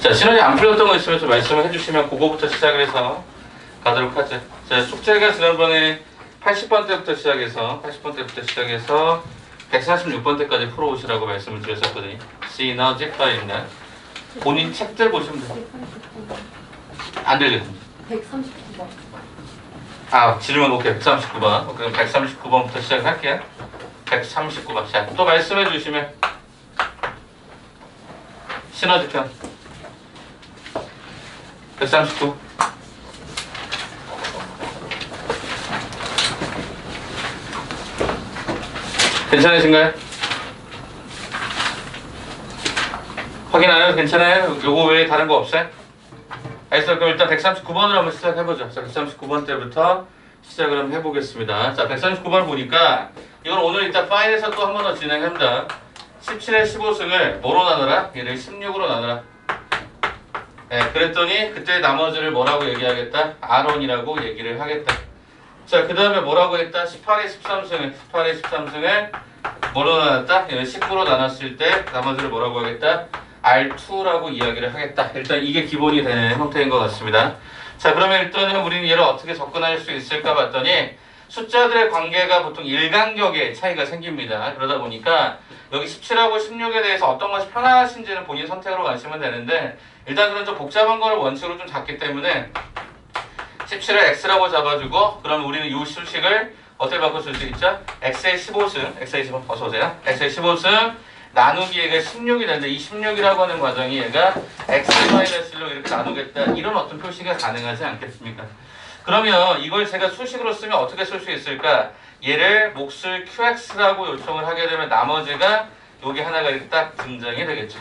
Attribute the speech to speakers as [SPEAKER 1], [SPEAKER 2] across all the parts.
[SPEAKER 1] 자, 시너지 안 풀렸던 거 있으면 좀 말씀을 해주시면 그거부터 시작을 해서 가도록 하죠. 자, 숙제가 지난번에 80번 때부터 시작해서 146번 때까지 풀어오시라고 말씀을 드렸었거든요. 시너지 파일이나 본인 책들 보시면 돼요. 안 들리겠습니다.
[SPEAKER 2] 139번.
[SPEAKER 1] 아, 질문 오케이. 139번. 그럼 139번부터 시작할게요. 139번. 자, 또 말씀해 주시면 시너지 편 139. 괜찮으신가요? 확인 안 해도 괜찮아요? 요거 외에 다른 거 없어요? 알겠어요. 그럼 일단 139번으로 한번 시작해보죠. 자, 139번 때부터 시작을 한번 해보겠습니다. 자, 139번을 보니까 이건 오늘 일단 파일에서 또 한 번 더 진행합니다. 17의 15승을 뭐로 나누라? 얘를 16으로 나누라. 네, 그랬더니 그때 나머지를 뭐라고 얘기하겠다? R원이라고 얘기를 하겠다. 자, 그 다음에 뭐라고 했다? 18의 13승을 뭐로 나눴다? 얘를 19로 나눴을 때 나머지를 뭐라고 하겠다? R2라고 이야기를 하겠다. 일단 이게 기본이 되는 형태인 것 같습니다. 자, 그러면 일단은 우리는 얘를 어떻게 접근할 수 있을까 봤더니 숫자들의 관계가 보통 일간격의 차이가 생깁니다. 그러다 보니까 여기 17하고 16에 대해서 어떤 것이 편하신지는 본인 선택으로 가시면 되는데 일단 그런 좀 복잡한 거를 원칙으로 좀 잡기 때문에 17을 x라고 잡아주고 그러면 우리는 이 수식을 어떻게 바꿔줄 수 있죠? x의 15승, 어서오세요. x의 15승 나누기 얘가 16이 되는데 이 16이라고 하는 과정이 얘가 x-1로 이렇게 나누겠다. 이런 어떤 표시가 가능하지 않겠습니까? 그러면 이걸 제가 수식으로 쓰면 어떻게 쓸 수 있을까? 얘를 몫을 qx라고 요청을 하게 되면 나머지가 여기 하나가 이렇게 딱 등장이 되겠죠.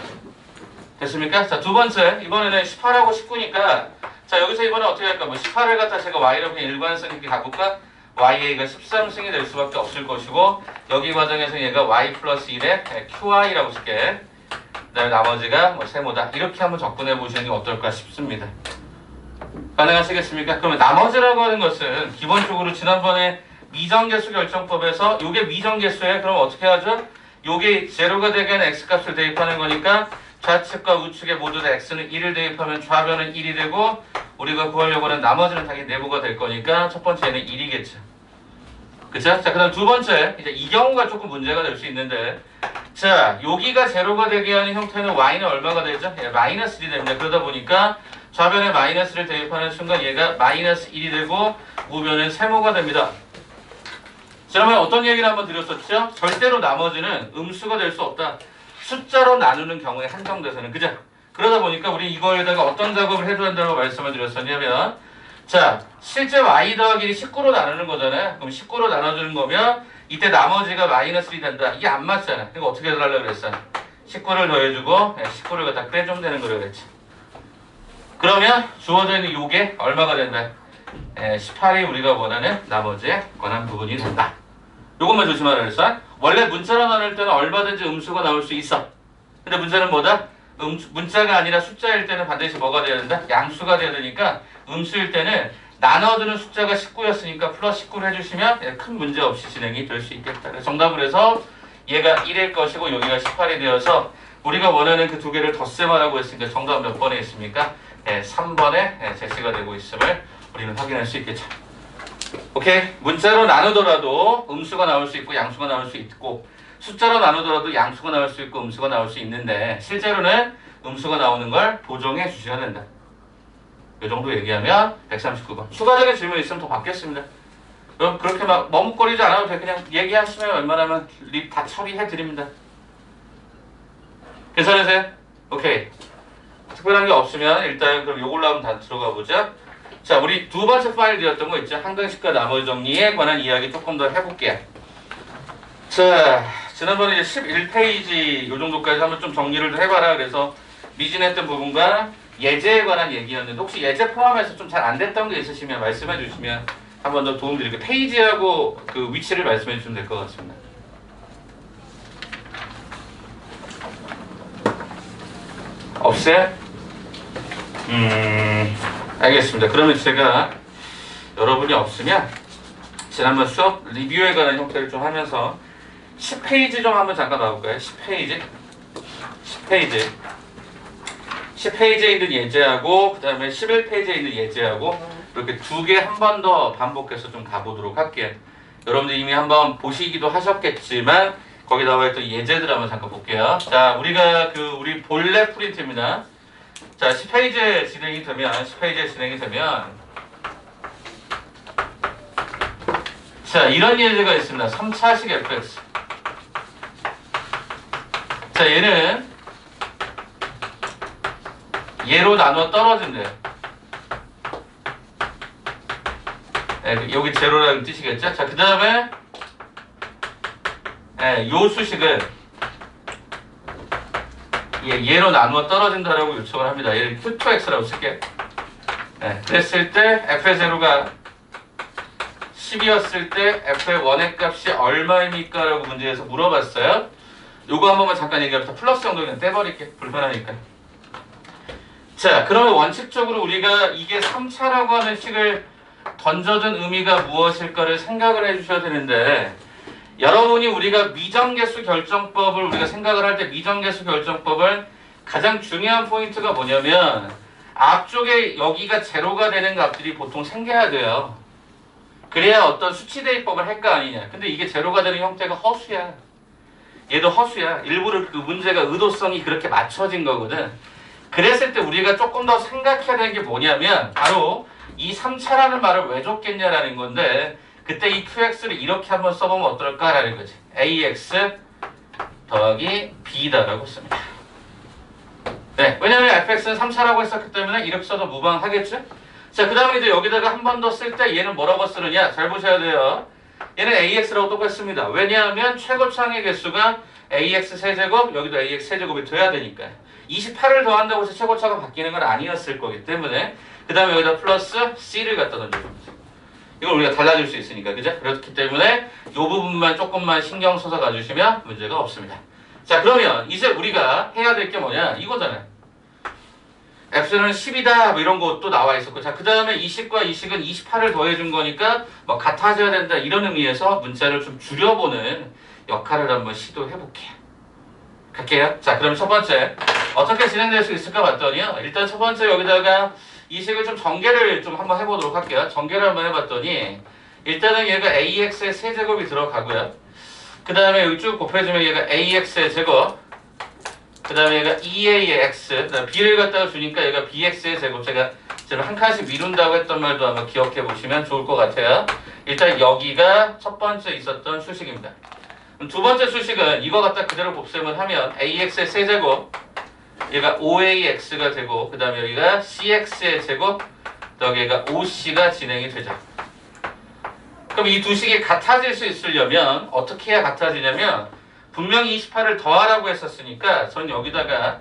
[SPEAKER 1] 됐습니까? 자, 두 번째. 이번에는 18하고 19니까 자, 여기서 이번에 어떻게 할까? 뭐 18을 갖다 제가 y로 그냥 일관성 이렇게 가볼까? ya가 13승이 될 수밖에 없을 것이고 여기 과정에서 얘가 y 플러스 1에 qi라고 쓸게. 그 다음에 나머지가 뭐 세모다. 이렇게 한번 접근해 보시는 게 어떨까 싶습니다. 가능하시겠습니까? 그러면 나머지라고 하는 것은 기본적으로 지난번에 미정계수 결정법에서 요게 미정계수예요. 그럼 어떻게 하죠? 요게 제로가 되게 하는 x값을 대입하는 거니까 좌측과 우측에 모두 다 x는 1을 대입하면 좌변은 1이 되고 우리가 구하려고 하는 나머지는 당연히 내부가 될 거니까 첫 번째는 1이겠죠. 그쵸? 자, 그 다음 두 번째. 이제 이 경우가 조금 문제가 될 수 있는데 자, 여기가 제로가 되게 하는 형태는 y는 얼마가 되죠? 예, 마이너스 1이 됩니다. 그러다 보니까 좌변에 마이너스를 대입하는 순간 얘가 마이너스 1이 되고 우변은 세모가 됩니다. 지난번에 어떤 얘기를 한번 드렸었죠? 절대로 나머지는 음수가 될 수 없다. 숫자로 나누는 경우에 한정돼서는. 그죠? 그러다 보니까 우리 이거에다가 어떤 작업을 해줘야 한다고 말씀을 드렸었냐면 자, 실제 y 더하기 1이 19로 나누는 거잖아요. 그럼 19로 나눠주는 거면 이때 나머지가 마이너스 1이 된다. 이게 안 맞잖아. 그러니까 어떻게 해달라고 그랬어? 19를 더해주고 19를 갖다 빼주면 되는 거라고 그랬지. 그러면 주어져 있는 요게 얼마가 된다? 18이 우리가 원하는 나머지에 관한 부분이 된다. 요것만 조심하라 그랬어. 원래 문자로 나눌 때는 얼마든지 음수가 나올 수 있어. 근데 문제는 뭐다? 문자가 아니라 숫자일 때는 반드시 뭐가 돼야 된다? 양수가 돼야 되니까 음수일 때는 나눠주는 숫자가 19였으니까 플러스 19를 해주시면 큰 문제 없이 진행이 될 수 있겠다. 그래서 정답을 해서 얘가 1일 것이고 여기가 18이 되어서 우리가 원하는 그 두 개를 덧셈하라고 했으니까 정답 몇 번에 있습니까? 3번에 제시가 되고 있음을 우리는 확인할 수 있겠죠. 오케이? 문자로 나누더라도 음수가 나올 수 있고 양수가 나올 수 있고 숫자로 나누더라도 양수가 나올 수 있고 음수가 나올 수 있는데 실제로는 음수가 나오는 걸 보정해 주셔야 된다. 이 정도 얘기하면 139번. 추가적인 질문 있으면 더 받겠습니다. 그럼 그렇게 막 머뭇거리지 않아도 돼. 그냥 얘기하시면 웬만하면 립 다 처리해 드립니다. 괜찮으세요? 오케이. 특별한 게 없으면 일단 그럼 요걸로 한번 다 들어가 보자. 자, 우리 두 번째 파일 드렸던 거 있죠? 항등식과 나머지 정리에 관한 이야기 조금 더 해볼게요. 자, 지난번에 이제 11페이지 요 정도까지 한번 좀 정리를 해봐라. 그래서 미진했던 부분과 예제에 관한 얘기였는데 혹시 예제 포함해서 좀 잘 안 됐던 게 있으시면 말씀해 주시면 한 번 더 도움 드릴게요. 페이지하고 그 위치를 말씀해 주시면 될 것 같습니다. 없어요? 알겠습니다. 그러면 제가 여러분이 없으면 지난번 수업 리뷰에 관한 형태를 좀 하면서 10페이지 좀 한번 잠깐 봐볼까요? 10페이지 10페이지에 있는 예제하고 그 다음에 11페이지에 있는 예제하고 이렇게 두 개 한 번 더 반복해서 좀 가보도록 할게요. 여러분들 이미 한번 보시기도 하셨겠지만 거기 나와 있던 예제들 한번 잠깐 볼게요. 자, 우리가 우리 본래 프린트입니다. 자, 10페이지에 진행이 되면 자, 이런 예제가 있습니다. 3차식 fx. 자, 얘는 얘로 나눠 떨어진대요. 네, 여기 제로라는 뜻이겠죠? 자, 그 다음에 네, 요 수식을 얘로 나누어 떨어진다라고 요청을 합니다. 얘를 Q2X라고 쓸게요. 네, 그랬을 때 F의 제로가 10이었을 때 F의 원의 값이 얼마입니까? 라고 문제에서 물어봤어요. 요거 한 번만 잠깐 얘기합시다. 플러스 정도 그냥 떼버릴게. 불편하니까. 자, 그러면 원칙적으로 우리가 이게 3차라고 하는 식을 던져둔 의미가 무엇일까를 생각을 해주셔야 되는데, 여러분이 우리가 미정계수 결정법을 우리가 생각을 할 때 미정계수 결정법은 가장 중요한 포인트가 뭐냐면 앞쪽에 여기가 제로가 되는 값들이 보통 생겨야 돼요. 그래야 어떤 수치 대입법을 할 거 아니냐. 근데 이게 제로가 되는 형태가 허수야. 얘도 허수야. 일부러 그 문제가 의도성이 그렇게 맞춰진 거거든. 그랬을 때 우리가 조금 더 생각해야 되는 게 뭐냐면 바로 이 3차라는 말을 왜 줬겠냐라는 건데, 그때 이 qx를 이렇게 한번 써보면 어떨까라는 거지. ax 더하기 b다라고 씁니다. 네, 왜냐면 fx는 3차라고 했었기 때문에 이렇게 써도 무방하겠죠? 자, 그 다음에 이제 여기다가 한 번 더 쓸 때 얘는 뭐라고 쓰느냐? 잘 보셔야 돼요. 얘는 ax라고 똑같습니다. 왜냐하면 최고창의 개수가 ax 세제곱, 여기도 ax 세제곱이 돼야 되니까. 28을 더한다고 해서 최고차가 바뀌는 건 아니었을 거기 때문에 그 다음에 여기다 플러스 c를 갖다 던져줍니다. 이걸 우리가 달라질 수 있으니까, 그죠? 그렇기 때문에 이 부분만 조금만 신경 써서 가주시면 문제가 없습니다. 자, 그러면 이제 우리가 해야 될 게 뭐냐? 이거잖아요. f는 10이다 뭐 이런 것도 나와 있었고, 자, 그 다음에 이 식과 이 식은 28을 더해준 거니까 뭐 같아져야 된다 이런 의미에서 문자를 좀 줄여보는 역할을 한번 시도해볼게요. 갈게요. 자, 그럼 첫 번째 어떻게 진행될 수 있을까 봤더니요, 일단 첫 번째 여기다가 이 식을 좀 전개를 좀 한번 해보도록 할게요. 전개를 한번 해봤더니 일단은 얘가 ax의 세제곱이 들어가고요. 그 다음에 여기 쭉 곱해주면 얘가 ax의 제곱, 그 다음에 얘가 2a의 x, 그다음에 b를 갖다가 주니까 얘가 bx의 제곱. 제가 지금 한 칸씩 미룬다고 했던 말도 아마 기억해 보시면 좋을 것 같아요. 일단 여기가 첫 번째 있었던 수식입니다. 그럼 두 번째 수식은 이거 갖다 그대로 곱셈을 하면 ax의 세제곱, 얘가 5ax가 되고, 그 다음에 여기가 cx의 제곱, 여기가 5c가 진행이 되죠. 그럼 이 두 식이 같아질 수 있으려면 어떻게 해야 같아지냐면, 분명히 28을 더하라고 했었으니까 전 여기다가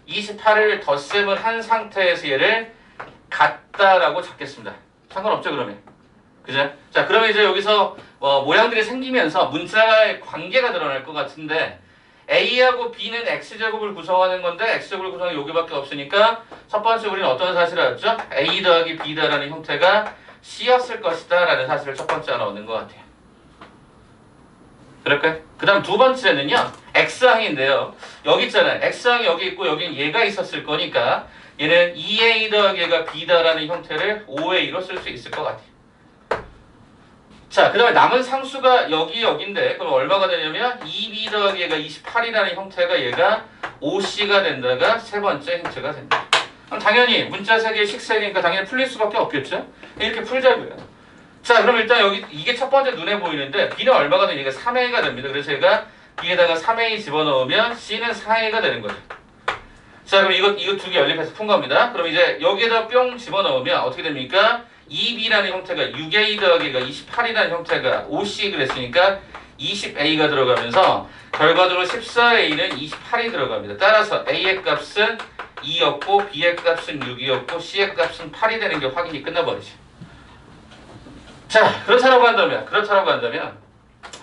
[SPEAKER 1] 28을 덧셈을 한 상태에서 얘를 같다라고 잡겠습니다. 상관없죠, 그러면? 그죠? 자, 그러면 이제 여기서 모양들이 생기면서 문자의 관계가 드러날 것 같은데, a하고 b는 x제곱을 구성하는 건데 x제곱을 구성하는 여기밖에 없으니까 첫 번째 우리는 어떤 사실을 알았죠? a 더하기 b다라는 형태가 c였을 것이다 라는 사실을 첫 번째 하나 얻는 것 같아요. 그럴까요? 그 다음 두 번째는요, x항인데요. 여기 있잖아요. x항이 여기 있고 여긴 얘가 있었을 거니까 얘는 2a 더하기 얘가 b다라는 형태를 5a로 쓸 수 있을 것 같아요. 자, 그 다음에 남은 상수가 여기인데 그럼 얼마가 되냐면 2b 더하기 얘가 28이라는 형태가 얘가 5c가 된다가 세 번째 힌트가 된다. 그럼 당연히 문자 세개 식 세개니까 당연히 풀릴 수밖에 없겠죠? 이렇게 풀자고요. 자, 그럼 일단 여기 이게 첫 번째 눈에 보이는데 b는 얼마가 되니까 3a가 됩니다. 그래서 얘가 b에다가 3a 집어넣으면 c는 4a가 되는 거죠. 자, 그럼 이거 두 개 연립해서 푼 겁니다. 그럼 이제 여기에다 뿅 집어넣으면 어떻게 됩니까? 2b라는 형태가 6a 더하기가 28이라는 형태가 5c 그랬으니까 20a가 들어가면서 결과적으로 14a는 28이 들어갑니다. 따라서 a의 값은 2였고 b의 값은 6이었고 c의 값은 8이 되는 게 확인이 끝나버리죠. 자, 그렇다라고 한다면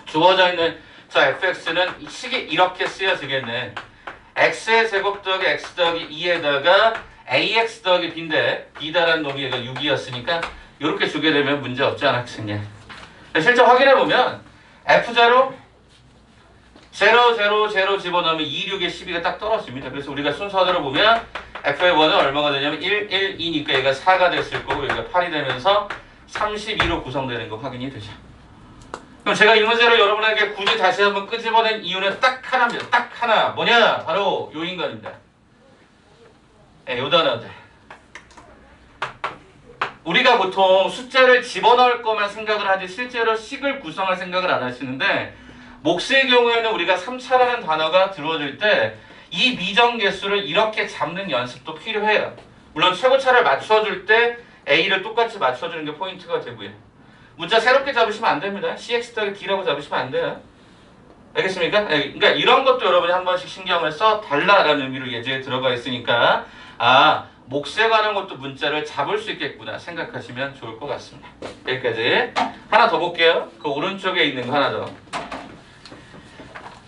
[SPEAKER 1] 주어져 있는 자 fx는 이 식이 이렇게 쓰여지겠네. x의 제곱 더하기 x 더하기 2에다가 ax 더하기 b인데 b다라는 놈이 얘가 6이었으니까 이렇게 주게 되면 문제 없지 않았겠냐. 실제 확인해보면 F자로 0, 0, 0 집어넣으면 2, 6에 12가 딱 떨어집니다. 그래서 우리가 순서대로 보면 f의 1은 얼마가 되냐면 1, 1, 2니까 얘가 4가 됐을 거고 여기가 8이 되면서 32로 구성되는 거 확인이 되죠. 그럼 제가 이 문제를 여러분에게 굳이 다시 한번 끄집어낸 이유는 딱 하나입니다. 딱 하나. 뭐냐? 바로 요 인간입니다. 요 단어들. 우리가 보통 숫자를 집어넣을 거만 생각을 하지 실제로 식을 구성할 생각을 안 하시는데 몫의 경우에는 우리가 3차라는 단어가 들어질 때 이 미정계수를 이렇게 잡는 연습도 필요해요. 물론 최고차를 맞춰줄 때 A를 똑같이 맞춰주는 게 포인트가 되고요. 문자 새롭게 잡으시면 안 됩니다. CX 더하기 D라고 잡으시면 안 돼요. 알겠습니까? 그러니까 이런 것도 여러분이 한 번씩 신경을 써달라라는 의미로 예제에 들어가 있으니까 몫에 관한 것도 문자를 잡을 수 있겠구나 생각하시면 좋을 것 같습니다. 여기까지. 하나 더 볼게요. 그 오른쪽에 있는 거 하나 더.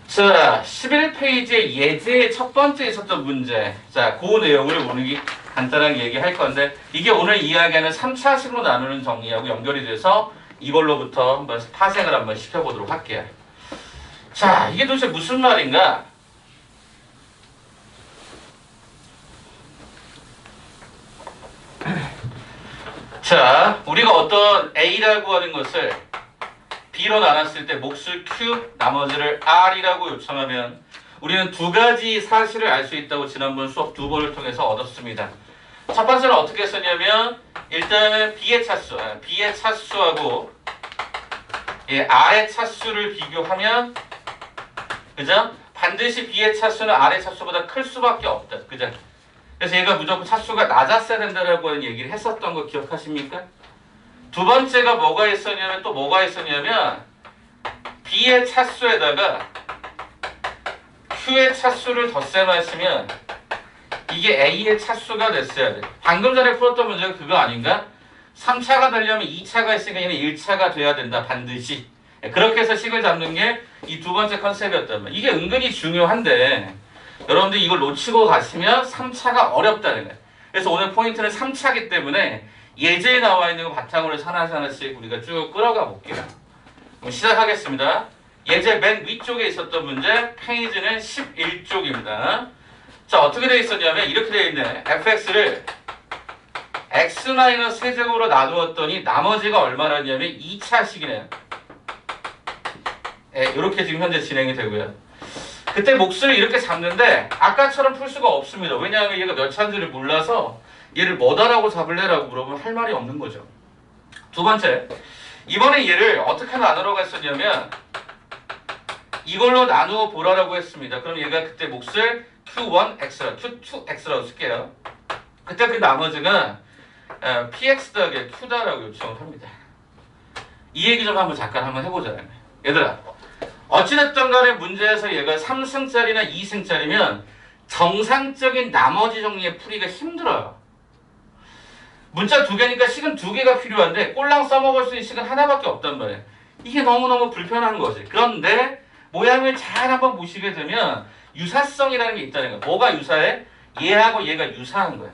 [SPEAKER 1] 자, 11페이지의 예제의 첫 번째 있었던 문제. 자, 그 내용을 오늘 간단하게 얘기할 건데 이게 오늘 이야기하는 3차식으로 나누는 정리하고 연결이 돼서 이걸로부터 한번 파생을 한번 시켜보도록 할게요. 자, 이게 도대체 무슨 말인가? 자, 우리가 어떤 A라고 하는 것을 B로 나눴을 때 몫을 Q, 나머지를 R이라고 요청하면 우리는 두 가지 사실을 알 수 있다고 지난번 수업 2번을 통해서 얻었습니다. 첫 번째는 어떻게 했었냐면 일단은 B의 차수하고 R의 차수를 비교하면 그죠? 반드시 B의 차수는 R의 차수보다 클 수밖에 없다. 그죠? 그래서 얘가 무조건 차수가 낮았어야 된다라고 하는 얘기를 했었던 거 기억하십니까? 두 번째가 뭐가 있었냐면 B의 차수에다가 Q의 차수를 덧셈했으면 이게 A의 차수가 됐어야 돼. 방금 전에 풀었던 문제가 그거 아닌가? 3차가 되려면 2차가 있으니까 얘는 1차가 돼야 된다. 반드시. 그렇게 해서 식을 잡는 게 이 두 번째 컨셉이었단 말이야. 이게 은근히 중요한데 여러분들 이걸 놓치고 가시면 3차가 어렵다는 거예요. 그래서 오늘 포인트는 3차이기 때문에 예제에 나와 있는 거 바탕으로 하나씩 우리가 쭉 끌어가 볼게요. 그럼 시작하겠습니다. 예제 맨 위쪽에 있었던 문제 페이지는 11쪽입니다. 자, 어떻게 되어 있었냐면 이렇게 되어 있네. fx를 x-세제곱으로 나누었더니 나머지가 얼마나냐면 2차식이네요. 이렇게 지금 현재 진행이 되고요. 그때 몫을 이렇게 잡는데 아까처럼 풀 수가 없습니다. 왜냐하면 얘가 몇 차인지를 몰라서 얘를 뭐다라고 잡을래라고 물어보면 할 말이 없는 거죠. 두 번째, 이번에 얘를 어떻게 나누라고 했었냐면 이걸로 나누어 보라라고 했습니다. 그럼 얘가 그때 몫을 Q1X라, Q2X라고 쓸게요. 그때 그 나머지가 PX 더하기 Q다라고 요청을 합니다. 이 얘기 좀 잠깐 한번 해보자. 얘들아, 어찌됐든 간에 문제에서 얘가 3승짜리나 2승짜리면 정상적인 나머지 정리의 풀이가 힘들어요. 문자 2개니까 식은 2개가 필요한데 꼴랑 써먹을 수 있는 식은 하나밖에 없단 말이에요. 이게 너무너무 불편한 거지. 그런데 모양을 잘 한번 보시게 되면 유사성이라는 게 있다는 거야. 뭐가 유사해? 얘하고 얘가 유사한 거야.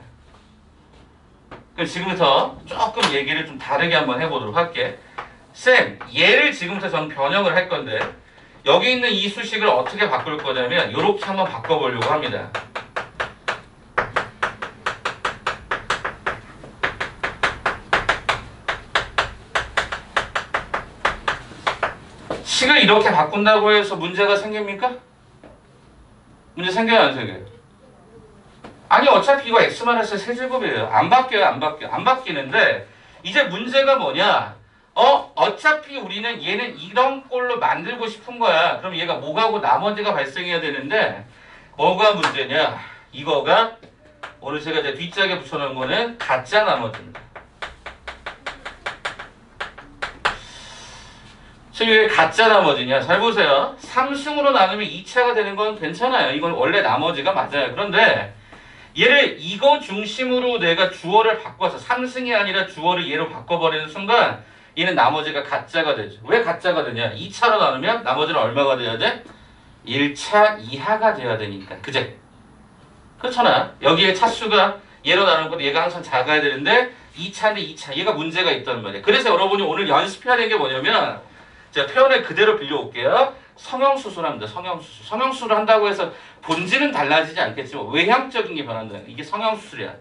[SPEAKER 1] 그럼 지금부터 조금 얘기를 좀 다르게 한번 해보도록 할게. 쌤, 얘를 지금부터 전 변형을 할 건데 여기 있는 이 수식을 어떻게 바꿀 거냐면 이렇게 한번 바꿔보려고 합니다. 식을 이렇게 바꾼다고 해서 문제가 생깁니까? 문제 생겨요, 안 생겨요? 아니, 어차피 이거 x-의 세제곱이에요. 안 바뀌어요, 안 바뀌는데 이제 문제가 뭐냐? 어차피 우리는 얘는 이런 꼴로 만들고 싶은 거야. 그럼 얘가 뭐가고 나머지가 발생해야 되는데 뭐가 문제냐? 이거가 오늘 제가 이제 뒷짝에 붙여놓은 거는 가짜 나머지입니다. 지금 왜 가짜 나머지냐? 잘 보세요. 3승으로 나누면 2차가 되는 건 괜찮아요. 이건 원래 나머지가 맞아요. 그런데 얘를 이거 중심으로 내가 주어를 바꿔서 3승이 아니라 주어를 얘로 바꿔버리는 순간 얘는 나머지가 가짜가 되죠. 왜 가짜가 되냐? 2차로 나누면 나머지는 얼마가 돼야 돼? 1차 이하가 돼야 되니까. 그제? 그렇잖아. 여기에 차수가 얘로 나누는 것도 얘가 항상 작아야 되는데 2차인데 2차. 얘가 문제가 있다는 말이에요. 그래서 여러분이 오늘 연습해야 되는 게 뭐냐면 제가 표현을 그대로 빌려올게요. 성형수술합니다. 성형수술. 성형수술을 한다고 해서 본질은 달라지지 않겠지만 외향적인 게 변한다. 이게 성형수술이야.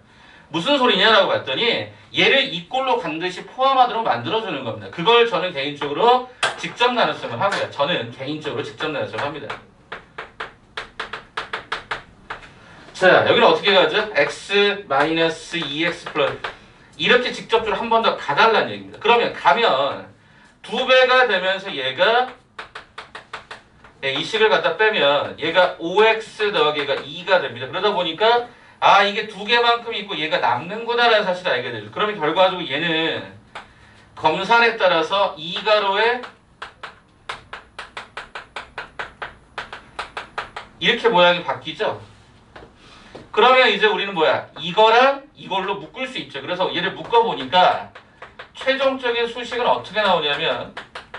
[SPEAKER 1] 무슨 소리냐라고 봤더니 얘를 이 꼴로 반드시 포함하도록 만들어주는 겁니다. 그걸 저는 개인적으로 직접 나눗셈을 하고요. 저는 개인적으로 직접 나눗셈을 합니다. 자, 여기는 어떻게 가죠? x-2x 플러스 이렇게 직접적으로 한 번 더 가달라는 얘기입니다. 그러면 가면 2배가 되면서 얘가 이 식을 갖다 빼면 얘가 5x 더하기 얘가 2가 됩니다. 그러다 보니까 아 이게 2개만큼 있고 얘가 남는구나라는 사실을 알게 되죠. 그러면 결과적으로 얘는 검산에 따라서 2가로에 이렇게 모양이 바뀌죠. 그러면 이제 우리는 뭐야? 이거랑 이걸로 묶을 수 있죠. 그래서 얘를 묶어보니까 최종적인 수식은 어떻게 나오냐면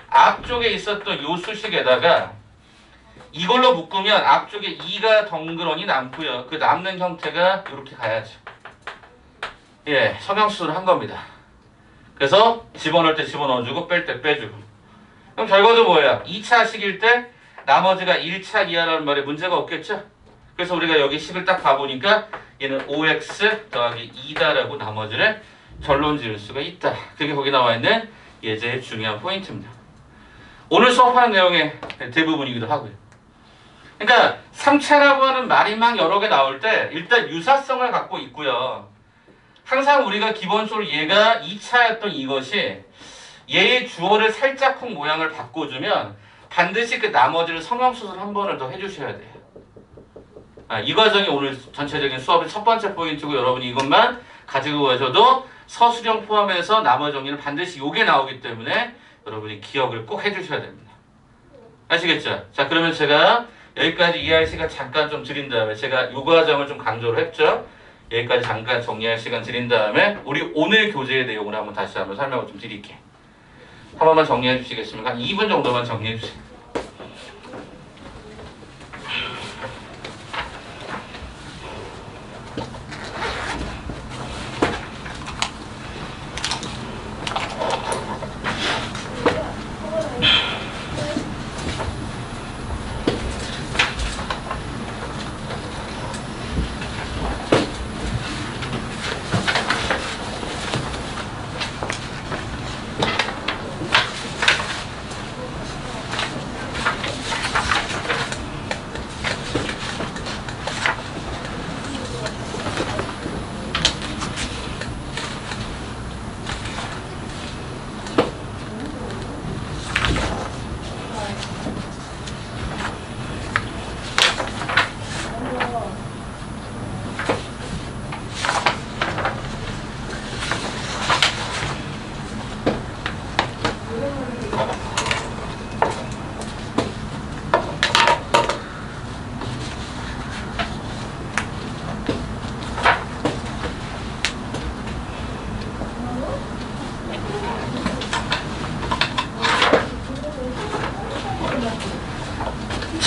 [SPEAKER 1] 앞쪽에 있었던 요 수식에다가 이걸로 묶으면 앞쪽에 2가 덩그러니 남고요. 그 남는 형태가 이렇게 가야죠. 예, 성형수술을 한 겁니다. 그래서 집어넣을 때 집어넣어주고 뺄 때 빼주고. 그럼 결과도 뭐예요? 2차 식일 때 나머지가 1차 이하라는 말에 문제가 없겠죠? 그래서 우리가 여기 식을 딱 봐보니까 얘는 5x 더하기 2다라고 나머지를 결론 지을 수가 있다. 그게 거기 나와 있는 예제의 중요한 포인트입니다. 오늘 수업하는 내용의 대부분이기도 하고요. 그러니까 3차라고 하는 말이 막 여러 개 나올 때 일단 유사성을 갖고 있고요. 항상 우리가 기본적으로 얘가 2차였던 이것이 얘의 주어를 살짝쿵 모양을 바꿔주면 반드시 그 나머지를 성형수술 한 번을 더 해주셔야 돼요. 이 과정이 오늘 전체적인 수업의 첫 번째 포인트고 여러분이 이것만 가지고 가셔도 서술형 포함해서 나머지 정리는 반드시 요게 나오기 때문에 여러분이 기억을 꼭 해주셔야 됩니다. 아시겠죠? 자, 그러면 제가 여기까지 이해할 시간 잠깐 좀 드린 다음에 제가 요 과정을 좀 강조를 했죠. 여기까지 잠깐 정리할 시간 드린 다음에 우리 오늘 교재의 내용을 한번 다시 한번 설명을 좀 드릴게요. 한 번만 정리해 주시겠습니까? 한 2분 정도만 정리해 주세요.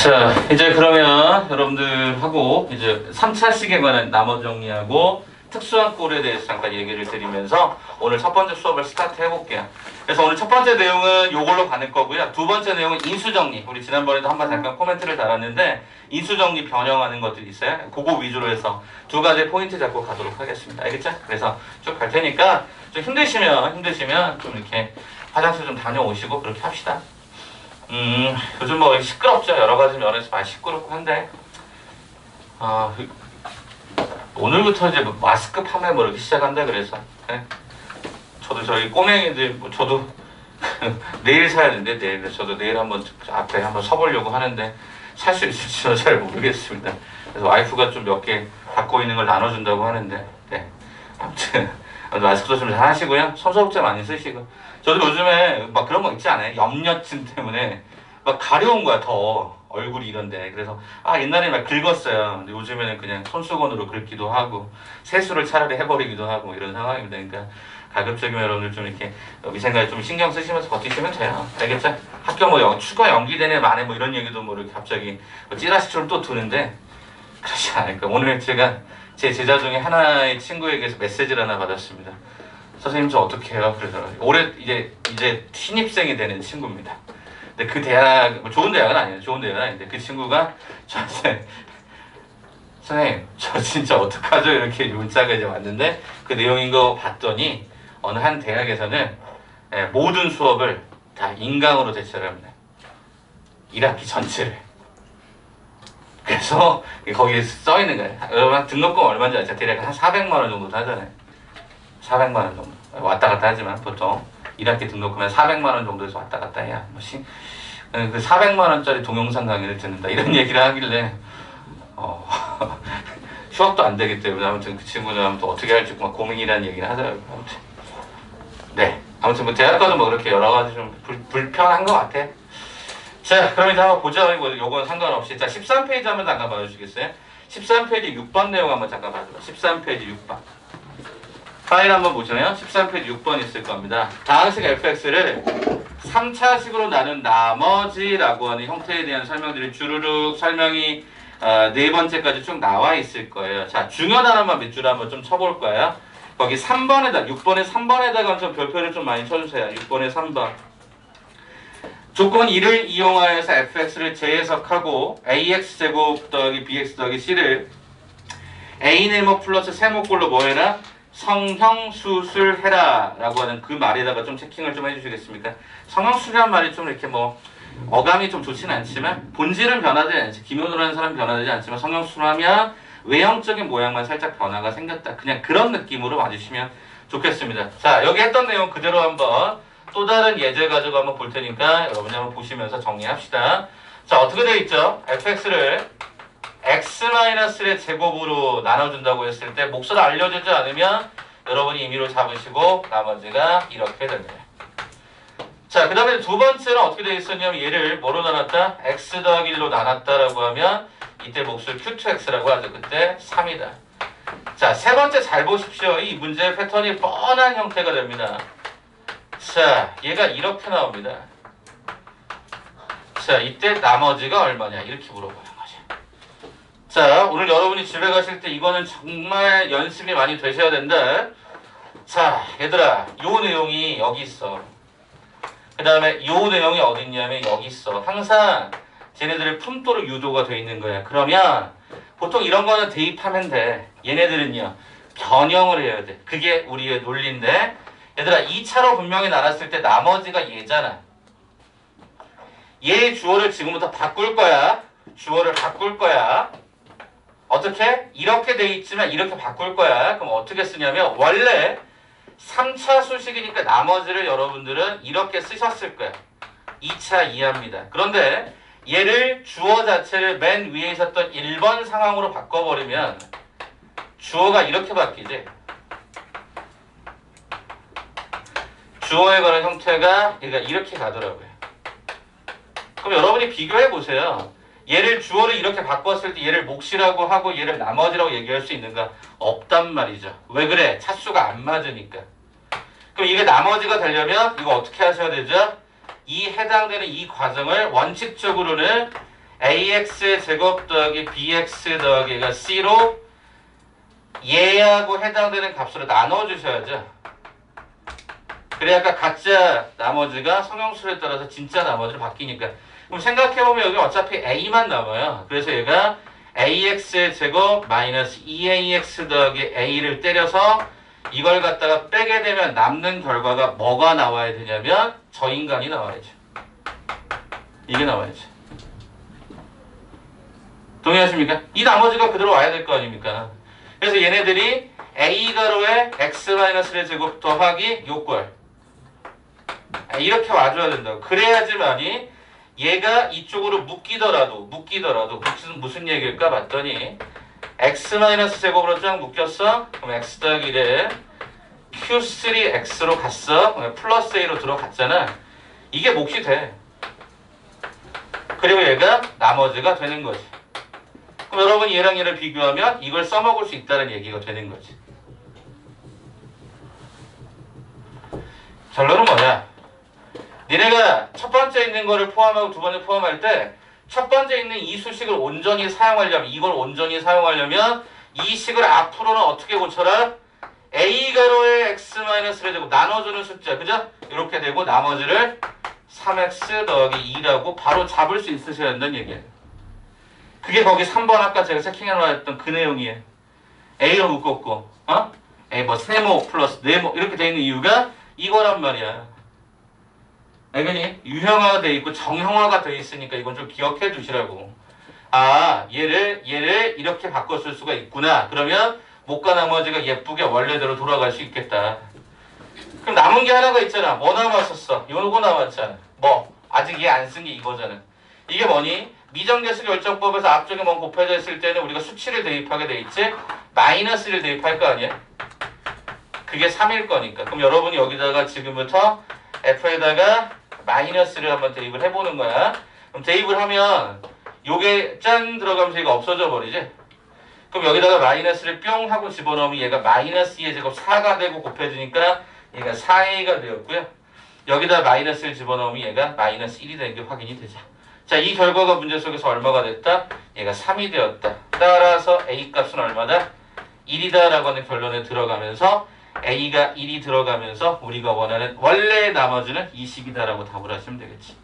[SPEAKER 1] 자, 이제 그러면 여러분들하고 이제 3차식에 관한 나머지 정리하고 특수한 꼴에 대해서 잠깐 얘기를 드리면서 오늘 첫 번째 수업을 스타트 해볼게요. 그래서 오늘 첫 번째 내용은 요걸로 가는 거고요. 두 번째 내용은 인수정리. 우리 지난번에도 한번 잠깐 코멘트를 달았는데 인수정리 변형하는 것들이 있어요. 그거 위주로 해서 두 가지 포인트 잡고 가도록 하겠습니다. 알겠죠? 그래서 쭉 갈 테니까 좀 힘드시면 좀 이렇게 화장실 좀 다녀오시고 그렇게 합시다. 요즘 뭐 시끄럽죠. 여러 가지 면에서 많이 시끄럽고 한데 오늘부터 이제 마스크 판매 뭐 이렇게 시작한다 그래서 저도 저희 꼬맹이들 저도 내일 사야 되는데 내일 저도 내일 한번 앞에 한번 서보려고 하는데 살 수 있을지는 잘 모르겠습니다. 그래서 와이프가 좀 몇 개 갖고 있는 걸 나눠준다고 하는데 아무튼 마스크도 좀 잘 하시고요. 손소독제 많이 쓰시고 저도 요즘에 막 그런 거 있지 않아요? 염려증 때문에 막 가려운 거야 더 얼굴이 이런데 그래서 옛날에 막 긁었어요. 근데 요즘에는 그냥 손수건으로 긁기도 하고 세수를 차라리 해버리기도 하고 이런 상황입니다. 그러니까 가급적이면 여러분들 좀 이렇게 위생관리 좀 신경 쓰시면서 버티시면 돼요. 알겠죠? 학교 뭐 추가 연기되네 만에 뭐 이런 얘기도 뭐 이렇게 갑자기 찌라시처럼 또 드는데 그렇지 않을까. 오늘 제가 제 제자 중에 하나의 친구에게서 메시지를 하나 받았습니다. 선생님 저 어떻게 해요? 그래서 올해 이제 신입생이 되는 친구입니다. 근데 그 대학, 뭐 좋은 대학은 아니에요. 좋은 대학은 아닌데 그 친구가 저한테 선생님 저 진짜 어떡하죠? 이렇게 문자가 이제 왔는데 그 내용인 거 봤더니 어느 한 대학에서는 모든 수업을 다 인강으로 대체를 합니다. 1학기 전체를. 그래서 거기에 써 있는 거예요. 여러분 등록금 얼마인지 아세요? 대략 한 400만 원 정도 하잖아요. 400만 원 정도. 왔다 갔다 하지만 보통 1학기 등록금에 400만 원 정도에서 왔다 갔다 해야 그 400만 원짜리 동영상 강의를 듣는다 이런 얘기를 하길래 휴학도 안 되기 때문에 아무튼 그 친구는 아무튼 어떻게 할지 막 고민이라는 얘기를 하더라고요. 아무튼 네, 아무튼 뭐 대학 가도 뭐 그렇게 여러 가지 좀 불편한 것 같아. 자, 그럼 이제 한번 보자. 요건 상관없이. 자, 13페이지 한번 잠깐 봐주시겠어요? 13페이지 6번 내용 한번 잠깐 봐줘요. 13페이지 6번. 파일 한번 보시나요? 13페이지 6번 있을 겁니다. 다항식 fx를 3차식으로 나눈 나머지라고 하는 형태에 대한 설명들이 주르륵 설명이 네 번째까지 쭉 나와 있을 거예요. 자, 중요 단어만 몇 줄 한번 좀 쳐볼 거예요. 거기 3번에다, 6번에 3번에다가 좀 별표를 좀 많이 쳐주세요. 6번에 3번. 조건 1을 이용하여서 fx를 재해석하고 ax제곱 더하기 bx 더하기 c를 a네모 플러스 세모꼴로 뭐해라? 성형수술해라 라고 하는 그 말에다가 좀 체킹을 좀 해주시겠습니까? 성형수술이란 말이 좀 이렇게 뭐 어감이 좀 좋지는 않지만 본질은 변화되지 않지. 김현우라는 사람 변화되지 않지만 성형수술하면 외형적인 모양만 살짝 변화가 생겼다. 그냥 그런 느낌으로 봐주시면 좋겠습니다. 자, 여기 했던 내용 그대로 한번 또 다른 예제 가지고 한번 볼 테니까 여러분이 한번 보시면서 정리합시다. 자, 어떻게 되어 있죠? fx를 x-의 제곱으로 나눠준다고 했을 때 몫을 알려주지 않으면 여러분이 임의로 잡으시고 나머지가 이렇게 됩니다. 자, 그 다음에 두 번째는 어떻게 되어 있었냐면 얘를 뭐로 나눴다? x 더하기 1로 나눴다라고 하면 이때 몫을 q2x라고 하죠. 그때 3이다. 자, 세 번째 잘 보십시오. 이 문제의 패턴이 뻔한 형태가 됩니다. 자, 얘가 이렇게 나옵니다. 자, 이때 나머지가 얼마냐 이렇게 물어보는 거죠. 자, 오늘 여러분이 집에 가실 때 이거는 정말 연습이 많이 되셔야 된다. 자, 얘들아, 요 내용이 여기 있어. 그 다음에 요 내용이 어디 있냐면 여기 있어. 항상 쟤네들의 품도로 유도가 돼 있는 거야. 그러면 보통 이런 거는 대입하면 돼. 얘네들은요 변형을 해야 돼. 그게 우리의 논리인데, 얘들아 2차로 분명히 나눴을 때 나머지가 얘잖아. 얘의 주어를 지금부터 바꿀 거야. 주어를 바꿀 거야. 어떻게? 이렇게 돼 있지만 이렇게 바꿀 거야. 그럼 어떻게 쓰냐면 원래 3차 수식이니까 나머지를 여러분들은 이렇게 쓰셨을 거야. 2차 이하입니다. 그런데 얘를 주어 자체를 맨 위에 있었던 1번 상황으로 바꿔버리면 주어가 이렇게 바뀌지. 주어에 관한 형태가 얘가 이렇게 가더라고요. 그럼 여러분이 비교해 보세요. 얘를 주어를 이렇게 바꿨을 때 얘를 몫이라고 하고 얘를 나머지라고 얘기할 수 있는가? 없단 말이죠. 왜 그래? 차수가 안 맞으니까. 그럼 이게 나머지가 되려면 이거 어떻게 하셔야 되죠? 이 해당되는 이 과정을 원칙적으로는 ax의 제곱 더하기 bx 더하기가 c로 얘하고 해당되는 값으로 나눠주셔야죠. 그래야 아까 가짜 나머지가 성형수에 따라서 진짜 나머지로 바뀌니까. 그럼 생각해보면 여기 어차피 a만 남아요. 그래서 얘가 ax의 제곱 마이너스 2ax 더하기 a를 때려서 이걸 갖다가 빼게 되면 남는 결과가 뭐가 나와야 되냐면 저 인간이 나와야죠. 이게 나와야죠. 동의하십니까? 이 나머지가 그대로 와야 될 거 아닙니까? 그래서 얘네들이 a가로의 x-의 제곱 더하기 요꼴 이렇게 와줘야 된다고. 그래야지만이 얘가 이쪽으로 묶이더라도 무슨 얘기일까 봤더니 x-제곱으로 쫙 묶였어. 그럼 x 더하기 1에 q3x로 갔어. 플러스 a로 들어갔잖아. 이게 몫이 돼. 그리고 얘가 나머지가 되는 거지. 그럼 여러분 얘랑 얘를 비교하면 이걸 써먹을 수 있다는 얘기가 되는 거지. 결론은 뭐냐? 니네가 첫 번째 있는 거를 포함하고 두 번째 포함할 때 첫 번째 있는 이 수식을 온전히 사용하려면, 이걸 온전히 사용하려면 이 식을 앞으로는 어떻게 고쳐라? a가로의 x-의 제곱 나눠주는 숫자, 그죠? 이렇게 되고 나머지를 3x 더하기 2라고 바로 잡을 수 있으셔야 한다는 얘기예요. 그게 거기 3번 아까 제가 체킹해놨던 그 내용이에요. A로 묶었고 A 뭐 세모 플러스 네모 이렇게 돼 있는 이유가 이거란 말이야. 알겠니? 유형화가 돼 있고 정형화가 돼 있으니까 이건 좀 기억해 두시라고. 아 얘를 이렇게 바꿨을 수가 있구나. 그러면 목과 나머지가 예쁘게 원래대로 돌아갈 수 있겠다. 그럼 남은 게 하나가 있잖아. 뭐 남았었어? 요거 남았잖아. 뭐? 아직 얘 안 쓴 게 이거잖아. 이게 뭐니? 미정계수 결정법에서 앞쪽에 뭐 곱해져 있을 때는 우리가 수치를 대입하게 돼 있지? 마이너스를 대입할 거 아니야? 그게 3일 거니까. 그럼 여러분이 여기다가 지금부터 F에다가 마이너스를 한번 대입을 해보는 거야. 그럼 대입을 하면 요게 짠 들어가면서 얘가 없어져 버리지? 그럼 여기다가 마이너스를 뿅 하고 집어넣으면 얘가 마이너스 2의 제곱 4가 되고 곱해지니까 얘가 4a가 되었고요. 여기다 마이너스를 집어넣으면 얘가 마이너스 1이 되는 게 확인이 되죠. 자, 이 결과가 문제 속에서 얼마가 됐다? 얘가 3이 되었다. 따라서 a 값은 얼마다? 1이다 라고 하는 결론에 들어가면서 a가 1이 들어가면서 우리가 원하는 원래의 나머지는 20이다 라고 답을 하시면 되겠지.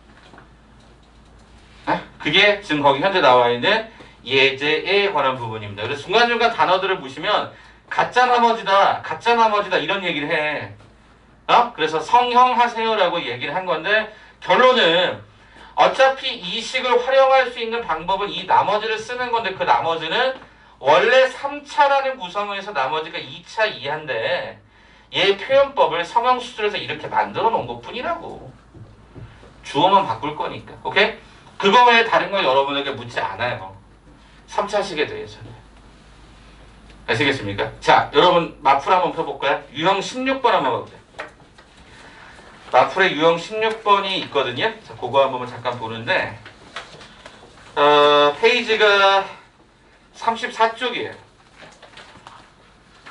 [SPEAKER 1] 그게 지금 거기 현재 나와 있는 예제에 관한 부분입니다. 그래서 중간중간 단어들을 보시면 가짜 나머지다 이런 얘기를 해. 그래서 성형하세요라고 얘기를 한 건데 결론은 어차피 이 식을 활용할 수 있는 방법은 이 나머지를 쓰는 건데 그 나머지는 원래 3차라는 구성에서 나머지가 2차 이하인데 얘 표현법을 성형수술에서 이렇게 만들어 놓은 것 뿐이라고. 주어만 바꿀 거니까. 오케이? 그거 외에 다른 걸 여러분에게 묻지 않아요. 3차식에 대해서는. 아시겠습니까? 자, 여러분 마풀 한번 펴볼까요? 유형 16번 한번 봐보세요. 마풀에 유형 16번이 있거든요. 자, 그거 한번 잠깐 보는데 페이지가 34쪽이에요.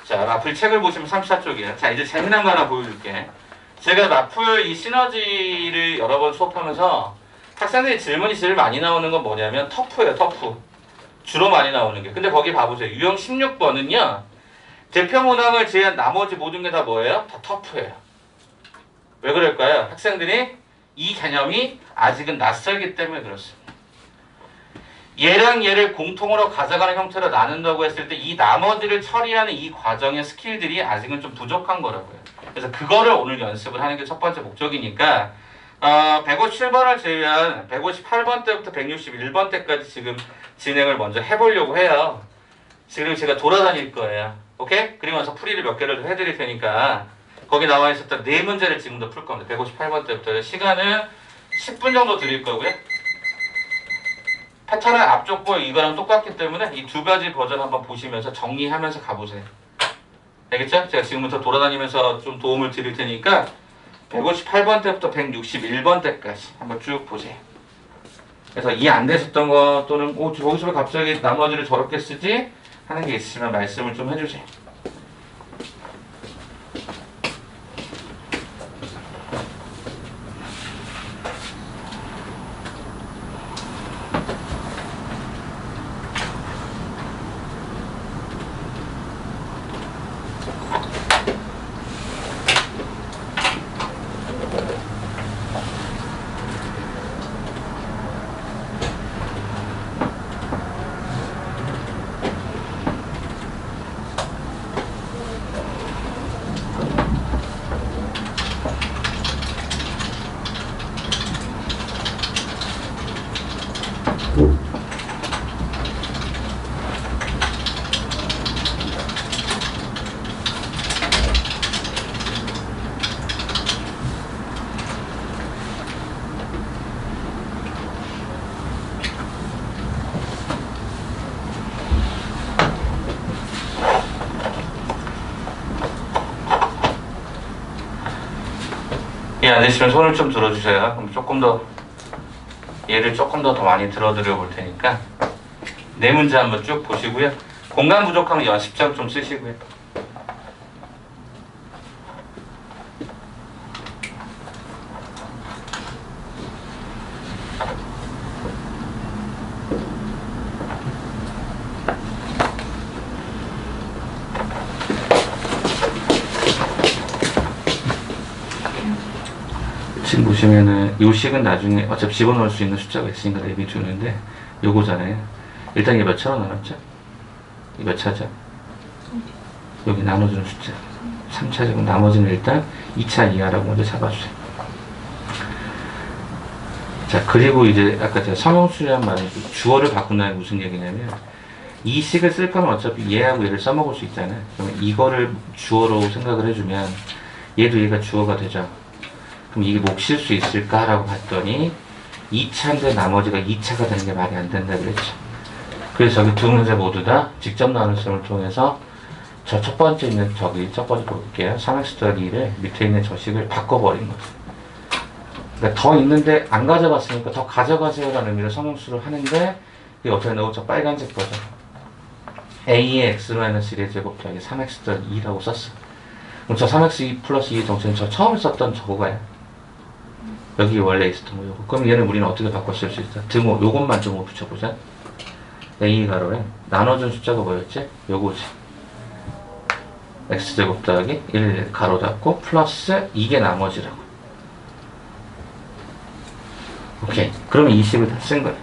[SPEAKER 1] 자, 마풀 책을 보시면 34쪽이에요. 자, 이제 재미난 거 하나 보여줄게. 제가 마풀 이 시너지를 여러 번 수업하면서 학생들이 질문이 제일 많이 나오는 건 뭐냐면 터프예요. 터프. 주로 많이 나오는 게. 근데 거기 봐보세요. 유형 16번은요. 대표 문항을 제한 나머지 모든 게 다 뭐예요? 다 터프예요. 왜 그럴까요? 학생들이 이 개념이 아직은 낯설기 때문에 그렇습니다. 얘랑 얘를 공통으로 가져가는 형태로 나눈다고 했을 때 이 나머지를 처리하는 이 과정의 스킬들이 아직은 좀 부족한 거라고요. 그래서 그거를 오늘 연습을 하는 게 첫 번째 목적이니까 157번을 제외한 158번 때부터 161번 때까지 지금 진행을 먼저 해보려고 해요. 지금 제가 돌아다닐 거예요. 오케이? 그리고 나서 풀이를 몇 개를 해드릴 테니까 거기 나와 있었던 4문제를 지금도 풀 겁니다. 158번 때부터. 시간은 10분 정도 드릴 거고요. 패턴은 앞쪽 거 이거랑 똑같기 때문에 이 두 가지 버전 한번 보시면서 정리하면서 가보세요. 알겠죠? 제가 지금부터 돌아다니면서 좀 도움을 드릴 테니까 158번 때부터 161번 때까지 한번 쭉 보세요. 그래서 이해 안 되셨던 거 또는 저기서 왜 갑자기 나머지를 저렇게 쓰지? 하는 게 있으면 말씀을 좀 해주세요. 이해 안 되시면 손을 좀 들어주세요. 그럼 조금 더 얘를 조금 더 많이 들어드려 볼 테니까 4문제 한번 쭉 보시고요. 공간 부족하면 연습장 좀 쓰시고요. 지금 보시면은 요 식은 나중에 어차피 집어넣을 수 있는 숫자가 있으니까 랩이 주는데 요거잖아요. 일단 이게 몇 차로 나눴죠? 이게 몇 차죠? 여기 나눠주는 숫자 3차죠. 나머지는 일단 2차 이하라고 먼저 잡아주세요. 자, 그리고 이제 아까 제가 성형수리한 말은 주어를 바꾼다는 게 무슨 얘기냐면 이 식을 쓸 거면 어차피 얘하고 얘를 써먹을 수 있잖아요. 그러면 이거를 주어로 생각을 해주면 얘도 얘가 주어가 되죠. 그럼 이게 몫일 수 있을까라고 봤더니 2차인데 나머지가 2차가 되는 게 말이 안 된다 그랬죠. 그래서 저기 두 문제 모두 다 직접 나눗셈을 통해서 저 첫 번째 있는 저기 첫 번째 볼게요. 3x 더하기 1을 밑에 있는 저 식을 바꿔버린 거죠. 그러니까 더 있는데 안 가져갔으니까 더 가져가세요라는 의미로 성형수를 하는데 이게 어떻게 나오죠? 빨간색 버전. a의 x-1의 제곱 더하기 3x 더하기 2라고 썼어. 그럼 저 3x2 플러스 2의 정체는 저 처음에 썼던 저거가요. 여기 원래 있었던 거예요. 그럼 얘는 우리는 어떻게 바꿔 쓸 수 있어? 등호, 요것만 등호 붙여보자. a 가로에 나눠준 숫자가 뭐였지? 요거지. x제곱 더하기 1 가로 닫고 플러스 이게 나머지라고. 오케이. 그러면 이 식을 다 쓴 거야.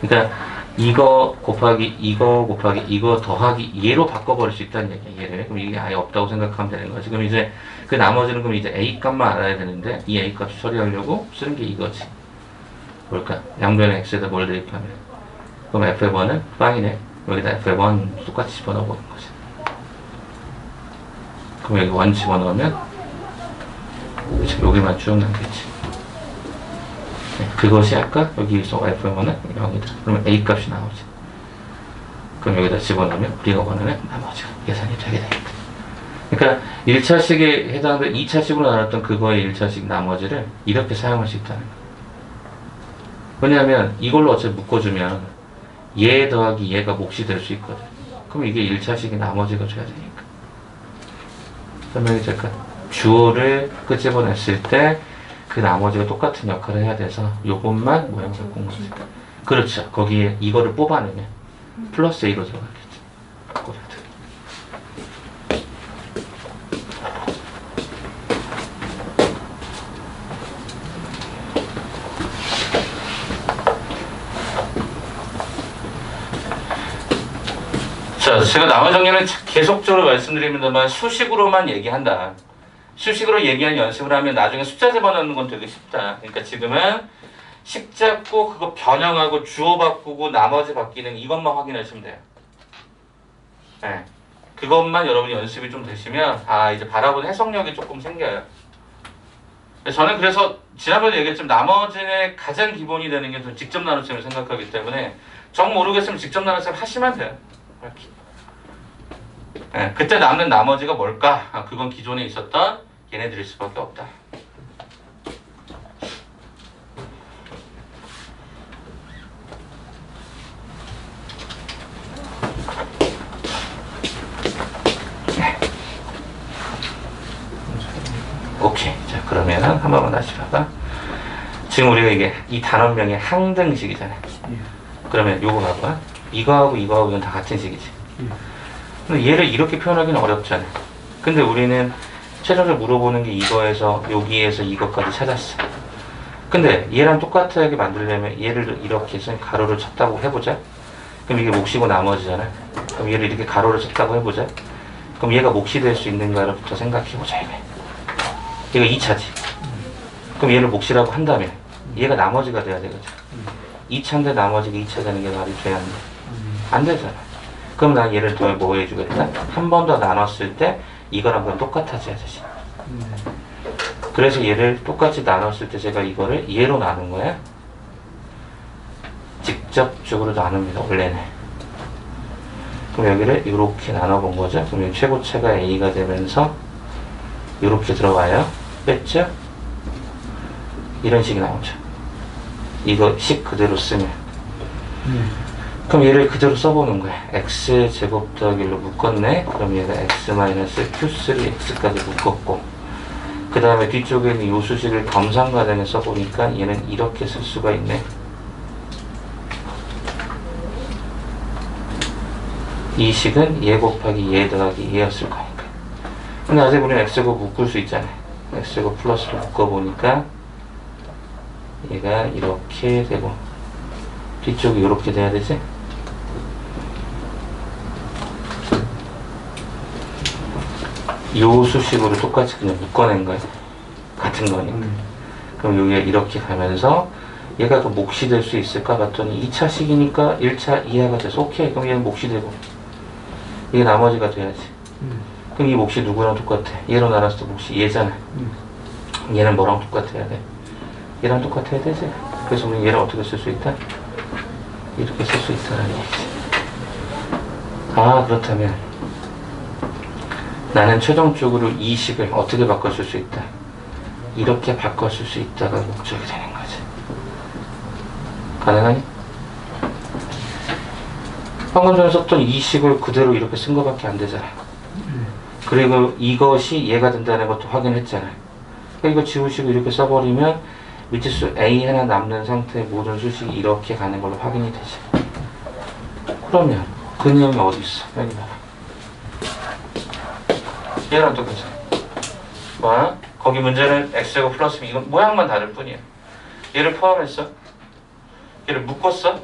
[SPEAKER 1] 그러니까 이거 곱하기 이거 더하기 얘로 바꿔버릴 수 있다는 얘기야. 얘를. 그럼 이게 아예 없다고 생각하면 되는 거지. 그럼 이제 그 나머지는 그럼 이제 a 값만 알아야 되는데 이 a 값 처리하려고 쓰는 게 이거지. 뭘까? 양변에 x에다 뭘 대입하면 그럼 f1은 빵이네. 여기다 f1 똑같이 집어넣어보는 거지. 그럼 여기 1 집어넣으면 여기만 쭉 남겠지. 네, 그것이 아까 여기서 f1은 0이다. 그러면 a 값이 나오지. 그럼 여기다 집어넣으면 우리가 원하는 나머지가 계산이 되게 됩니다. 그러니까 1차식에 해당하는 2차식으로 나눴던 그거의 1차식 나머지를 이렇게 사용할 수 있다는 거예요. 왜냐하면 이걸로 어차피 묶어주면 얘 더하기 얘가 몫이 될 수 있거든. 그럼 이게 1차식이 나머지가 줘야 되니까. 설명이 될까? 주어를 끄집어냈을 때 그 나머지가 똑같은 역할을 해야 돼서 요것만 모양을 바꾼 거지. 그렇죠. 거기에 이거를 뽑아내면 플러스 A로 들어가겠지. 바꿔줘야 자, 제가 나머지 정리는 계속적으로 말씀드립니다만 수식으로만 얘기한다. 수식으로 얘기한 연습을 하면 나중에 숫자 집어넣는 건 되게 쉽다. 그러니까 지금은 식 잡고 그거 변형하고 주어 바꾸고 나머지 바뀌는 이것만 확인하시면 돼요. 네. 그것만 여러분이 연습이 좀 되시면 이제 바라보는 해석력이 조금 생겨요. 저는 그래서 지난번에 얘기했지만 나머지의 가장 기본이 되는 게 직접 나눗셈을 생각하기 때문에 정 모르겠으면 직접 나눗셈 하시면 돼요. 이렇게. 네, 그때 남는 나머지가 뭘까? 그건 기존에 있었던 얘네들일 수밖에 없다. 네. 오케이. 자, 그러면 한 번만 다시 봐봐. 지금 우리가 이게 이 단원명의 항등식이잖아요. 그러면 요거 봐봐. 이거하고 이건 다 같은 식이지. 근데 얘를 이렇게 표현하기는 어렵잖아요. 근데 우리는 최저를 물어보는 게 이거에서 여기에서 이것까지 찾았어. 근데 얘랑 똑같하게 만들려면 얘를 이렇게 해서 가로를 쳤다고 해보자. 그럼 이게 몫이고 나머지잖아. 그럼 얘를 이렇게 가로를 쳤다고 해보자. 그럼 얘가 몫이 될 수 있는가부터 생각해보자. 얘가 2차지. 그럼 얘를 몫이라고 한다면 얘가 나머지가 돼야 되거든. 2차인데 나머지가 2차 되는 게 말이 돼야 안 돼. 안 되잖아. 그럼 난 얘를 더 뭐 해주겠다? 한 번 더 나눴을 때 이거랑 그럼 똑같아져야 되지. 그래서 얘를 똑같이 나눴을 때 제가 이거를 얘로 나눈 거야. 직접적으로 나눕니다. 원래는. 그럼 여기를 이렇게 나눠본 거죠. 그럼 여기 최고차가 A가 되면서 이렇게 들어와요. 뺐죠? 이런 식이 나오죠. 이거 식 그대로 쓰면. 그럼 얘를 그대로 써보는 거야. x제곱 더하기로 묶었네. 그럼 얘가 x-q3x까지 묶었고, 그 다음에 뒤쪽에 있는 요 수식을 겸상과정에 써보니까 얘는 이렇게 쓸 수가 있네. 이 식은 얘 곱하기 얘 더하기 얘였을 거니까. 근데 아직 우리는 x제곱 묶을 수 있잖아요. x제곱 플러스로 묶어보니까 얘가 이렇게 되고 뒤쪽이 이렇게 돼야 되지? 요 수식으로 똑같이 그냥 묶어낸 거야. 같은 거니까. 그럼 여기가 이렇게 가면서 얘가 그 몫이 될 수 있을까 봤더니 2차식이니까 1차 이하가 돼서 오케이. 그럼 얘는 몫이 되고 이게 나머지가 돼야지. 그럼 이 몫이 누구랑 똑같아? 얘로 나눴을 때 몫이 얘잖아. 얘는 뭐랑 똑같아야 돼? 얘랑 똑같아야 되지. 그래서 우리 얘를 어떻게 쓸 수 있다? 이렇게 쓸 수 있다는 얘기지. 아, 그렇다면 나는 최종적으로 이 식을 어떻게 바꿔줄 수 있다? 이렇게 바꿔줄 수 있다가 목적이 되는 거지. 가능하니? 방금 전에 썼던 이 식을 그대로 이렇게 쓴 거밖에 안 되잖아. 그리고 이것이 얘가 된다는 것도 확인했잖아. 그러니까 이거 지우시고 이렇게 써버리면 미지수 A 하나 남는 상태의 모든 수식이 이렇게 가는 걸로 확인이 되지. 그러면 그 내용이 어디 있어? 여기 봐라. 얘랑 똑같아. 뭐? 거기 문제는 x제곱 플러스 b. 이건 모양만 다를 뿐이야. 얘를 포함했어. 얘를 묶었어.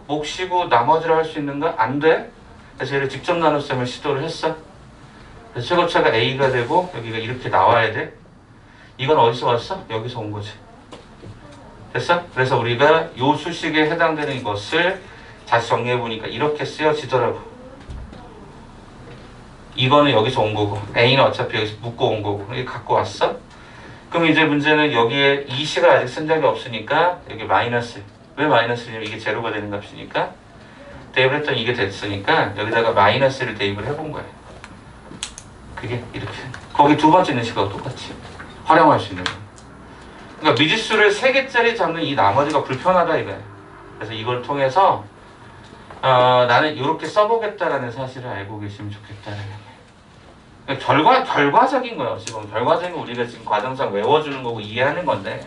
[SPEAKER 1] 몫이고 나머지를 할 수 있는가? 안 돼. 그래서 얘를 직접 나눴으면 시도를 했어. 그래서 최고차가 a가 되고 여기가 이렇게 나와야 돼. 이건 어디서 왔어? 여기서 온 거지. 됐어? 그래서 우리가 요 수식에 해당되는 것을 다시 정리해보니까 이렇게 쓰여지더라고. 이거는 여기서 온 거고 A는 어차피 여기서 묶고 온 거고 이게 갖고 왔어? 그럼 이제 문제는 여기에 이 식을 아직 쓴 적이 없으니까 여기 마이너스. 왜 마이너스냐면 이게 제로가 되는 값이니까 대입을 했더니 이게 됐으니까 여기다가 마이너스를 대입을 해본 거야. 그게 이렇게. 거기 두 번째 있는 식하고 똑같이 활용할 수 있는 거야. 그러니까 미지수를 3개짜리 잡는 이 나머지가 불편하다 이거야. 그래서 이걸 통해서 나는 이렇게 써보겠다라는 사실을 알고 계시면 좋겠다는 얘기예요. 그러니까 결과적인 거예요. 지금 결과적인 거 우리가 지금 과정상 외워주는 거고 이해하는 건데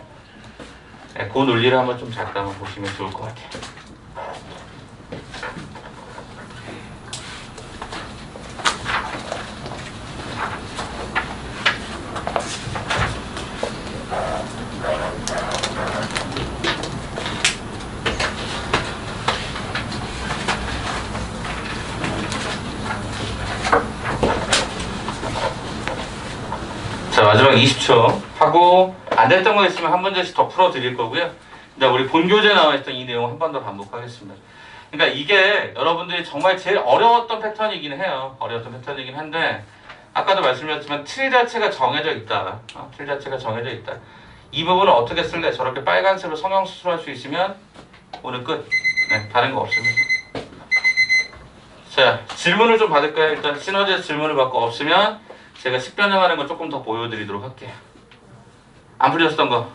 [SPEAKER 1] 그 논리를 한번 좀 잠깐만 보시면 좋을 것 같아요. 자, 마지막 20초 하고 안 됐던 거 있으면 한 문제씩 더 풀어 드릴 거고요. 이제 우리 본 교재 나와 있던 이 내용 한 번 더 반복하겠습니다. 그러니까 이게 여러분들이 정말 제일 어려웠던 패턴이긴 해요. 어려웠던 패턴이긴 한데 아까도 말씀드렸지만 틀 자체가 정해져 있다. 틀 자체가 정해져 있다. 이 부분을 어떻게 쓸래? 저렇게 빨간색으로 성형 수술할 수 있으면 오늘 끝. 네, 다른 거 없습니다. 자, 질문을 좀 받을까요? 일단 시너지에서 질문을 받고 없으면 제가 식 변형하는 거 조금 더 보여드리도록 할게요. 안 풀렸던 거.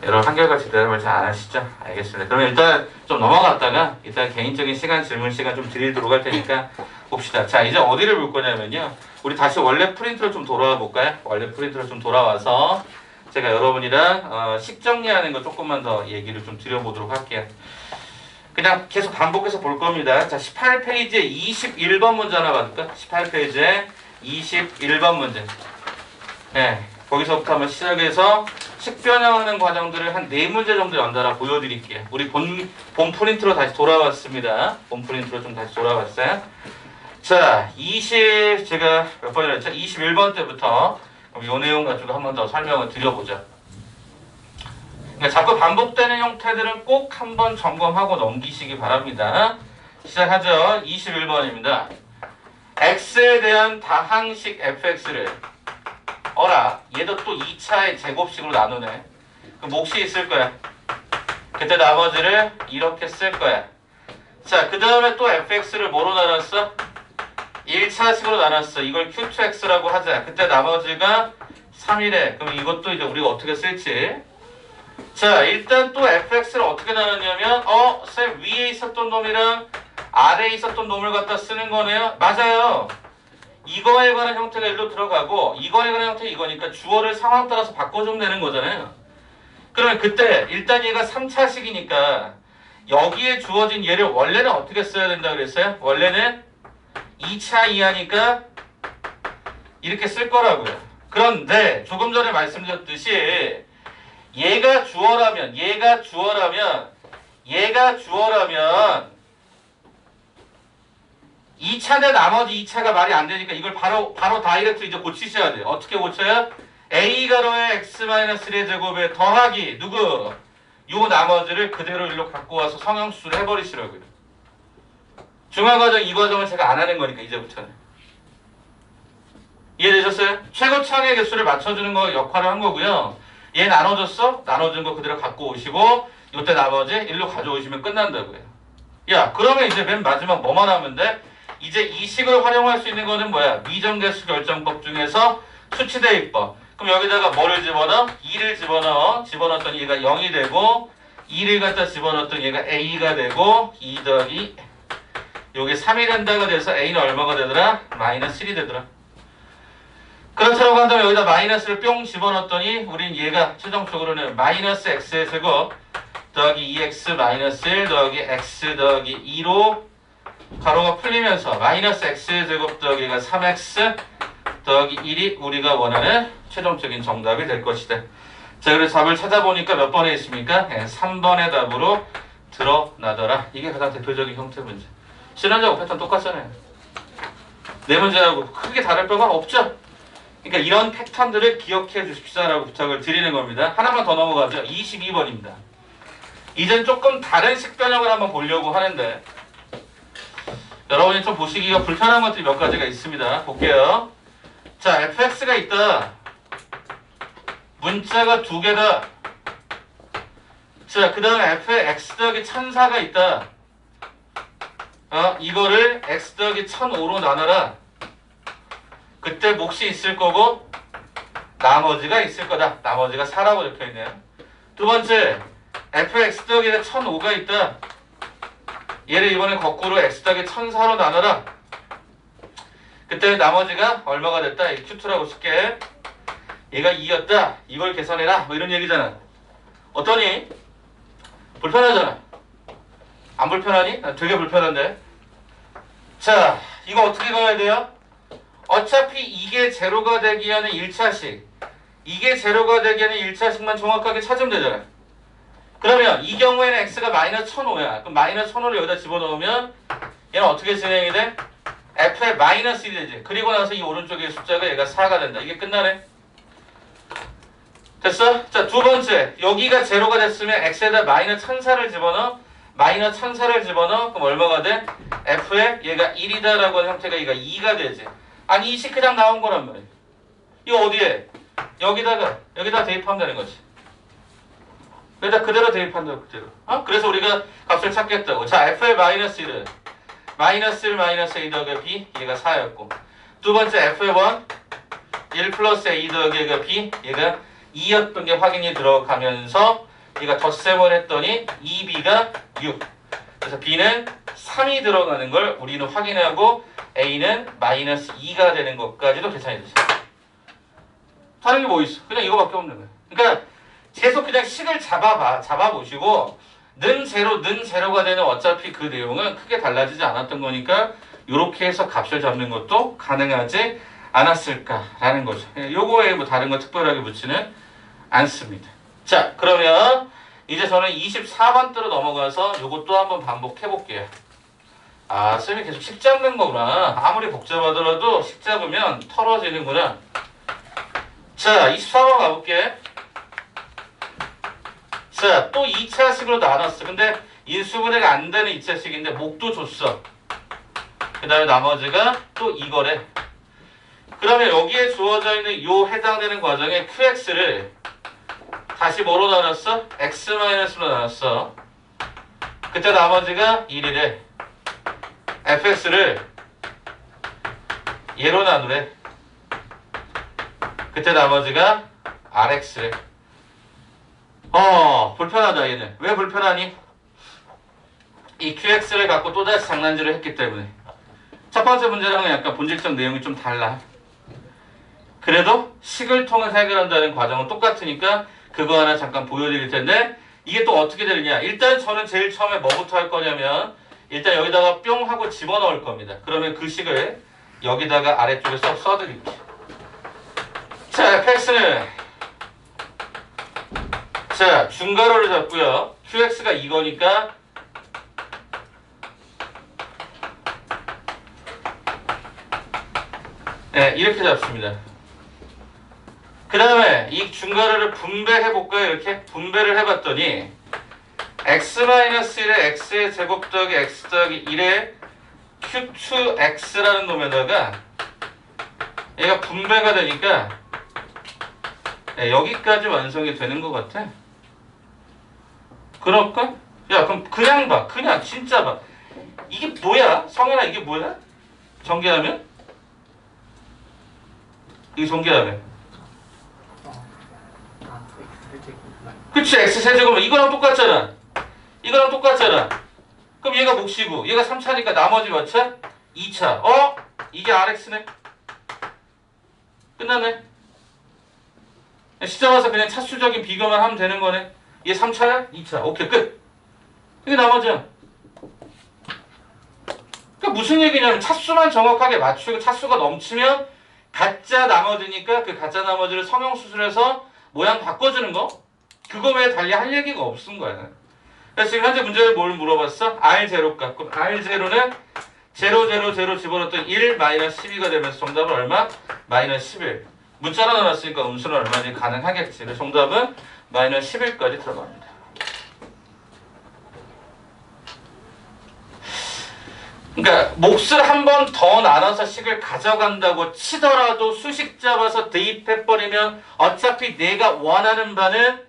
[SPEAKER 1] 여러분 한결같이 대답을 잘 안 하시죠? 알겠습니다. 그럼 일단 좀 넘어갔다가 일단 개인적인 시간, 질문 시간 좀 드리도록 할 테니까 봅시다. 자, 이제 어디를 볼 거냐면요. 우리 다시 원래 프린트로 좀 돌아와 볼까요? 원래 프린트로 좀 돌아와서 제가 여러분이랑 식 정리하는 거 조금만 더 얘기를 좀 드려보도록 할게요. 그냥 계속 반복해서 볼 겁니다. 자, 18페이지에 21번 문제 하나 받을까? 18페이지에 21번 문제. 네, 거기서부터 한번 시작해서 식 변형하는 과정들을 한 4문제 정도 연달아 보여드릴게요. 우리 본 프린트로 다시 돌아왔습니다. 본 프린트로 좀 다시 돌아왔어요. 자, 제가 몇 번이라 했죠? 21번 때부터 이 내용 가지고 한 번 더 설명을 드려보자. 그러니까 자꾸 반복되는 형태들은 꼭 한번 점검하고 넘기시기 바랍니다. 시작하죠. 21번입니다. x에 대한 다항식 fx를 얘도 또 2차의 제곱식으로 나누네. 그럼 몫이 있을 거야. 그때 나머지를 이렇게 쓸 거야. 자, 그 다음에 또 fx를 뭐로 나눴어? 1차식으로 나눴어. 이걸 q2x라고 하자. 그때 나머지가 3이래. 그럼 이것도 이제 우리가 어떻게 쓸지. 자, 일단 또 fx를 어떻게 나눴냐면 쌤 위에 있었던 놈이랑 아래에 있었던 놈을 갖다 쓰는 거네요. 맞아요. 이거에 관한 형태가 일로 들어가고 이거에 관한 형태가 이거니까 주어를 상황 따라서 바꿔주면 되는 거잖아요. 그러면 그때 일단 얘가 3차식이니까 여기에 주어진 얘를 원래는 어떻게 써야 된다 그랬어요? 원래는 2차 이하니까 이렇게 쓸 거라고요. 그런데 조금 전에 말씀드렸듯이 얘가 주어라면 2차인데 나머지 2차가 말이 안 되니까 이걸 바로 다이렉트 이제 고치셔야 돼요. 어떻게 고쳐요? a 가로의 x-1의 제곱에 더하기 누구? 요 나머지를 그대로 일로 갖고 와서 성형수술을 해버리시라고요. 중화과정 이 과정을 제가 안 하는 거니까 이제부터는. 이해되셨어요? 최고차항의 개수를 맞춰주는 거 역할을 한 거고요. 얘 나눠줬어? 나눠준 거 그대로 갖고 오시고 요때 나머지 일로 가져오시면 끝난다고요. 야, 그러면 이제 맨 마지막 뭐만 하면 돼? 이제 이 식을 활용할 수 있는 거는 뭐야? 미정계수 결정법 중에서 수치대입법. 그럼 여기다가 뭐를 집어넣어? 2를 집어넣었더니 얘가 0이 되고 2를 갖다 집어넣었더니 얘가 a가 되고 2 더하기 요게 3이 된다가 돼서 a는 얼마가 되더라? 마이너스 1이 되더라. 그렇다고 한다면 여기다 마이너스를 뿅 집어넣었더니 우린 얘가 최종적으로는 마이너스 x의 제곱 더하기 2x 마이너스 1 더하기 x 더하기 2로 가로가 풀리면서 마이너스 x의 제곱 더하기 얘가 3x 더하기 1이 우리가 원하는 최종적인 정답이 될 것이다. 자, 그래서 답을 찾아보니까 몇 번에 있습니까? 네, 3번의 답으로 드러나더라. 이게 가장 대표적인 형태 문제. 신원자고 패턴 똑같잖아요. 네 문제하고 크게 다를 바가 없죠? 그러니까 이런 패턴들을 기억해 주십시오라고 부탁을 드리는 겁니다. 하나만 더 넘어가죠. 22번입니다. 이젠 조금 다른 식변형을 한번 보려고 하는데 여러분이 좀 보시기가 불편한 것들이 몇 가지가 있습니다. 볼게요. 자, fx가 있다. 문자가 두 개다. 자, 그 다음에 f에 x 더하기 1004가 있다. 이거를 x 더하기 1005로 나눠라. 그때 몫이 있을 거고 나머지가 있을 거다. 나머지가 4라고 적혀있네요. 두 번째, fx 더하기 1005가 있다. 얘를 이번에 거꾸로 x 더하기 1004로 나눠라. 그때 나머지가 얼마가 됐다? 이 q2라고 쓸게. 얘가 2였다. 이걸 계산해라. 뭐 이런 얘기잖아. 어떠니? 불편하잖아. 안 불편하니? 난 되게 불편한데. 자, 이거 어떻게 가야 돼요? 어차피 이게 제로가 되기 위한 1차식, 이게 제로가 되기 위한 1차식만 정확하게 찾으면 되잖아. 그러면 이 경우에는 x가 마이너스 1005야. 그럼 마이너스 1005를 여기다 집어넣으면 얘는 어떻게 진행이 돼? f의 마이너스 1이 되지. 그리고 나서 이 오른쪽의 숫자가 얘가 4가 된다. 이게 끝나네. 됐어? 자, 두 번째. 여기가 제로가 됐으면 x에다 마이너스 1004를 집어넣어. 마이너스 1004를 집어넣어. 그럼 얼마가 돼? f에 얘가 1이다라고 하는 형태가 얘가 2가 되지. 아니, 이 식 그냥 나온 거란 말이야. 이거 어디에? 여기다 대입하면 되는 거지. 여기다 그대로 대입한다고, 그대로. 그래서 우리가 값을 찾겠다고. 자, f의 마이너스 1은 마이너스 1 마이너스 a 더하기 b, 얘가 4였고. 두 번째 f의 1 플러스 a 더하기 얘가 b, 얘가 2였던 게 확인이 들어가면서 얘가 덧셈을 했더니 2b가 6. 그래서 b는 3이 들어가는 걸 우리는 확인하고 a는 마이너스 2가 되는 것까지도 계산이 되죠. 다른 게 뭐 있어? 그냥 이거밖에 없는 거야. 그러니까 계속 그냥 식을 잡아보시고 는 제로가 되는 어차피 그 내용은 크게 달라지지 않았던 거니까 이렇게 해서 값을 잡는 것도 가능하지 않았을까라는 거죠. 요거에 뭐 다른 거 특별하게 묻지는 않습니다. 자, 그러면 이제 저는 24번 대로 넘어가서 요것도 한번 반복해 볼게요. 쌤이 계속 식 잡는 거구나. 아무리 복잡하더라도 식 잡으면 털어지는구나. 자, 24번 가볼게. 자, 또 2차식으로 나눴어. 근데 인수분해가 안 되는 2차식인데 목도 줬어. 그 다음에 나머지가 또 이거래. 그러면 여기에 주어져 있는 요 해당되는 과정에 qx를 다시 뭐로 나눴어? x-로 나눴어. 그때 나머지가 1이래. fx를 얘로 나누래. 그때 나머지가 rx래. 불편하다 얘는. 왜 불편하니? 이 qx를 갖고 또다시 장난질을 했기 때문에. 첫 번째 문제랑은 약간 본질적 내용이 좀 달라. 그래도 식을 통해서 해결한다는 과정은 똑같으니까 그거 하나 잠깐 보여드릴 텐데 이게 또 어떻게 되느냐. 일단 저는 제일 처음에 뭐부터 할 거냐면 일단 여기다가 뿅 하고 집어넣을 겁니다. 그러면 그 식을 여기다가 아래쪽에 쏙 써드릴게요. 자, fx는 자, 중괄호를 잡고요. qx가 이거니까 네, 이렇게 잡습니다. 그 다음에 이 중괄호를 분배해볼까요? 이렇게 분배를 해봤더니 x-1의 x의 제곱 더하기 x 더하기 1의 q2x라는 놈에다가 얘가 분배가 되니까 네, 여기까지 완성이 되는 것 같아. 그럴까? 야, 그럼 그냥 봐. 그냥 진짜 봐. 이게 뭐야? 성현아, 이게 뭐야? 전개하면? 이게 전개하면. 그치, x세제곱은 이거랑 똑같잖아. 이거랑 똑같잖아. 그럼 얘가 몫이고 얘가 3차니까 나머지 몇 차? 2차. 이게 rx네. 끝났네. 시작 와서 그냥 차수적인 비교만 하면 되는 거네. 얘 3차야? 2차. 오케이, 끝. 이게 나머지야. 그러니까 무슨 얘기냐면 차수만 정확하게 맞추고 차수가 넘치면 가짜 나머지니까 그 가짜 나머지를 성형수술해서 모양 바꿔주는 거? 그거 외에 달리 할 얘기가 없은 거야. 그래서 지금 현재 문제를 뭘 물어봤어? R0값. 그럼 R0는 0, 0, 0 집어넣었더니 1 마이너스 12가 되면서 정답은 얼마? 마이너스 11. 문자로 나눴으니까 음수는 얼마든지 가능하겠지. 그래서 정답은 마이너스 11까지 들어갑니다. 그러니까 몫을 한 번 더 나눠서 식을 가져간다고 치더라도 수식 잡아서 대입해버리면 어차피 내가 원하는 바는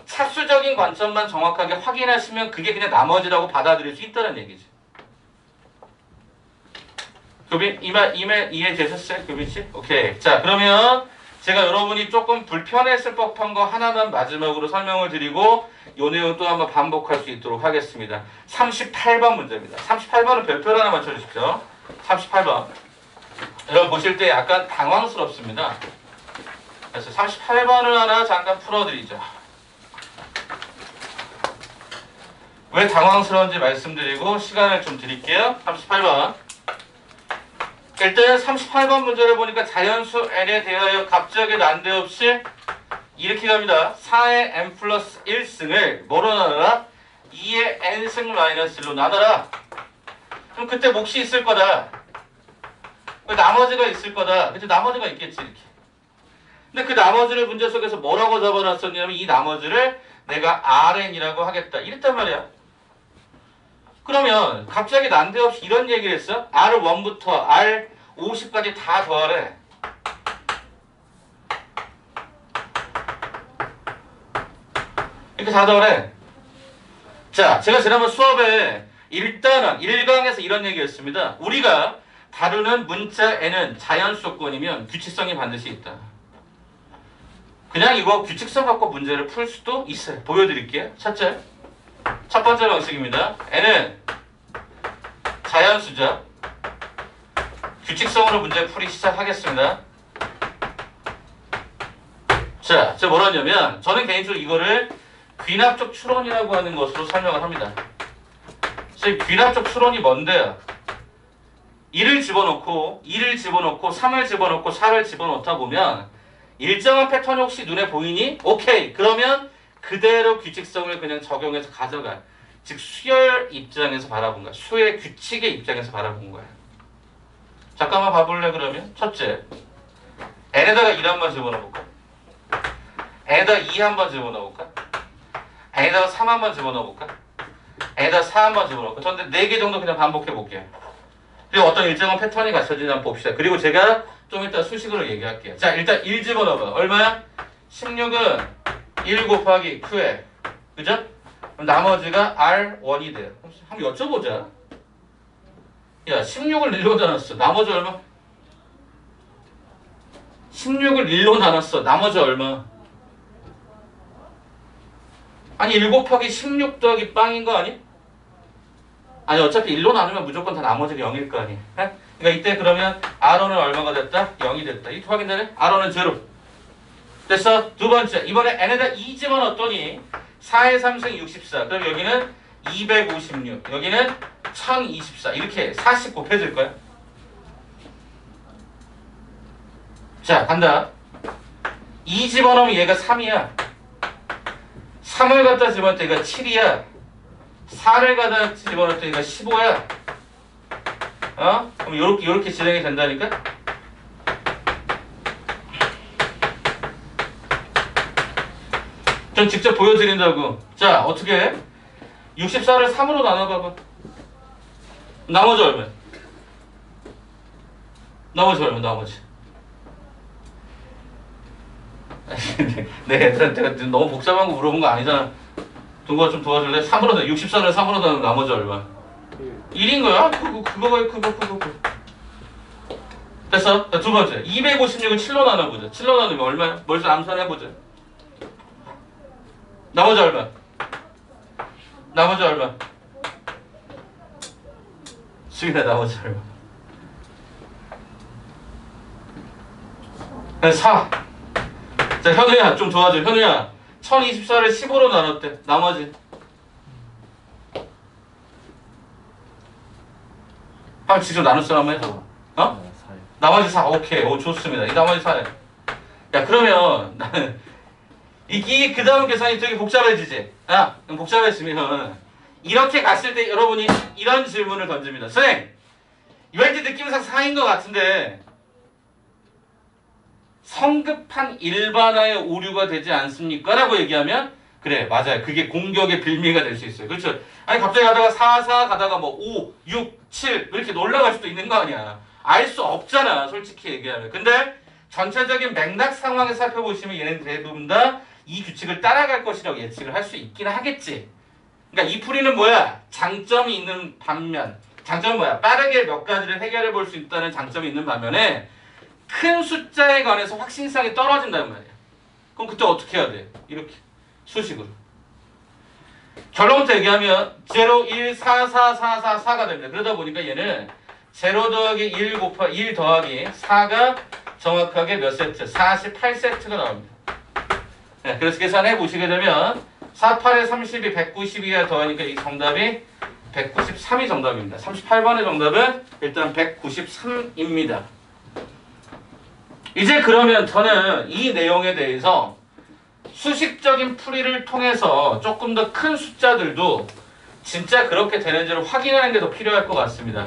[SPEAKER 1] 차수적인 관점만 정확하게 확인하시면 그게 그냥 나머지라고 받아들일 수 있다는 얘기지. 교빈 이해되셨어요? 교빈씨? 오케이. 자, 그러면 제가 여러분이 조금 불편했을 법한 거 하나만 마지막으로 설명을 드리고 이 내용 또 한번 반복할 수 있도록 하겠습니다. 38번 문제입니다. 38번은 별표 하나 맞춰주십시오. 38번. 여러분 보실 때 약간 당황스럽습니다. 그래서 38번을 하나 잠깐 풀어드리죠. 왜 당황스러운지 말씀드리고 시간을 좀 드릴게요. 38번. 일단 38번 문제를 보니까 자연수 n에 대하여 갑자기 난데없이 이렇게 갑니다. 4의 n 플러스 1승을 뭐로 나눠라? 2의 n승 마이너스 1로 나눠라. 그럼 그때 몫이 있을 거다. 나머지가 있을 거다. 그치? 나머지가 있겠지 이렇게. 근데 그 나머지를 문제 속에서 뭐라고 잡아놨었냐면 이 나머지를 내가 Rn이라고 하겠다. 이랬단 말이야. 그러면 갑자기 난데없이 이런 얘기를 했어. R1부터 R50까지 다 더하래. 이렇게 다 더하래. 자, 제가 지난번 수업에 일단은 1강에서 이런 얘기했습니다. 우리가 다루는 문자 n은 자연수권이면 규칙성이 반드시 있다. 그냥 이거 규칙성 갖고 문제를 풀 수도 있어요. 보여드릴게요. 첫째. 첫 번째 방식입니다. n은 자연수죠. 규칙성으로 문제 풀이 시작하겠습니다. 자, 제가 뭐라 하냐면 저는 개인적으로 이거를 귀납적 추론이라고 하는 것으로 설명을 합니다. 그래서 귀납적 추론이 뭔데요? 1을 집어넣고 2를 집어넣고 3을 집어넣고 4를 집어넣다 보면 일정한 패턴이 혹시 눈에 보이니? 오케이. 그러면 그대로 규칙성을 그냥 적용해서 가져가. 즉 수열 입장에서 바라본 거야. 수의 규칙의 입장에서 바라본 거야. 잠깐만 봐볼래 그러면? 첫째, n에다가 1 한번 집어넣어볼까? n에다가 2 한번 집어넣어볼까? n에다가 3 한번 집어넣어볼까? n에다가 4 한번 집어넣을까? 저는 4개 정도 그냥 반복해볼게요. 그리고 어떤 일정한 패턴이 갖춰지나 한번 봅시다. 그리고 제가 좀 이따 수식으로 얘기할게요. 자, 일단 1 집어넣어봐. 얼마야? 16은 1 곱하기 Q에. 그죠? 그럼 나머지가 R1이 돼요. 한번 여쭤보자. 야, 16을 1로 나눴어. 나머지 얼마? 16을 1로 나눴어. 나머지 얼마? 아니 1 곱하기 16 더하기 빵인 거 아니? 아니 어차피 1로 나누면 무조건 다 나머지가 0일 거 아니? 그러니까 이때 그러면 R는 얼마가 됐다? 0이 됐다. 이렇게 확인되네? R는 0. 됐어? 두 번째. 이번에 n에다 2 집어넣었더니 4의 3승 64. 그럼 여기는 256. 여기는 1024. 이렇게 40 곱해질 거야. 자, 간다. 2 집어넣으면 얘가 3이야. 3을 갖다 집어넣을 때 얘가 7이야. 4를 갖다 집어넣을 때 얘가 15야. 그럼 요렇게 진행이 된다니까? 좀 직접 보여드린다고. 자, 어떻게 해? 64를 3으로 나눠봐봐. 나머지 얼마야? 나머지. 내 애들한테 너무 복잡한 거 물어본 거 아니잖아. 동거가 좀 도와줄래? 64를 3으로 나누면 나머지 얼마? 1인 거야? 그거. 됐어? 자, 두 번째. 256을 7로 나눠보자. 7로 나누면 얼마야? 멀리 암산해보자. 나머지 얼마? 수빈아, 나머지 얼마? 4. 자, 현우야, 좀 도와줘. 현우야, 1024를 15로 나눴대. 나머지. 한번 직접 나눌 사람 해줘. 나머지 4. 오케이. 오, 좋습니다. 이 나머지 4야. 야, 그러면 나는 그 다음 계산이 되게 복잡해지지? 그럼 복잡해지면 이렇게 갔을 때 여러분이 이런 질문을 던집니다. 선생님, 왠지 느낌상 4인 것 같은데 성급한 일반화의 오류가 되지 않습니까? 라고 얘기하면 그래, 맞아요. 그게 공격의 빌미가 될 수 있어요. 그렇죠? 아니, 갑자기 가다가 4 가다가 뭐 5, 6, 7 이렇게 올라갈 수도 있는 거 아니야. 알 수 없잖아, 솔직히 얘기하면. 근데 전체적인 맥락 상황을 살펴보시면 얘는 대부분 다 이 규칙을 따라갈 것이라고 예측을 할 수 있긴 하겠지. 그러니까 이 풀이는 뭐야? 장점이 있는 반면, 장점은 뭐야? 빠르게 몇 가지를 해결해 볼 수 있다는 장점이 있는 반면에 큰 숫자에 관해서 확신성이 떨어진다는 말이야. 그럼 그때 어떻게 해야 돼? 이렇게 수식으로. 결론부터 얘기하면 0, 1, 4, 4, 4, 4, 4가 됩니다. 그러다 보니까 얘는 0 더하기 1 더하기 4가 정확하게 몇 세트? 48세트가 나옵니다. 네, 그래서 계산해 보시게 되면 4, 8에 32, 192가 더하니까 이 정답이 193이 정답입니다. 38번의 정답은 일단 193입니다. 이제 그러면 저는 이 내용에 대해서 수식적인 풀이를 통해서 조금 더 큰 숫자들도 진짜 그렇게 되는지를 확인하는 게 더 필요할 것 같습니다.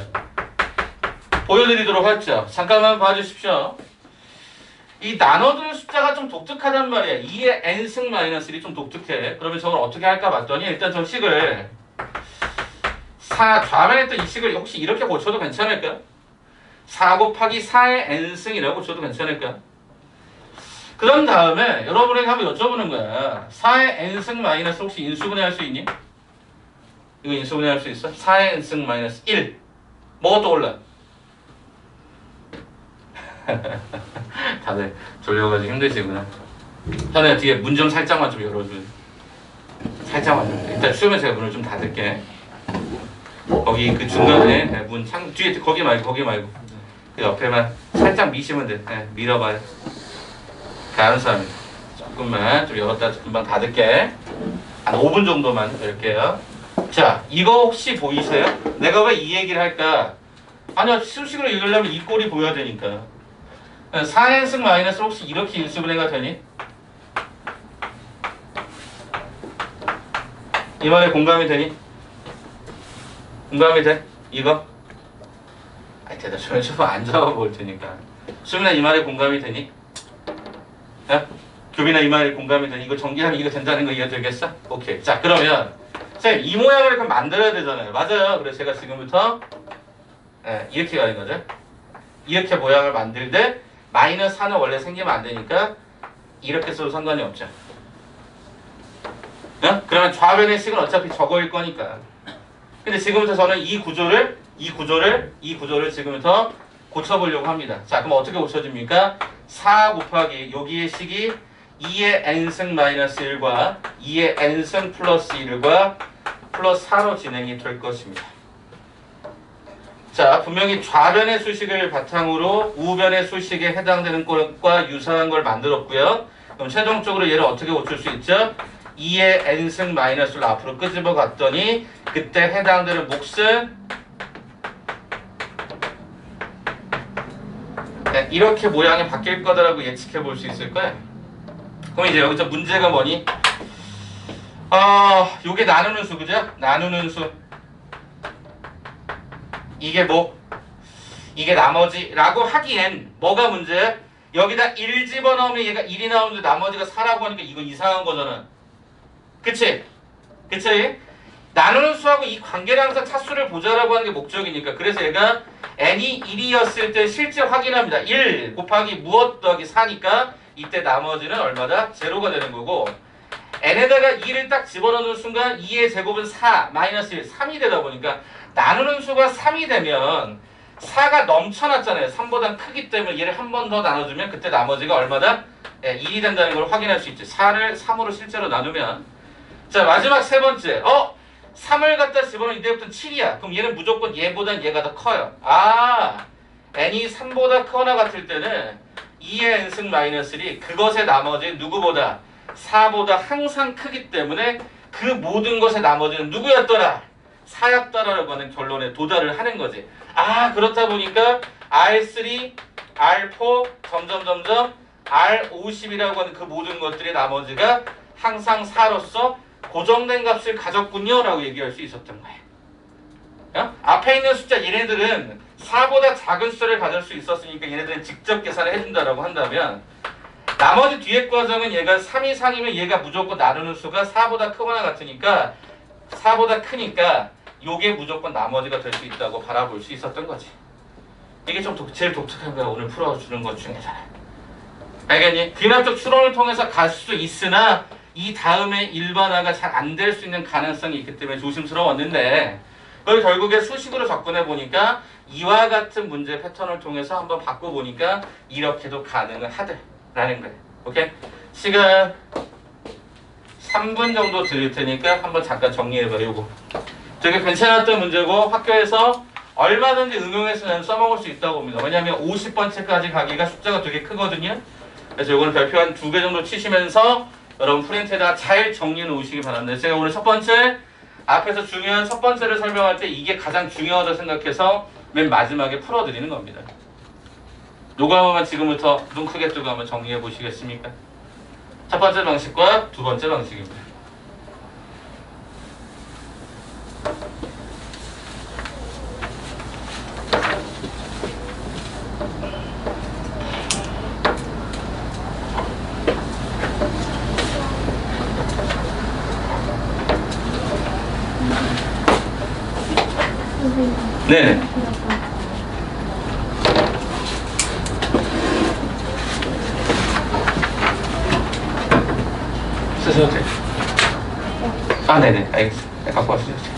[SPEAKER 1] 보여드리도록 하죠. 잠깐만 봐주십시오. 이 나눠주는 숫자가 좀 독특하단 말이야. 2의 n승 마이너스 1이 좀 독특해. 그러면 저걸 어떻게 할까 봤더니 일단 저 식을 좌변에 있던 이 식을 혹시 이렇게 고쳐도 괜찮을까? 4 곱하기 4의 n승이라고 고쳐도 괜찮을까? 그런 다음에 여러분에게 한번 여쭤보는 거야. 4의 n승 마이너스 혹시 인수분해 할 수 있니? 이거 인수분해 할 수 있어? 4의 n승 마이너스 1. 뭐가 떠올라? 다들 졸려가지고 힘드시구나. 현우야, 뒤에 문 좀 살짝만 좀 열어줘. 살짝만 좀. 일단 추우면 제가 문을 좀 닫을게. 거기 그 중간에 문 창 뒤에 거기 말고 그 옆에만 살짝 미시면 돼. 밀어봐요. 가는 사람이 조금만 좀 열었다 금방 닫을게. 한 5분 정도만 열게요. 자, 이거 혹시 보이세요? 내가 왜 이 얘기를 할까? 아니야, 수식으로 읽으려면 이 꼴이 보여야 되니까. 4n승 마이너스 혹시 이렇게 인수분해가 되니? 이 말에 공감이 되니? 공감이 돼? 이거? 대답 좀 해줘. 안 잡아 볼 테니까. 수민아, 이 말에 공감이 되니? 야? 교빈아, 이 말에 공감이 되니? 이거 전개하면 이거 된다는 거 이해되겠어? 오케이. 자, 그러면 쌤, 이 모양을 그럼 만들어야 되잖아요. 맞아요. 그래서 제가 지금부터 이렇게 가는 거죠. 이렇게 모양을 만들 때 마이너스 4는 원래 생기면 안 되니까 이렇게 써도 상관이 없죠. 그러면 좌변의 식은 어차피 저거일 거니까. 근데 지금부터 저는 이 구조를 지금부터 고쳐보려고 합니다. 자, 그럼 어떻게 고쳐집니까? 4 곱하기 여기의 식이 2의 n승 마이너스 1과 2의 n승 플러스 1과 플러스 4로 진행이 될 것입니다. 자, 분명히 좌변의 수식을 바탕으로 우변의 수식에 해당되는 것과 유사한 걸 만들었고요. 그럼 최종적으로 얘를 어떻게 고칠 수 있죠? 2의 n승 마이너스를 앞으로 끄집어 갔더니 그때 해당되는 몫은 이렇게 모양이 바뀔 거다라고 예측해 볼 수 있을 거예요. 그럼 이제 여기서 문제가 뭐니? 요게 나누는 수, 그죠? 나누는 수. 이게 뭐? 이게 나머지라고 하기엔 뭐가 문제야? 여기다 1 집어넣으면 얘가 1이 나오는데 나머지가 4라고 하니까 이건 이상한 거잖아. 그치? 그치? 나누는 수하고 이 관계를 항상 차수를 보자라고 하는 게 목적이니까. 그래서 얘가 n이 1이었을 때 실제 확인합니다. 1 곱하기 무엇 더하기 4니까 이때 나머지는 얼마다? 제로가 되는 거고, n에다가 2를 딱 집어넣는 순간 2의 제곱은 4 마이너스 1 3이 되다 보니까 나누는 수가 3이 되면 4가 넘쳐났잖아요. 3보다 크기 때문에 얘를 한 번 더 나눠주면 그때 나머지가 얼마다? 1이 된다는 걸 확인할 수 있지. 4를 3으로 실제로 나누면. 자, 마지막 세 번째. 3을 갖다 집어넣으면 이때부터는 7이야. 그럼 얘는 무조건 얘보단 얘가 더 커요. n이 3보다 크거나 같을 때는 2의 n승 마이너스 1이 그것의 나머지 누구보다? 4보다 항상 크기 때문에 그 모든 것의 나머지는 누구였더라? 4였더라라고 하는 결론에 도달을 하는 거지. 그렇다 보니까 R3, R4, 점점 R50이라고 하는 그 모든 것들의 나머지가 항상 4로서 고정된 값을 가졌군요 라고 얘기할 수 있었던 거예요. 앞에 있는 숫자 얘네들은 4보다 작은 숫자를 가질 수 있었으니까 얘네들은 직접 계산을 해준다라고 한다면, 나머지 뒤에 과정은 얘가 3 이상이면 얘가 무조건 나누는 수가 4보다 크거나 같으니까 4보다 크니까 요게 무조건 나머지가 될 수 있다고 바라볼 수 있었던 거지. 이게 좀 제일 독특한 거야. 오늘 풀어주는 것 중에서는. 알겠니? 귀납적 추론을 통해서 갈 수 있으나 이 다음에 일반화가 잘 안 될 수 있는 가능성이 있기 때문에 조심스러웠는데, 그걸 결국에 수식으로 접근해 보니까 이와 같은 문제 패턴을 통해서 한번 바꿔보니까 이렇게도 가능은 하더라는 거예요. 오케이? 시간 3분 정도 드릴 테니까 한번 잠깐 정리해봐요. 요거 되게 괜찮았던 문제고 학교에서 얼마든지 응용해서 써먹을 수 있다고 봅니다. 왜냐하면 50번째까지 가기가 숫자가 되게 크거든요. 그래서 요거는 별표 한 2개 정도 치시면서 여러분 프린트에다가 잘 정리해 놓으시기 바랍니다. 제가 오늘 첫 번째 앞에서 중요한 첫 번째를 설명할 때 이게 가장 중요하다고 생각해서 맨 마지막에 풀어드리는 겁니다. 요거 한 번만 지금부터 눈 크게 뜨고 한번 정리해 보시겠습니까? 첫 번째 방식과 두 번째 방식입니다. 네네. 쓰셔도 돼요. 네네. 알겠습니다. 네, 갖고 와주세요.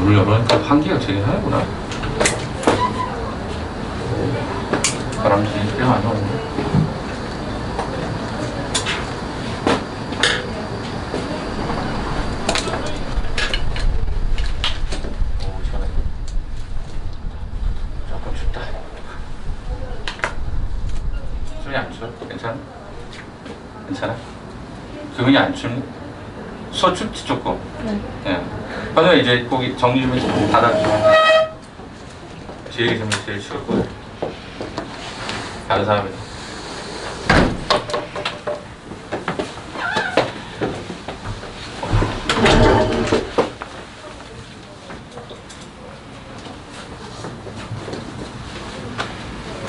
[SPEAKER 1] 문을 열어니까 환기가 되긴 하구나. 바람이 꽤 많이 오네. 오, 시원해. 조금 춥다. 숨이 안 추워? 괜찮아? 괜찮아? 기분이 안 춥니? 서 춥지 조금? 네. 그러면 이제 거기 정리 좀 해서 닫아주세요. 제일 쉬울 거예요. 다른 사람이.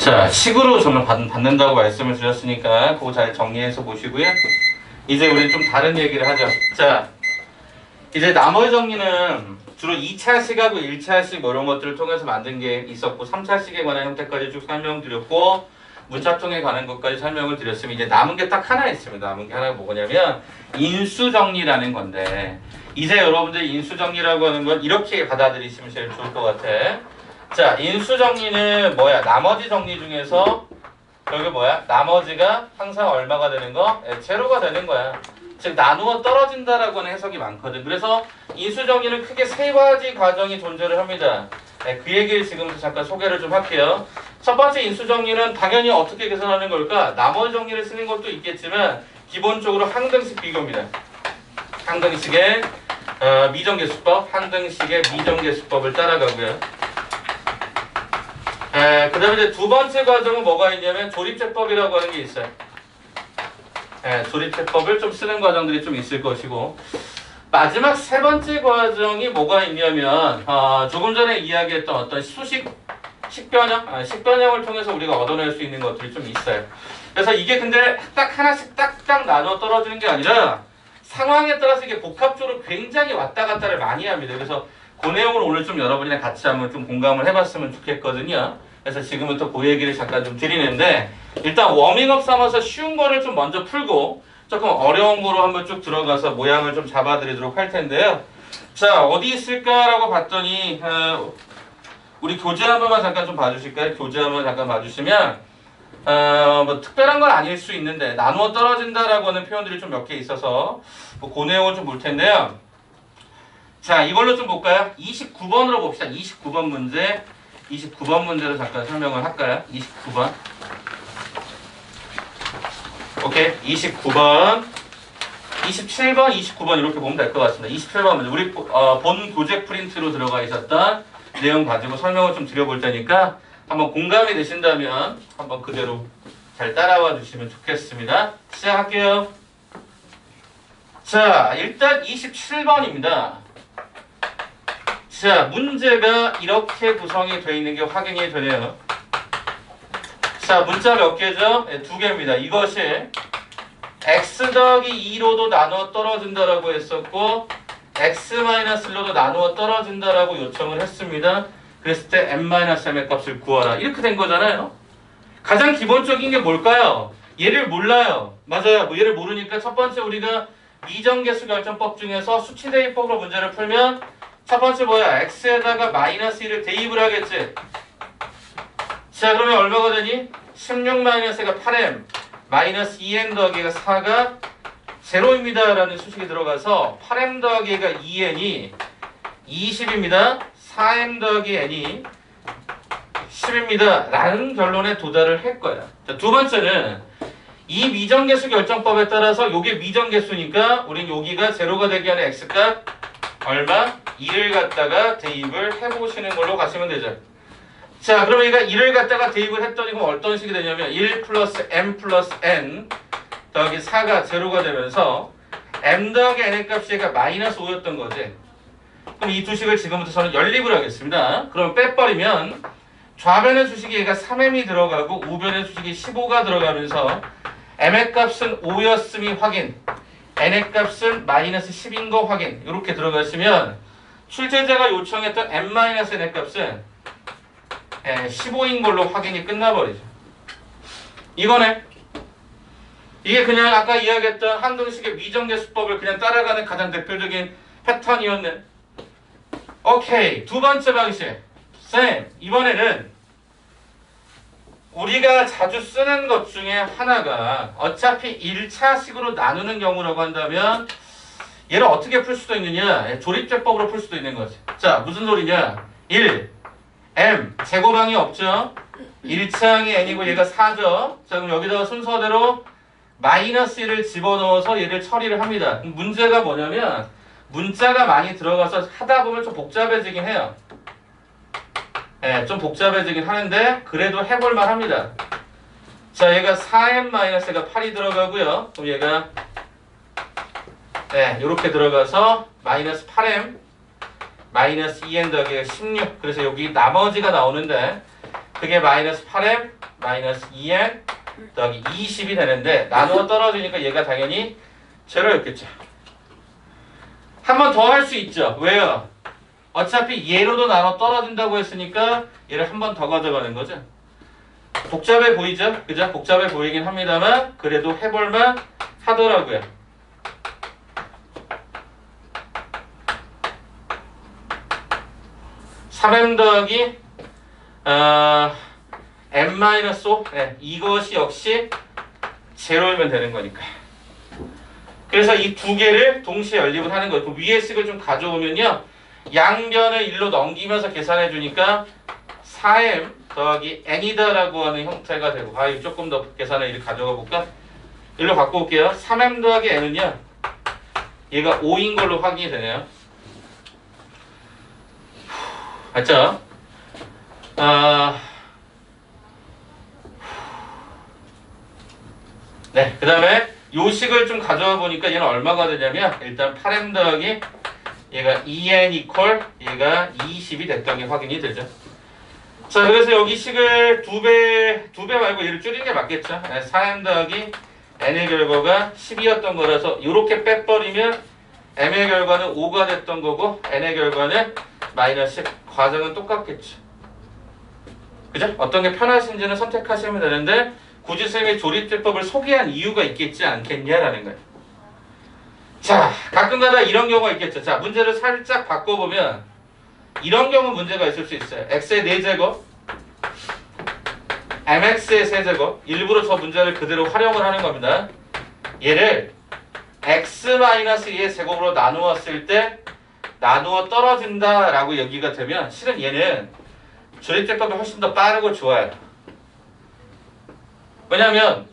[SPEAKER 1] 자, 식으로 저는 받는다고 말씀을 드렸으니까 그거 잘 정리해서 보시고요. 이제 우리 좀 다른 얘기를 하죠. 자, 이제 나머지 정리는 주로 2차식하고 1차식 뭐 이런 것들을 통해서 만든 게 있었고 3차식에 관한 형태까지 쭉 설명드렸고 문자통에 관한 것까지 설명을 드렸으면 이제 남은 게 딱 하나 있습니다. 남은 게 하나가 뭐냐면 인수정리라는 건데 이제 여러분들 인수정리라고 하는 건 이렇게 받아들이시면 제일 좋을 것 같아. 자, 인수정리는 뭐야? 나머지 정리 중에서 여기 뭐야? 나머지가 항상 얼마가 되는 거? 제로가 되는 거야. 즉 나누어 떨어진다라고 하는 해석이 많거든. 그래서 인수정리는 크게 세 가지 과정이 존재를 합니다. 그 얘기를 지금부터 잠깐 소개를 좀 할게요. 첫 번째 인수정리는 당연히 어떻게 계산하는 걸까? 나머지 정리를 쓰는 것도 있겠지만 기본적으로 항등식 비교입니다. 항등식의 미정계수법, 항등식의 미정계수법을 따라가고요. 그 다음에 이제 두 번째 과정은 뭐가 있냐면 조립제법이라고 하는 게 있어요. 조립제법을 좀 쓰는 과정들이 좀 있을 것이고 마지막 세 번째 과정이 뭐가 있냐면 조금 전에 이야기했던 어떤 식변형? 식변형을 통해서 우리가 얻어낼 수 있는 것들이 좀 있어요. 그래서 이게 근데 딱 하나씩 딱딱 나눠 떨어지는 게 아니라 상황에 따라서 이게 복합적으로 굉장히 왔다 갔다를 많이 합니다. 그래서 그 내용을 오늘 좀 여러분이랑 같이 한번 좀 공감을 해봤으면 좋겠거든요. 그래서 지금부터 그 얘기를 잠깐 좀 드리는데 일단 워밍업 삼아서 쉬운 거를 좀 먼저 풀고 조금 어려운 거로 한번 쭉 들어가서 모양을 좀 잡아드리도록 할 텐데요. 자, 어디 있을까라고 봤더니 우리 교재 한 번만 잠깐 좀 봐주실까요? 교재 한번 잠깐 봐주시면 뭐 특별한 건 아닐 수 있는데 나누어 떨어진다라고 하는 표현들이 좀 몇 개 있어서 뭐 그 내용을 좀 볼 텐데요. 자, 이걸로 좀 볼까요? 29번으로 봅시다. 29번 문제. 29번 문제로 잠깐 설명을 할까요? 29번. 오케이. 29번. 27번, 29번 이렇게 보면 될 것 같습니다. 27번 문제. 우리 본 교재 프린트로 들어가 있었던 내용 가지고 설명을 좀 드려볼 테니까 한번 공감이 되신다면 한번 그대로 잘 따라와 주시면 좋겠습니다. 시작할게요. 자, 일단 27번입니다. 자, 문제가 이렇게 구성이 되어 있는 게 확인이 되네요. 자, 문자 몇 개죠? 네, 두 개입니다. 이것이 x 더하기 2로도 나누어 떨어진다라고 했었고 x-1로도 나누어 떨어진다라고 요청을 했습니다. 그랬을 때 n-m의 값을 구하라. 이렇게 된 거잖아요. 가장 기본적인 게 뭘까요? 얘를 몰라요. 맞아요. 뭐 얘를 모르니까 첫 번째 우리가 미정계수 결정법 중에서 수치 대입법으로 문제를 풀면 첫 번째 뭐야? x에다가 마이너스 1을 대입을 하겠지. 자, 그러면 얼마가 되니? 16 마이너스가 8m 마이너스 2n 더하기가 4가 제로입니다 라는 수식이 들어가서 8m 더하기가 2n이 20입니다. 4m 더하기 n이 10입니다 라는 결론에 도달을 할 거야. 자, 두 번째는 이 미정계수 결정법에 따라서 요게 미정계수니까 우린 여기가 제로가 되게 하는 x값 얼마? 2를 갖다가 대입을 해보시는 걸로 가시면 되죠. 자, 그러면 얘가 1을 갖다가 대입을 했더니 그럼 어떤 식이 되냐면 1 플러스 m 플러스 n 더하기 4가 제로가 되면서 m 더하기 n의 값이 얘가 마이너스 5였던 거지. 그럼 이 두 식을 지금부터 저는 연립을 하겠습니다. 그럼 빼버리면 좌변의 수식이 얘가 3m이 들어가고 우변의 수식이 15가 들어가면서 m의 값은 5였음이 확인, n의 값은 마이너스 10인 거 확인. 이렇게 들어가시면 출제자가 요청했던 n-n의 값은 15인 걸로 확인이 끝나버리죠. 이거네. 이게 그냥 아까 이야기했던 항등식의 미정계수법을 그냥 따라가는 가장 대표적인 패턴이었네. 오케이. 두 번째 방식. 쌤, 이번에는 우리가 자주 쓰는 것 중에 하나가 어차피 1차식으로 나누는 경우라고 한다면 얘를 어떻게 풀 수도 있느냐? 조립제법으로 풀 수도 있는 거지. 자, 무슨 소리냐? 1, m, 제곱항이 없죠? 1차항이 n이고 얘가 4죠? 자, 그럼 여기다가 순서대로 마이너스 1을 집어넣어서 얘를 처리를 합니다. 문제가 뭐냐면 문자가 많이 들어가서 하다 보면 좀 복잡해지긴 해요. 좀 복잡해지긴 하는데 그래도 해볼만 합니다. 자, 얘가 4m-가 8이 들어가고요. 그럼 얘가 이렇게 들어가서 마이너스 8m 마이너스 2n 더하기가 16. 그래서 여기 나머지가 나오는데 그게 마이너스 8m 마이너스 2n 더하기 20이 되는데 나누어 떨어지니까 얘가 당연히 제로였겠죠. 한 번 더 할 수 있죠. 왜요? 어차피 얘로도 나눠 떨어진다고 했으니까 얘를 한 번 더 가져가는 거죠. 복잡해 보이죠? 그죠? 복잡해 보이긴 합니다만 그래도 해볼만 하더라고요. (3m) 더하기 n-5 네, 이것이 역시 제로이면 되는 거니까. 그래서 이 두 개를 동시에 연립을 하는 거예요. 그 위에 식을 좀 가져오면요. 양변을 1로 넘기면서 계산해 주니까 4m 더하기 n이다라고 하는 형태가 되고 이거 조금 더 계산을 이렇게 가져가 볼까? 1로 갖고 올게요. 3m 더하기 n은요. 얘가 5인 걸로 확인이 되네요. 맞죠? 네, 그 다음에 요 식을 좀 가져와 보니까 얘는 얼마가 되냐면 일단 8m 더하기 얘가 2n 이퀄 얘가 20이 됐던 게 확인이 되죠. 자, 그래서 여기 식을 두 배 말고 얘를 줄이는 게 맞겠죠. 4m 더하기 n의 결과가 10이었던 거라서 이렇게 빼버리면 m의 결과는 5가 됐던 거고 n의 결과는 마이너스 10. 과정은 똑같겠죠. 그죠? 어떤 게 편하신지는 선택하시면 되는데 굳이 쌤이 조립제법을 소개한 이유가 있겠지 않겠냐라는 거예요. 자, 가끔가다 이런 경우가 있겠죠. 자, 문제를 살짝 바꿔보면 이런 경우 문제가 있을 수 있어요. x의 4제곱 mx의 세제곱 일부러 저 문제를 그대로 활용을 하는 겁니다. 얘를 x-2의 제곱으로 나누었을 때 나누어 떨어진다라고 얘기가 되면 실은 얘는 조립제법이 훨씬 더 빠르고 좋아요. 왜냐면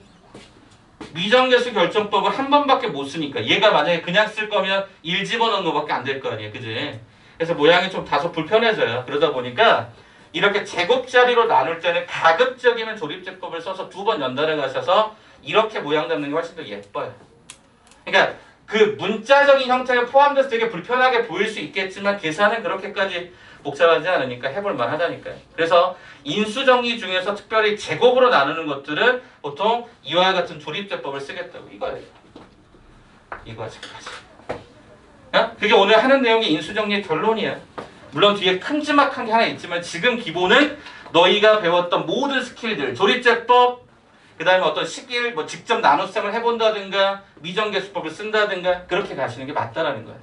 [SPEAKER 1] 미정계수 결정법을 한 번밖에 못 쓰니까 얘가 만약에 그냥 쓸 거면 1 집어넣은 거밖에 안 될 거 아니에요. 그지? 그래서 모양이 좀 다소 불편해져요. 그러다 보니까 이렇게 제곱자리로 나눌 때는 가급적이면 조립제법을 써서 2번 연달아 가셔서 이렇게 모양 잡는 게 훨씬 더 예뻐요. 그러니까 그 문자적인 형태가 포함돼서 되게 불편하게 보일 수 있겠지만 계산은 그렇게까지 복잡하지 않으니까 해볼만 하다니까요. 그래서 인수정리 중에서 특별히 제곱으로 나누는 것들은 보통 이와 같은 조립제법을 쓰겠다고 이거예요. 이거까지. 그게 오늘 하는 내용이 인수정리의 결론이야. 물론 뒤에 큼지막한 게 하나 있지만 지금 기본은 너희가 배웠던 모든 스킬들, 조립제법, 그 다음에 어떤 식일, 뭐 직접 나눗셈을 해본다든가 미정계수법을 쓴다든가 그렇게 가시는 게 맞다라는 거예요.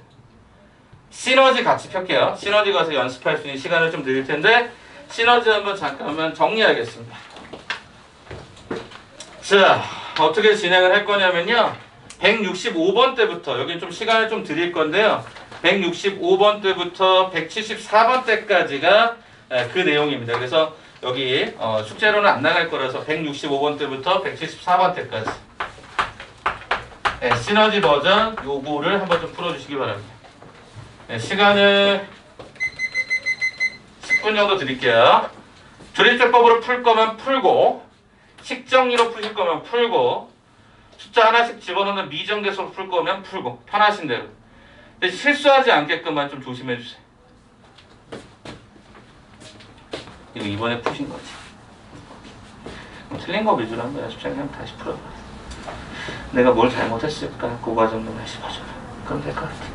[SPEAKER 1] 시너지 같이 펼게요. 시너지 가서 연습할 수 있는 시간을 좀 드릴 텐데 시너지 한번 잠깐만 정리하겠습니다. 자, 어떻게 진행을 할 거냐면요. 165번 때부터 여기 좀 시간을 좀 드릴 건데요. 165번 때부터 174번 때까지가 그 내용입니다. 그래서 여기 숙제로는 안 나갈 거라서 165번 때부터 174번 때까지 시너지 버전 요거를 한번 좀 풀어주시기 바랍니다. 시간을 10분 정도 드릴게요. 조립제법으로 풀 거면 풀고 식정리로 푸실 거면 풀고 숫자 하나씩 집어넣는 미정계수로 풀 거면 풀고 편하신 대로. 근데 실수하지 않게끔만 좀 조심해 주세요. 이거 이번에 푸신 거지. 틀린 거 위주로 한번 연습장에 다시 풀어봐. 내가 뭘 잘못했을까? 그 과정도 다시 봐줘라. 그럼 될 것 같아.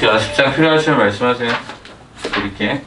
[SPEAKER 1] 연습장 필요하시면 말씀하세요. 드릴게.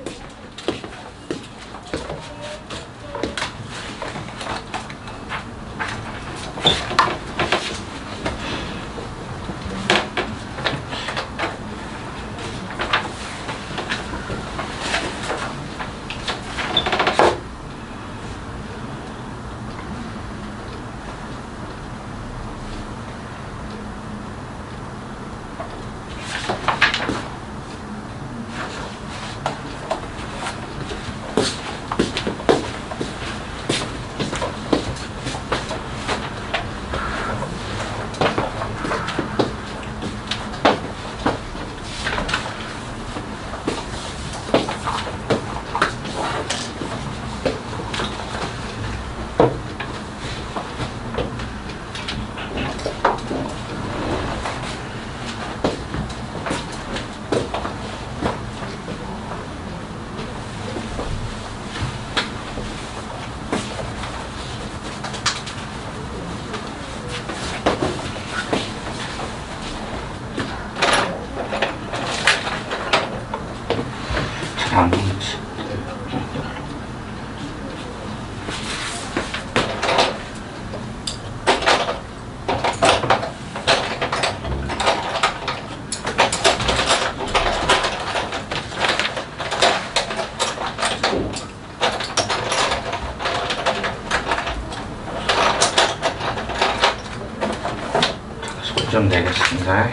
[SPEAKER 1] 좀 내겠습니다.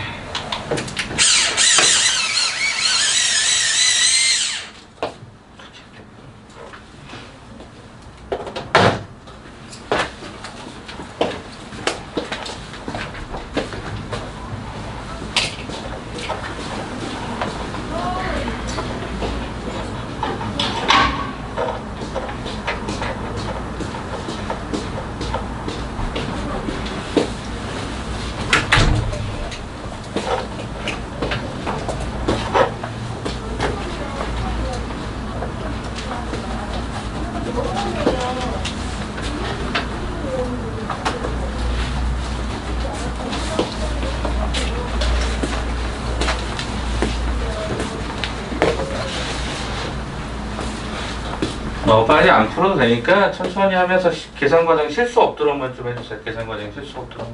[SPEAKER 1] 빨리 안 풀어도 되니까 천천히 하면서 계산 과정 실수 없도록만 좀 해주세요. 계산 과정 실수 없도록.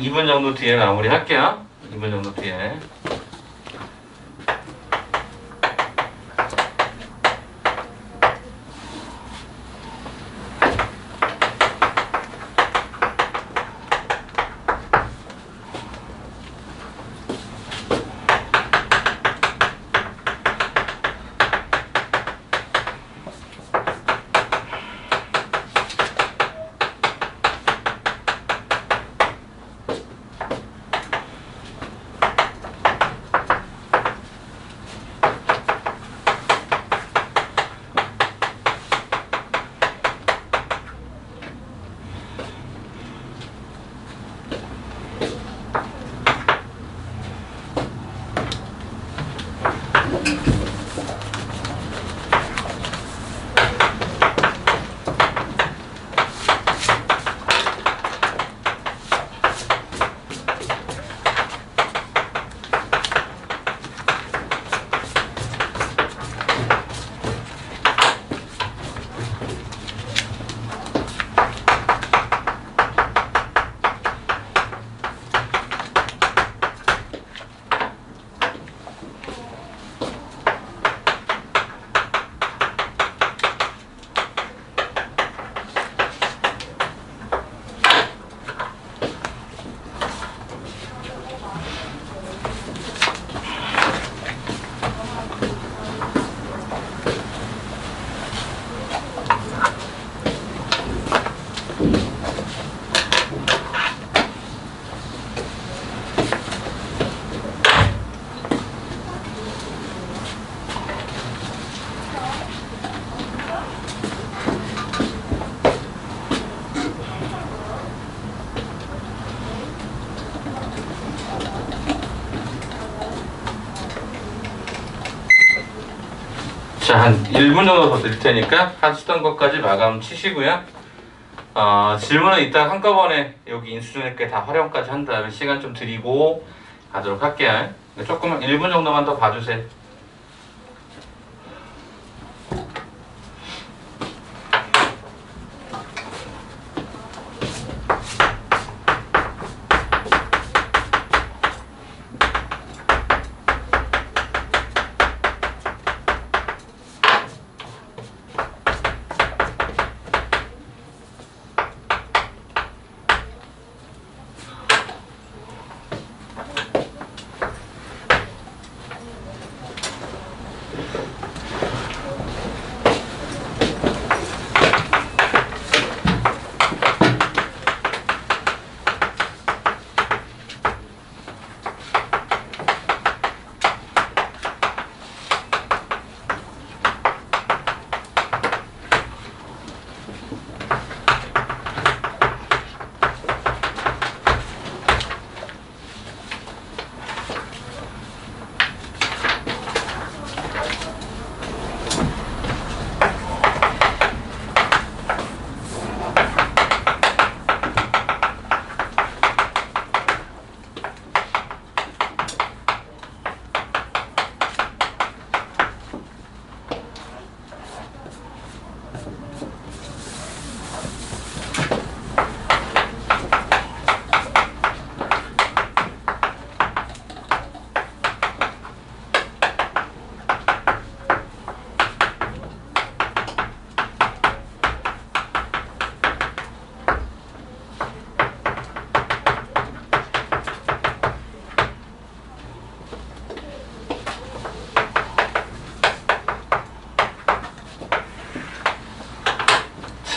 [SPEAKER 1] 2분 정도 뒤에 마무리 할게요. 2분 정도 뒤에. 자, 한 1분 정도 더 드릴 테니까 하시던 것까지 마감 치시고요. 질문은 이따 한꺼번에 여기 인수증일게 다 활용까지 한 다음에 시간 좀 드리고 가도록 할게요. 조금 1분 정도만 더 봐주세요.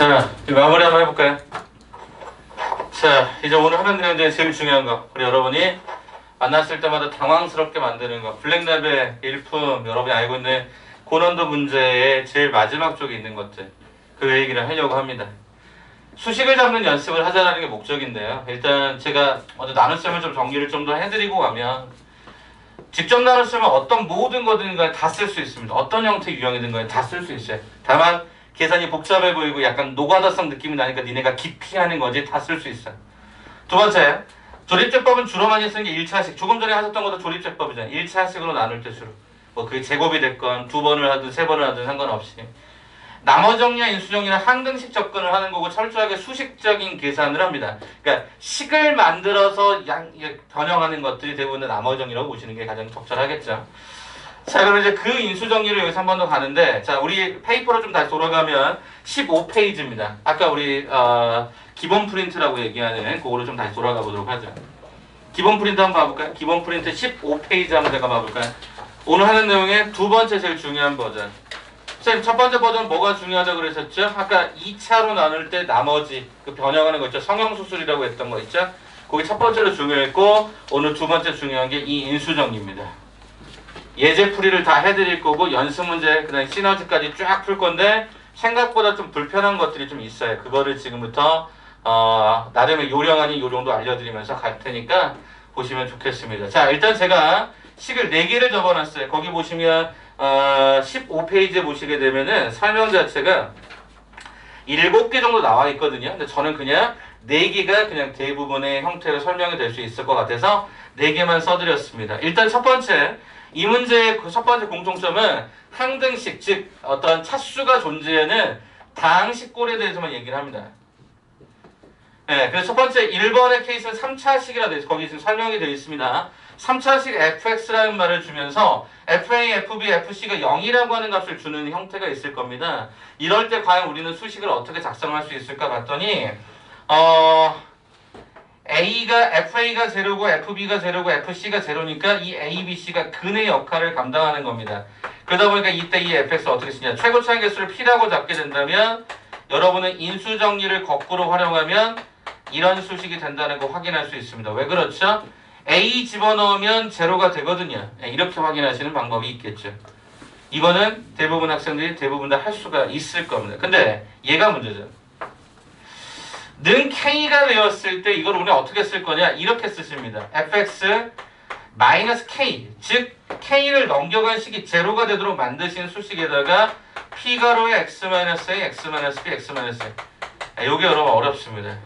[SPEAKER 1] 자, 마무리 한번 해볼까요? 자, 이제 오늘 하는 내용 중에 제일 중요한 거, 우리 여러분이 만났을 때마다 당황스럽게 만드는 거, 블랙랩의 일품, 여러분이 알고 있는 고난도 문제의 제일 마지막 쪽에 있는 것들, 그 얘기를 하려고 합니다. 수식을 잡는 연습을 하자는 게 목적인데요. 일단 제가 먼저 나눗셈을 좀 정리를 좀 더 해드리고 가면, 직접 나눗셈은 어떤 모든 거든 간에 다 쓸 수 있습니다. 어떤 형태 유형이든 간에 다 쓸 수 있어요. 다만 계산이 복잡해 보이고 약간 노가다성 느낌이 나니까 니네가 기피하는 거지 다 쓸 수 있어요. 두 번째, 조립제법은 주로 많이 쓰는 게 1차식. 조금 전에 하셨던 것도 조립제법이잖아요. 1차식으로 나눌 때 주로. 뭐 그게 제곱이 됐건 두 번을 하든 세 번을 하든 상관없이. 나머정리와 인수정리는 항등식 접근을 하는 거고 철저하게 수식적인 계산을 합니다. 그러니까 식을 만들어서 변형하는 것들이 대부분 나머정리라고 보시는 게 가장 적절하겠죠. 자, 그럼 이제 그 인수정리를 여기서 한 번 더 가는데, 자, 우리 페이퍼로 좀 다시 돌아가면 15페이지입니다. 아까 우리 기본 프린트라고 얘기하는 그거로 좀 다시 돌아가 보도록 하죠. 기본 프린트 한번 봐볼까요? 기본 프린트 15페이지 한번 제가 봐볼까요? 오늘 하는 내용의 두 번째 제일 중요한 버전. 선생님, 첫 번째 버전 뭐가 중요하다고 그러셨죠? 아까 2차로 나눌 때 나머지 그 변형하는 거 있죠? 성형수술이라고 했던 거 있죠? 거기 첫 번째로 중요했고, 오늘 두 번째 중요한 게 이 인수정리입니다. 예제풀이를 다 해드릴 거고 연습 문제 그다음에 시너지까지 쫙 풀 건데 생각보다 좀 불편한 것들이 좀 있어요. 그거를 지금부터 나름의 요령 아닌 요령도 알려드리면서 갈 테니까 보시면 좋겠습니다. 자, 일단 제가 식을 4개를 적어놨어요. 거기 보시면 15페이지에 보시게 되면은 설명 자체가 7개 정도 나와 있거든요. 근데 저는 그냥 4개가 그냥 대부분의 형태로 설명이 될 수 있을 것 같아서 4개만 써드렸습니다. 일단 첫 번째, 이 문제의 첫 번째 공통점은 항등식, 즉 어떤 차수가 존재하는 다항식꼴에 대해서만 얘기를 합니다. 네, 그래서 첫 번째 1번의 케이스는 3차식이라 되어 있어요. 거기 지금 설명이 되어 있습니다. 3차식 fx라는 말을 주면서 fa, fb, fc가 0이라고 하는 값을 주는 형태가 있을 겁니다. 이럴 때 과연 우리는 수식을 어떻게 작성할 수 있을까 봤더니 FA가 제로고 FB가 제로고 FC가 제로니까 이 A, B, C가 근의 역할을 감당하는 겁니다. 그러다 보니까 이때 이 fx를 어떻게 쓰냐. 최고차의 개수를 p라고 잡게 된다면 여러분은 인수정리를 거꾸로 활용하면 이런 수식이 된다는 거 확인할 수 있습니다. 왜 그렇죠? A 집어넣으면 제로가 되거든요. 이렇게 확인하시는 방법이 있겠죠. 이거는 대부분 학생들이 대부분 다 할 수가 있을 겁니다. 근데 얘가 문제죠. 는 K가 되었을 때 이걸 우리는 어떻게 쓸 거냐? 이렇게 쓰십니다. fx 마이너스 K, 즉 K를 넘겨간 식이 제로가 되도록 만드신 수식에다가 P가로의 x-a, x-b, x-a. 요게 여러분 어렵습니다.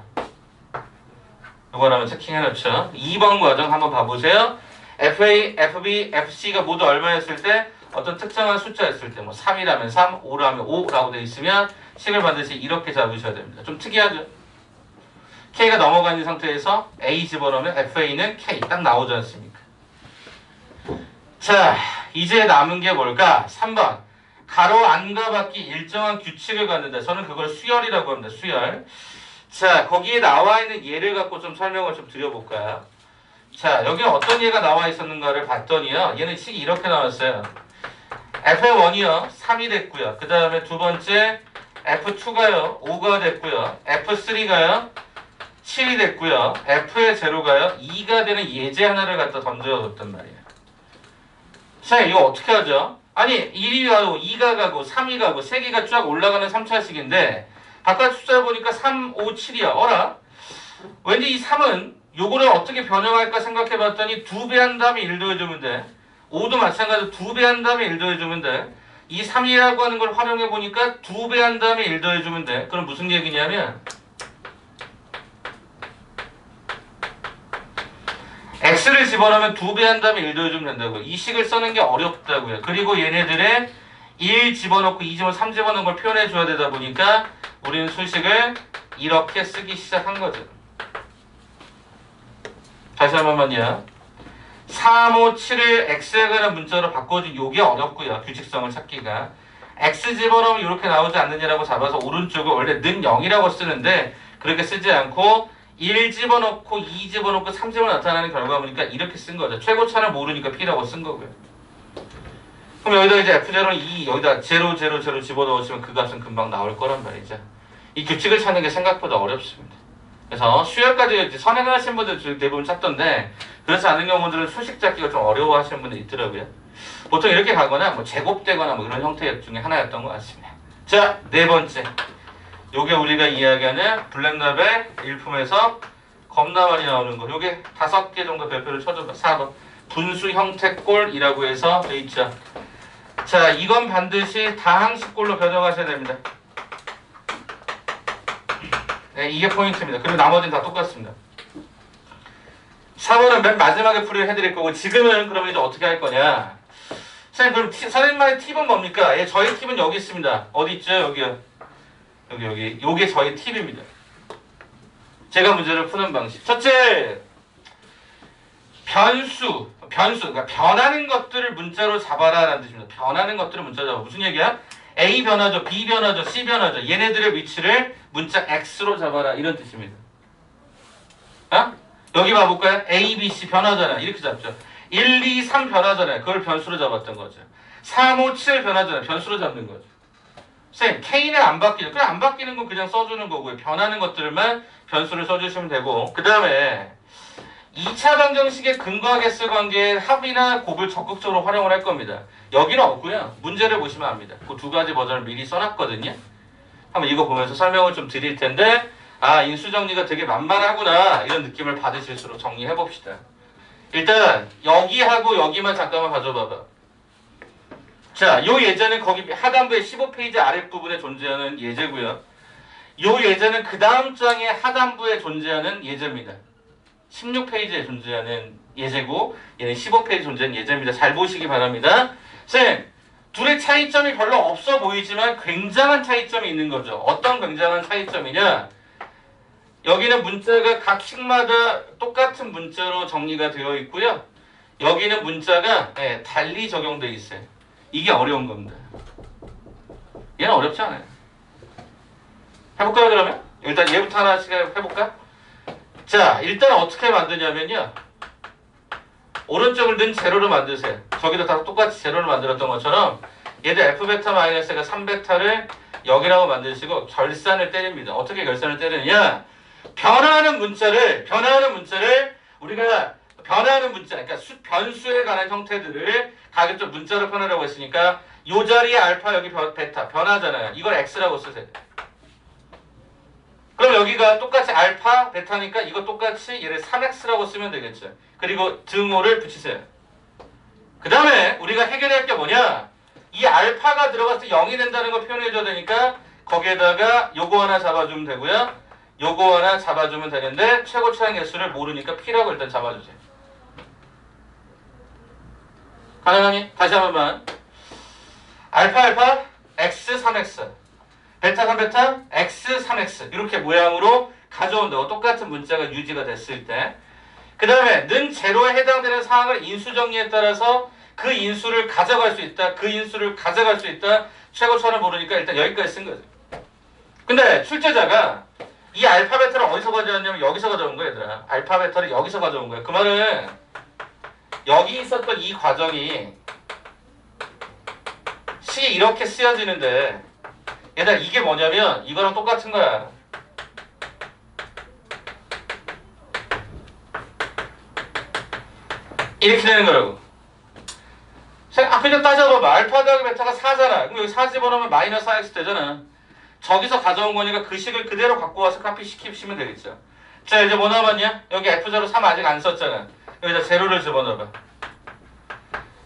[SPEAKER 1] 이거 하면 체킹해놓죠. 2번 과정 한번 봐보세요. FA, FB, FC가 모두 얼마였을 때 어떤 특정한 숫자였을 때 뭐 3이라면 3, 5라면 5라고 되어 있으면 식을 반드시 이렇게 잡으셔야 됩니다. 좀 특이하죠? K가 넘어가 있는 상태에서 A 집어넣으면 FA는 K 딱 나오지 않습니까? 자, 이제 남은 게 뭘까? 3번. 가로 안과 밖이 일정한 규칙을 갖는다. 저는 그걸 수열이라고 합니다. 수열. 자, 거기에 나와 있는 예를 갖고 좀 설명을 좀 드려볼까요? 자, 여기 어떤 예가 나와 있었는가를 봤더니요. 얘는 식이 이렇게 나왔어요. F1이요. 3이 됐고요. 그 다음에 두 번째 F2가요. 5가 됐고요. F3가요. 7이 됐고요. F의 제로가요. 2가 되는 예제 하나를 갖다 던져줬단 말이에요. 자, 이거 어떻게 하죠? 아니, 1이 가고 2가 가고 3이 가고 3개가 쫙 올라가는 3차식인데 바깥 숫자 보니까 3, 5, 7이야. 어라? 왠지 이 3은 요거를 어떻게 변형할까 생각해봤더니 2배 한 다음에 1 더해주면 돼. 5도 마찬가지로 2배 한 다음에 1 더해주면 돼. 이 3이라고 하는 걸 활용해보니까 2배 한 다음에 1 더해주면 돼. 그럼 무슨 얘기냐면 x를 집어넣으면 2배 한 다음에 1 더해주면 된다고요. 이 식을 써는 게 어렵다고요. 그리고 얘네들의 1 집어넣고 2 집어넣고 3 집어넣은 걸 표현해줘야 되다 보니까 우리는 수식을 이렇게 쓰기 시작한 거죠. 다시 한 번만요. 3, 5, 7을 x에 관한 문자로 바꿔준 요게 어렵고요. 규칙성을 찾기가. x 집어넣으면 이렇게 나오지 않느냐라고 잡아서 오른쪽을 원래 는 0이라고 쓰는데 그렇게 쓰지 않고 1 집어넣고 2 집어넣고 3 집어넣고 나타나는 결과 보니까 이렇게 쓴 거죠. 최고차는 모르니까 P라고 쓴 거고요. 그럼 여기다 이제 F0는 2 여기다 0, 0, 0 집어넣으시면 그 값은 금방 나올 거란 말이죠. 이 규칙을 찾는 게 생각보다 어렵습니다. 그래서 수열까지 이제 선행하신 분들 대부분 찾던데 그렇지 않은 경우들은 수식 찾기가 좀 어려워하시는 분들이 있더라고요. 보통 이렇게 가거나 뭐 제곱되거나 뭐 이런 형태 중에 하나였던 것 같습니다. 자, 네 번째. 요게 우리가 이야기하는 블랙랍의 일품에서 겁나 많이 나오는 거. 요게 5개 정도 별표를 쳐줘. 4번. 분수 형태꼴이라고 해서 돼 있죠. 자, 이건 반드시 다항식꼴로 변형하셔야 됩니다. 네, 이게 포인트입니다. 그리고 나머지는 다 똑같습니다. 4번은 맨 마지막에 풀이를 해드릴 거고 지금은 그러면 이제 어떻게 할 거냐. 선생님 그럼 선생님만의 팁은 뭡니까? 예, 저희 팁은 여기 있습니다. 어디 있죠? 여기요. 여기. 요게 저희 팁입니다. 제가 문제를 푸는 방식. 첫째, 변수. 그러니까 변하는 것들을 문자로 잡아라라는 뜻입니다. 변하는 것들을 문자로 잡아. 무슨 얘기야? A 변하죠, B 변하죠, C 변하죠. 얘네들의 위치를 문자 X로 잡아라. 이런 뜻입니다. 어? 여기 봐볼까요? A, B, C 변하잖아. 이렇게 잡죠. 1, 2, 3 변하잖아요. 그걸 변수로 잡았던 거죠. 3, 5, 7 변하잖아요. 변수로 잡는 거죠. 쌤, K는 안 바뀌죠. 그냥 안 바뀌는 건 그냥 써주는 거고요. 변하는 것들만 변수를 써주시면 되고. 그 다음에 2차 방정식의 근거와 개수 관계의 합이나 곱을 적극적으로 활용을 할 겁니다. 여기는 없고요. 문제를 보시면 압니다. 그 두 가지 버전을 미리 써놨거든요. 한번 이거 보면서 설명을 좀 드릴 텐데 아, 인수정리가 되게 만만하구나 이런 느낌을 받으실 수 있도록 정리해 봅시다. 일단 여기하고 여기만 잠깐만 가져봐봐. 자, 요 예제는 거기 하단부의 15페이지 아랫부분에 존재하는 예제고요. 요 예제는 그 다음 장의 하단부에 존재하는 예제입니다. 16페이지에 존재하는 예제고 얘는 15페이지에 존재하는 예제입니다. 잘 보시기 바랍니다. 쌤, 둘의 차이점이 별로 없어 보이지만 굉장한 차이점이 있는 거죠. 어떤 굉장한 차이점이냐? 여기는 문자가 각 식마다 똑같은 문자로 정리가 되어 있고요. 여기는 문자가 달리 적용되어 있어요. 이게 어려운 겁니다. 얘는 어렵지 않아요. 해볼까요 그러면? 일단 얘부터 하나씩 해볼까? 자, 일단 어떻게 만드냐면요. 오른쪽을 는 제로로 만드세요. 저기도 다 똑같이 제로를 만들었던 것처럼 얘도 F베타-가 3베타를 여기라고 만드시고 결산을 때립니다. 어떻게 결산을 때리느냐? 변화하는 문자를 우리가 변화하는 문자, 그러니까 변수에 관한 형태들을 가급적 문자로 표현하라고 했으니까 요 자리에 알파 여기 베타 변하잖아요. 이걸 X라고 쓰세요. 그럼 여기가 똑같이 알파 베타니까 이거 똑같이 얘를 3X라고 쓰면 되겠죠. 그리고 등호를 붙이세요. 그 다음에 우리가 해결할 게 뭐냐? 이 알파가 들어갔을 때 0이 된다는 걸 표현해줘야 되니까 거기에다가 요거 하나 잡아주면 되고요. 요거 하나 잡아주면 되는데 최고 차항 개수를 모르니까 P라고 일단 잡아주세요. 가능하니? 다시 한 번만. 알파 X 3X 베타 3베타 X 3X 이렇게 모양으로 가져온다고 똑같은 문자가 유지가 됐을 때 그 다음에 는 제로에 해당되는 사항을 인수정리에 따라서 그 인수를 가져갈 수 있다. 그 인수를 가져갈 수 있다. 최고차를 모르니까 일단 여기까지 쓴 거죠. 근데 출제자가 이 알파 베타를 어디서 가져왔냐면 여기서 가져온 거야 얘들아. 알파 베타를 여기서 가져온 거야. 그 말은 여기 있었던 이 과정이 시 이렇게 쓰여지는데 얘들아 이게 뭐냐면 이거랑 똑같은 거야. 이렇게 되는 거라고. 그냥 따져봐봐. 알파 더하기 베타가 4잖아. 그럼 여기 4 집어넣으면 마이너스 4x 되잖아. 저기서 가져온 거니까 그 식을 그대로 갖고 와서 카피시키시면 되겠죠. 자, 이제 뭐 남았냐? 여기 F0 3 아직 안 썼잖아. 여기다 제로를 집어넣어봐.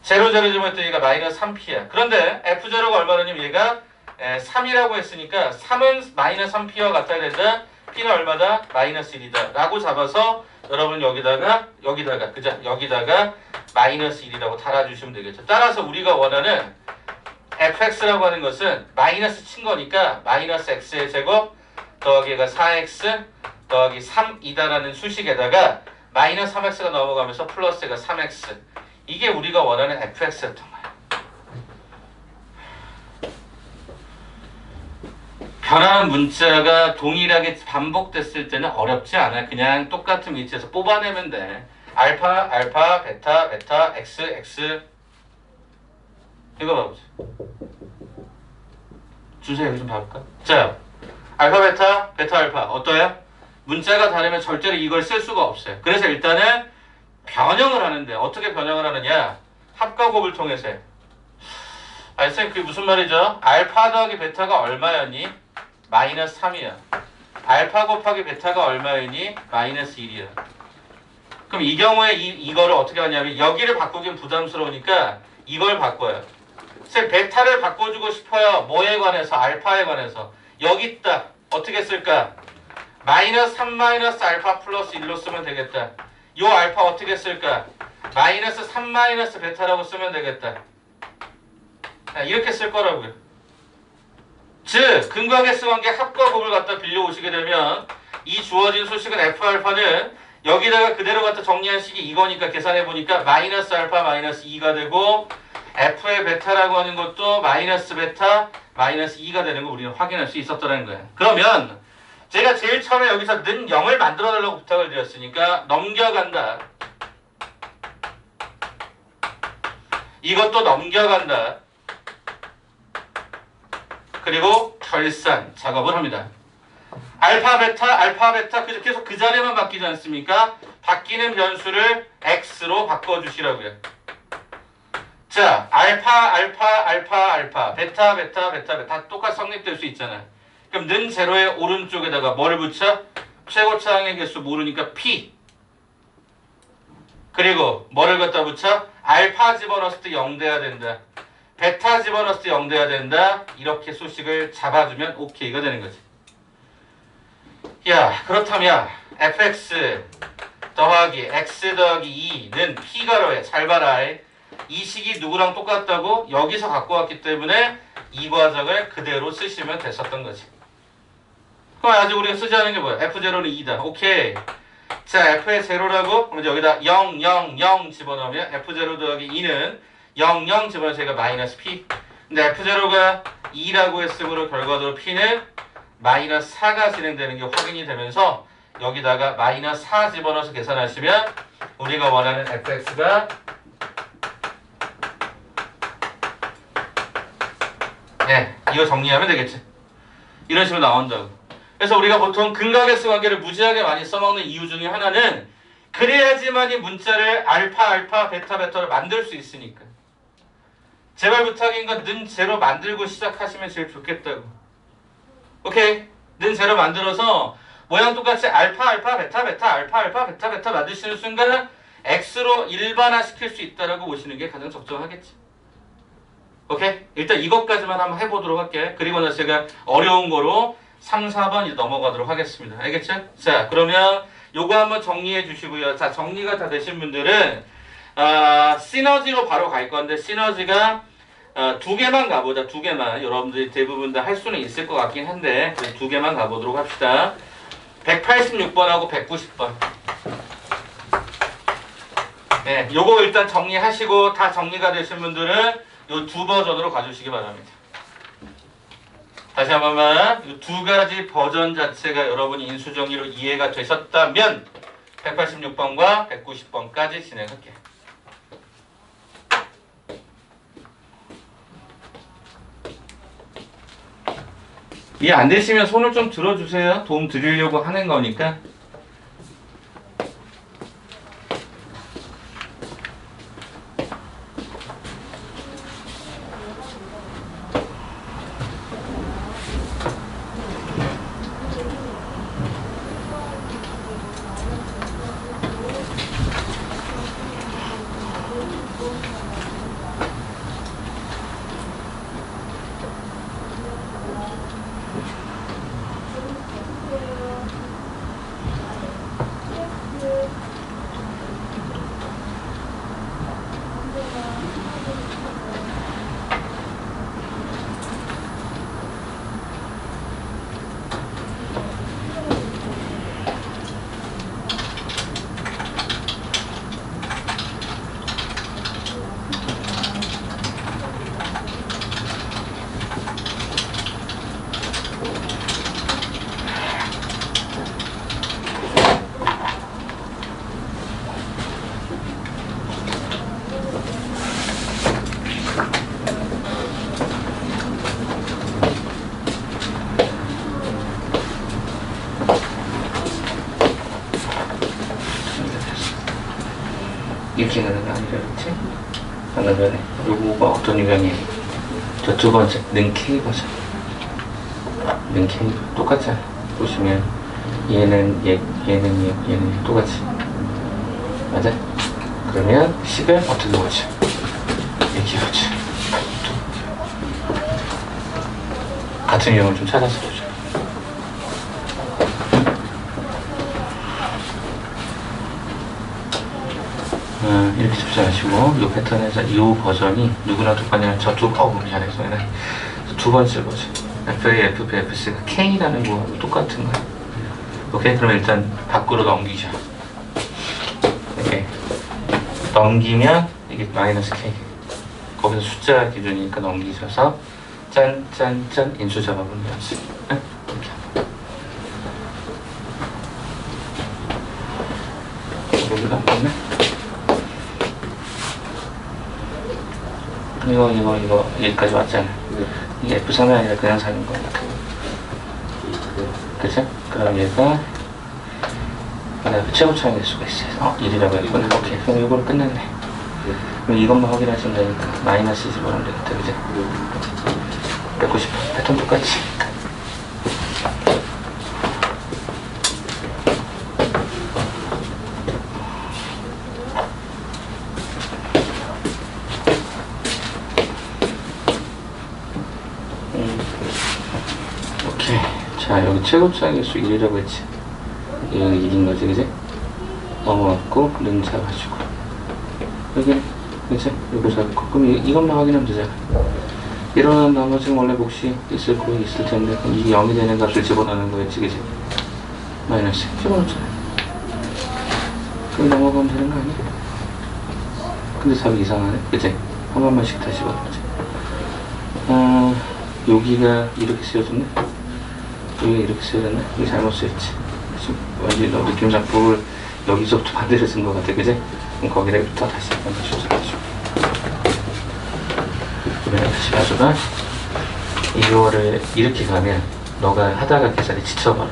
[SPEAKER 1] 제로 집어넣었더니 얘가 마이너스 3p야. 그런데 F0가 얼마냐면 얘가 3이라고 했으니까 3은 마이너스 3p와 같아야 된다. p는 얼마다? 마이너스 1이다. 라고 잡아서 여러분 여기다가 그죠? 여기다가 마이너스 1이라고 달아주시면 되겠죠. 따라서 우리가 원하는 fx라고 하는 것은 마이너스 친 거니까 마이너스 x의 제곱 더하기 얘가 4x 더하기 3이다라는 수식에다가 마이너스 3x가 넘어가면서 플러스가 3x 이게 우리가 원하는 fx였던 거야. 변화한 문자가 동일하게 반복됐을 때는 어렵지 않아. 그냥 똑같은 위치에서 뽑아내면 돼. 알파, 베타, x 이거 봐보세요. 주세요. 여기 좀 봐볼까? 자, 알파, 베타, 알파 어떠해요? 문자가 다르면 절대로 이걸 쓸 수가 없어요. 그래서 일단은 변형을 하는데 어떻게 변형을 하느냐? 합과 곱을 통해서 해요. 아니 쌤 그게 무슨 말이죠? 알파 더하기 베타가 얼마였니? 마이너스 3이야. 알파 곱하기 베타가 얼마였니? 마이너스 1이야. 그럼 이 경우에 이거를 어떻게 하냐면 여기를 바꾸긴 부담스러우니까 이걸 바꿔요. 쌤 베타를 바꿔주고 싶어요. 뭐에 관해서? 알파에 관해서. 여기 있다. 어떻게 쓸까? 마이너스 3 마이너스 알파 플러스 1로 쓰면 되겠다. 요 알파 어떻게 쓸까? 마이너스 3 마이너스 베타라고 쓰면 되겠다. 이렇게 쓸 거라고요. 즉 근과 개수 관계 합과 곱을 갖다 빌려오시게 되면 이 주어진 수식은 F알파는 여기다가 그대로 갖다 정리한 식이 이거니까 계산해보니까 마이너스 알파 마이너스 2가 되고 F의 베타라고 하는 것도 마이너스 베타 마이너스 2가 되는 거 우리는 확인할 수 있었다는 거예요. 그러면 제가 제일 처음에 여기서 는 0을 만들어 달라고 부탁을 드렸으니까 넘겨간다. 이것도 넘겨간다. 그리고 결산 작업을 합니다. 알파 베타 계속 그 자리만 바뀌지 않습니까? 바뀌는 변수를 x로 바꿔주시라고요. 자, 알파, 베타 다 똑같이 성립될 수 있잖아요. 그럼 는 제로의 오른쪽에다가 뭐를 붙여? 최고차항의 개수 모르니까 p. 그리고 뭐를 갖다 붙여? 알파 집어넣었을 때 0 돼야 된다. 베타 집어넣었을 때 0 돼야 된다. 이렇게 수식을 잡아주면 오케이가 되는 거지. 야, 그렇다면 fx 더하기 x 더하기 2는 p가로해. 잘 봐라. 이 식이 누구랑 똑같다고? 여기서 갖고 왔기 때문에 이 과정을 그대로 쓰시면 됐었던 거지. 그럼 아직 우리가 쓰지 않은 게 뭐야? f0는 2다. 오케이. 자, f의 0라고? 그럼 여기다 0, 0, 0 집어넣으면 f0 더하기 2는 0, 0 집어넣으면 저희가 마이너스 p. 근데 f0가 2라고 했으므로 결과적으로 p는 마이너스 4가 진행되는 게 확인이 되면서 여기다가 마이너스 4 집어넣어서 계산하시면 우리가 원하는 fx가 네, 이거 정리하면 되겠지. 이런 식으로 나온다고. 그래서 우리가 보통 근과 개수 관계를 무지하게 많이 써먹는 이유 중에 하나는 그래야지만 이 문자를 알파, 베타를 만들 수 있으니까. 제발 부탁인 건 는 제로 만들고 시작하시면 제일 좋겠다고. 오케이. 는 제로 만들어서 모양 똑같이 알파, 베타 만드시는 순간 x로 일반화 시킬 수 있다라고 보시는 게 가장 적정하겠지. 오케이? 일단 이것까지만 한번 해보도록 할게. 그리고 나서 제가 어려운 거로 3, 4번 이제 넘어가도록 하겠습니다. 알겠죠? 자, 그러면 요거 한번 정리해 주시고요. 자, 정리가 다 되신 분들은 시너지로 바로 갈 건데 시너지가 두 개만 가보자. 두 개만. 여러분들이 대부분 다 할 수는 있을 것 같긴 한데 두 개만 가보도록 합시다. 186번하고 190번. 네, 요거 일단 정리하시고 다 정리가 되신 분들은 요 두 버전으로 가주시기 바랍니다. 다시 한 번만 이 두 가지 버전 자체가 여러분이 인수정리로 이해가 되셨다면 186번과 190번까지 진행할게요. 이해 안 되시면 손을 좀 들어주세요. 도움 드리려고 하는 거니까. 이렇게 가는 거 아니라 그렇지? 방금 전에 요거가 어떤 유형이에요? 저 두 번째 는 K 버전. 는 K 똑같잖아. 보시면 얘는 얘는 똑같이 맞아? 그러면 식을 어떻게 보죠? 이렇게 보죠. 같은 유형을 좀 찾아서 보죠. 이렇게 접수하시고 이 패턴에서 이 버전이 누구나 똑같냐면 저쪽 잘해서 두 번째 버전 FA, FP, FC가 K라는 거하고 똑같은 거예요. 오케이? 그럼 일단 밖으로 넘기죠. 이렇게 넘기면 이게 마이너스 K. 거기서 숫자 기준이니까 넘기셔서 짠짠짠 인수 잡아보는 연습. 네? 이렇게. 여기가 맞네? 이거 여기까지 왔잖아. 이게 F3이 아니라 그냥 사는 거니까. 그치? 그럼 얘가 최고 차이일 수가 있어요. 1이라고 했구나. 오케이. 그럼 이걸 끝냈네. 그럼 이것만 확인하시면 되니까 마이너스 집어넣으면 되겠다. 그치? 190 패턴 똑같이. 오케이. 자, 여기 최고 차이수 1이라고 했지. 여기 1인 거지, 그지? 넘어갔고, 는 잡아주고. 여기, 그치? 이거 잡고. 그럼 이것만 확인하면 되잖아. 일어난 나머지는 원래 몫이 있을 텐데, 그럼 이 0이 되는 값을 집어넣는 거였지, 그지? 마이너스. 집어넣잖아. 그럼 넘어가면 되는 거 아니야? 근데 답이 이상하네, 그치? 한 번만씩 다시 집어넣지. 여기가 이렇게 쓰여졌네? 여기가 이렇게 쓰여졌네? 여기 잘못 쓰였지. 완전히 너 느낌 작품을 여기서부터 반대로 쓴 것 같아, 그지? 그럼 거기부터 다시 한번 조절해줘. 그러면 다시 가져가. 이거를 이렇게 가면 너가 하다가 계산이 지쳐버려.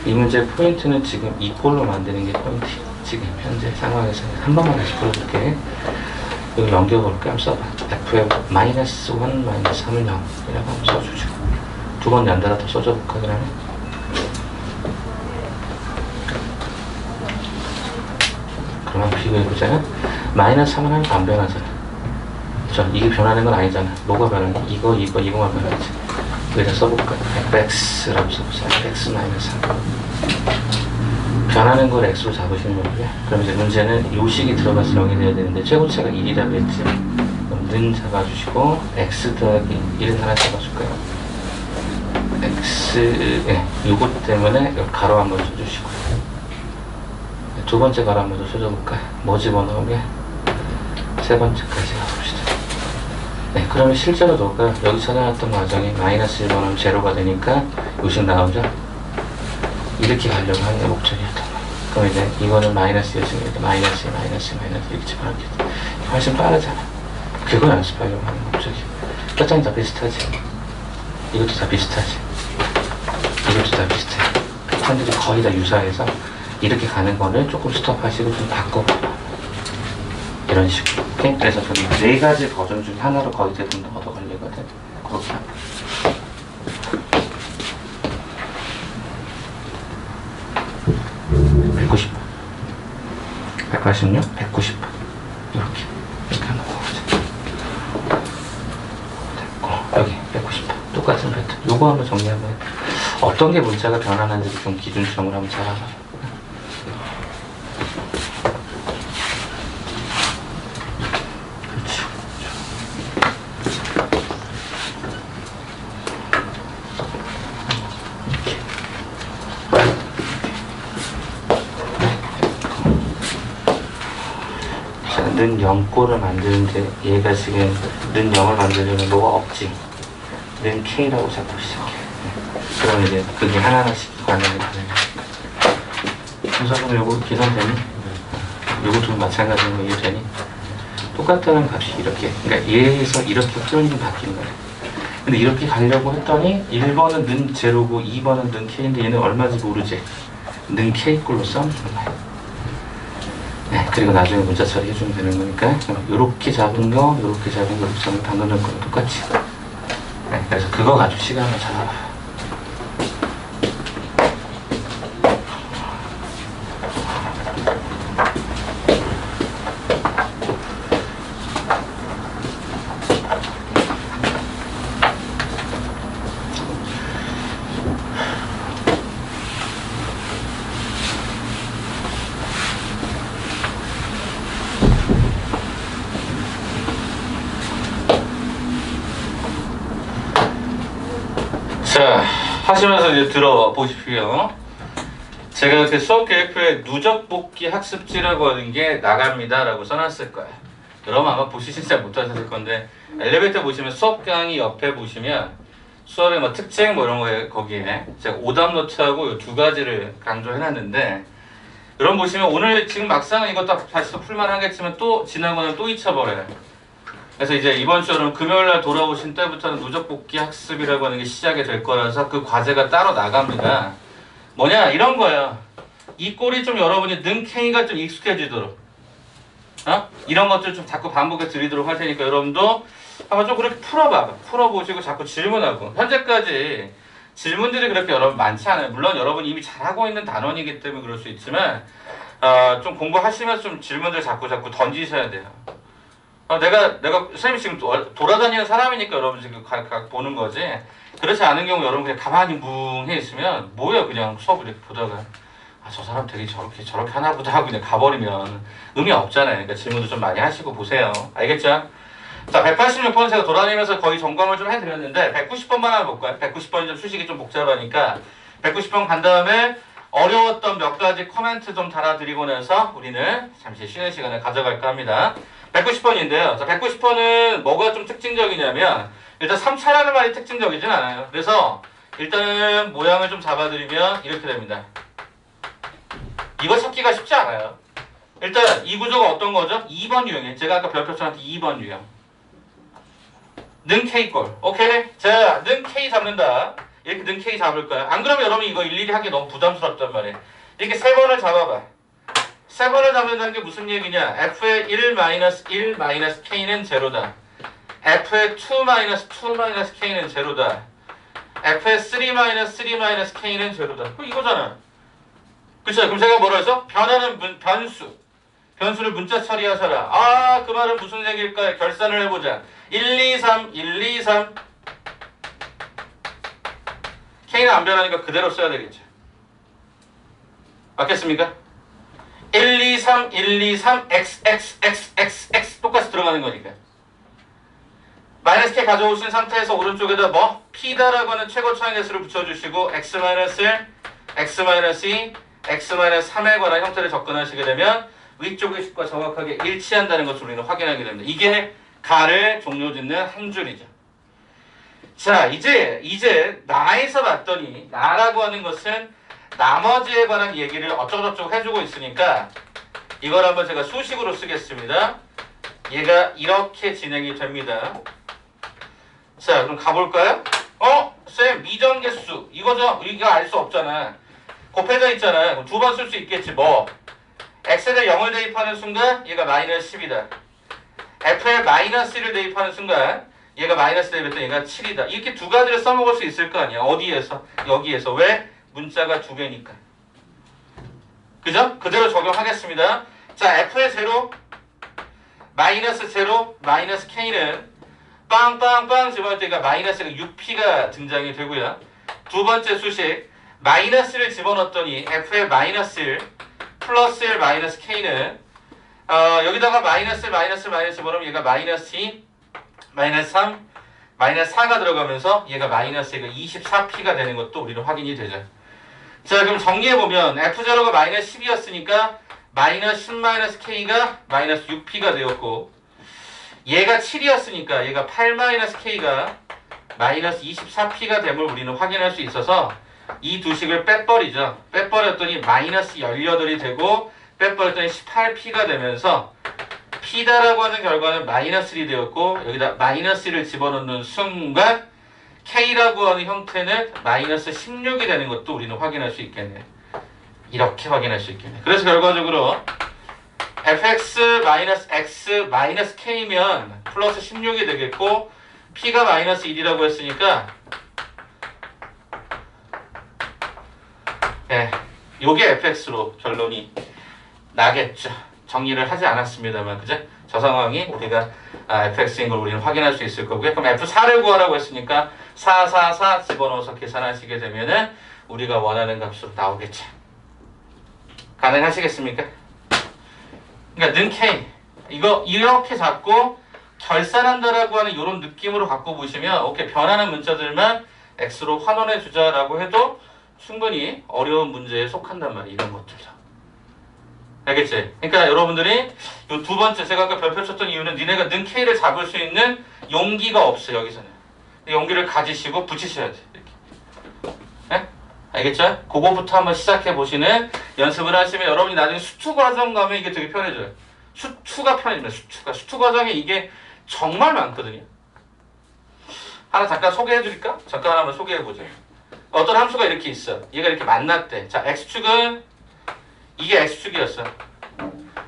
[SPEAKER 1] 이 문제의 포인트는 지금 이 꼴로 만드는 게 포인트. 지금 현재 상황에서 한 번만 다시 풀어볼게. 여기 넘겨볼게. 한번 써봐. F에 마이너스 1, 마이너스 3은 0이라고 한번 써주죠. 두 번 연달아 더 써줘볼까, 그러면? 그러면 비교해보자면 마이너스 3은 하면 안 변하잖아. 그쵸? 이게 변하는 건 아니잖아. 뭐가 변하니? 이거만 변하지. 여기다 써볼까? fx라고 써보자. x 마이너스 3. 변하는 걸 x로 잡으시는 거고요. 그럼 이제 문제는 요 식이 들어가서 0이 돼야 되는데 최고차가 1이라고 했지. 그럼 는 잡아주시고 x 더하기 1은 하나 잡아줄까요? 요것 때문에 가로 한번 쳐주시고 두 번째 가로 한번 더 쳐줘볼까? 뭐 집어넣으면 세 번째까지 가봅시다. 네, 그러면 실제로 너가 여기 찾아놨던 과정이 마이너스 1번은 제로가 되니까 요식 나오죠? 이렇게 가려고 하는 게 목적이었던 거예요. 그럼 이제 이거는 마이너스였으면 마이너스 이렇게 집어넣겠다. 훨씬 빠르잖아. 그걸 연습하려고 하는 목적이에요. 끝장이 다 비슷하지? 이것도 다 비슷하지? 이것도 다 비슷해. 패턴들이 거의 다 유사해서 이렇게 가는 거를 조금 스톱하시고 좀 바꿔봐요. 이런 식으로. 오케이? 그래서 저기 네 가지 버전 중에 하나로 거의 대부분 얻어 걸리거든. 그렇게 하면. 190번. 186, 190번. 이렇게 하는 거지. 됐고, 여기 190번. 똑같은 패턴. 요거 한번 정리 한번 해. 어떤 게 문자가 변하는지 좀 기준점으로 한번 잡아봐. 는 0꼴을 만드는데 얘가 지금 는 0을 만들려면 뭐가 없지. 는 K라고 잡고 시작해. 그럼 이제 그게 하나하나씩 관련이 가능하니까. 우선 요거 계산되니? 요것도 마찬가지로 이해되니? 똑같다는 값이 이렇게, 그러니까 얘에서 이렇게 표현이 바뀌는 거야. 근데 이렇게 가려고 했더니 1번은 는 제로고 2번은 는 K인데 얘는 얼마인지 모르지. 는 K꼴로 써주는 거야. 네, 그리고 나중에 문자 처리해주면 되는 거니까 요렇게 잡은 거, 요렇게 잡은 거, 저는 방금 전 거랑 똑같이. 네, 그래서 그거 가지고 시간을 잡아봐요. 하시면서 이제 들어보십시오. 제가 그 수업 계획표에 누적 복귀 학습지라고 하는 게 나갑니다라고 써놨을 거예요. 여러분 아마 보시지 잘 못하셨을 건데 엘리베이터 보시면 수업 강의 옆에 보시면 수업의 뭐 특징 뭐 이런 거에 거기에 제가 오답 노트하고 이 두 가지를 강조해놨는데 여러분 보시면 오늘 지금 막상 이것도 다시 또 풀만 하겠지만 또 지나고는 또 잊혀버려요. 그래서 이제 이번 주 여러분 금요일날 돌아오신 때부터는 누적 복귀 학습이라고 하는 게 시작이 될 거라서 그 과제가 따로 나갑니다. 뭐냐 이런 거예요. 이 꼴이 좀 여러분이 능케이가 좀 익숙해지도록 이런 것들 좀 자꾸 반복해 드리도록 할 테니까 여러분도 한번 좀 그렇게 풀어보시고 자꾸 질문하고 현재까지 질문들이 그렇게 여러분 많지 않아요. 물론 여러분 이미 잘하고 있는 단원이기 때문에 그럴 수 있지만 좀 공부하시면서 좀 질문들 자꾸 던지셔야 돼요. 내가 선생님 지금 돌아다니는 사람이니까 여러분 지금 보는 거지. 그렇지 않은 경우 여러분 그냥 가만히 뭉해 있으면 뭐예요? 그냥 수업을 이렇게 보다가 저 사람 되게 저렇게 하나 보다 하고 그냥 가버리면 의미 없잖아요. 그러니까 질문도 좀 많이 하시고 보세요. 알겠죠? 자, 186번 제가 돌아다니면서 거의 점검을 좀 해드렸는데 190번만 한번 볼까요? 190번이 좀 수식이 좀 복잡하니까 190번 간 다음에 어려웠던 몇 가지 코멘트 좀 달아드리고 나서 우리는 잠시 쉬는 시간을 가져갈까 합니다. 190번인데요. 자, 190번은 뭐가 좀 특징적이냐면 일단 3차라는 말이 특징적이진 않아요. 그래서 일단은 모양을 좀 잡아드리면 이렇게 됩니다. 이거 찾기가 쉽지 않아요. 일단 이 구조가 어떤 거죠? 2번 유형이에요. 제가 아까 별표 쳐놨던 2번 유형. 는 K꼴. 오케이? 자, 는 K 잡는다. 이렇게 는 K 잡을까요? 안 그러면 여러분 이거 일일이 하기 너무 부담스럽단 말이에요. 이렇게 세 번을 잡아봐. 세 번을 잡는다는 게 무슨 얘기냐? F의 1-1 K는 제로다. F의 2-2 K는 제로다. F의 3-3 K는 제로다. 이거잖아. 그쵸? 그럼 제가 뭐라 했어? 변하는 변수. 변수를 문자 처리하셔라. 그 말은 무슨 얘기일까요? 결산을 해보자. 1, 2, 3, 1, 2, 3. K는 안 변하니까 그대로 써야 되겠죠. 맞겠습니까? 1, 2, 3, 1, 2, 3, x, x, x, x, x 똑같이 들어가는 거니까. 마이너스 K 가져오신 상태에서 오른쪽에다 뭐? P다라고 하는 최고차의 개수를 붙여주시고 x-1, x-2, x-3에 관한 형태를 접근하시게 되면 위쪽의 식과 정확하게 일치한다는 것을 우리는 확인하게 됩니다. 이게 가를 종료짓는 한 줄이죠. 자, 이제 나에서 봤더니 나라고 하는 것은 나머지에 관한 얘기를 어쩌고저쩌고 해주고 있으니까 이걸 한번 제가 수식으로 쓰겠습니다. 얘가 이렇게 진행이 됩니다. 자, 그럼 가볼까요? 쌤, 미정계수. 이거죠? 이거 알 수 없잖아. 곱해져 있잖아. 두 번 쓸 수 있겠지. 뭐? x에다 0을 대입하는 순간 얘가 마이너스 10이다. f에 마이너스 1을 대입하는 순간 얘가 마이너스 대입했더니 얘가 7이다. 이렇게 두 가지를 써먹을 수 있을 거 아니야. 어디에서? 여기에서. 왜? 문자가 두 개니까. 그죠? 그대로 적용하겠습니다. 자, f의 0, 마이너스 0, 마이너스 k는 빵빵빵 집어넣을 때가 마이너스가 6p가 등장이 되고요. 두 번째 수식 마이너스를 집어넣었더니 f의 마이너스 1 플러스 1 마이너스 k는 여기다가 마이너스 집어넣으면 얘가 마이너스 2 마이너스 3 마이너스 4가 들어가면서 얘가 마이너스 24p가 되는 것도 우리는 확인이 되죠. 자, 그럼 정리해보면 f0가 마이너스 10이었으니까 마이너스 10 마이너스 k가 마이너스 6p가 되었고 얘가 7이었으니까 얘가 8 마이너스 k가 마이너스 24p가 됨을 우리는 확인할 수 있어서 이 두 식을 빼버리죠. 빼버렸더니 마이너스 18이 되고 빼버렸더니 18p가 되면서 p다라고 하는 결과는 마이너스 1이 되었고 여기다 마이너스 1을 집어넣는 순간 k라고 하는 형태는 마이너스 16이 되는 것도 우리는 확인할 수 있겠네요. 이렇게 확인할 수 있겠네요. 그래서 결과적으로 fx-x k면 플러스 16이 되겠고 p가 마이너스 1이라고 했으니까 요게 fx로 결론이 나겠죠. 정리를 하지 않았습니다만 그죠? 저 상황이 우리가 fx인 걸 우리는 확인할 수 있을 거고요. 그럼 f4를 구하라고 했으니까 4 집어넣어서 계산하시게 되면은 우리가 원하는 값으로 나오겠죠. 가능하시겠습니까? 그러니까 는 k 이거 이렇게 잡고 결산한다라고 하는 이런 느낌으로 갖고 보시면 오케이 변하는 문자들만 x로 환원해 주자라고 해도 충분히 어려운 문제에 속한단 말이야. 이런 것들도. 알겠지? 그러니까 여러분들이 이 두 번째 제가 아까 별표 쳤던 이유는 니네가 는 K를 잡을 수 있는 용기가 없어 여기서는. 용기를 가지시고 붙이셔야 돼. 이렇게. 네? 알겠죠? 그거부터 한번 시작해 보시는 연습을 하시면 여러분이 나중에 수투 과정 가면 이게 되게 편해져요. 수투가 편해집니다. 수투 과정에 이게 정말 많거든요. 하나 잠깐 소개해 드릴까? 잠깐 한번 소개해 보죠. 어떤 함수가 이렇게 있어. 얘가 이렇게 만났대. 자, x축은 이게 x축이었어.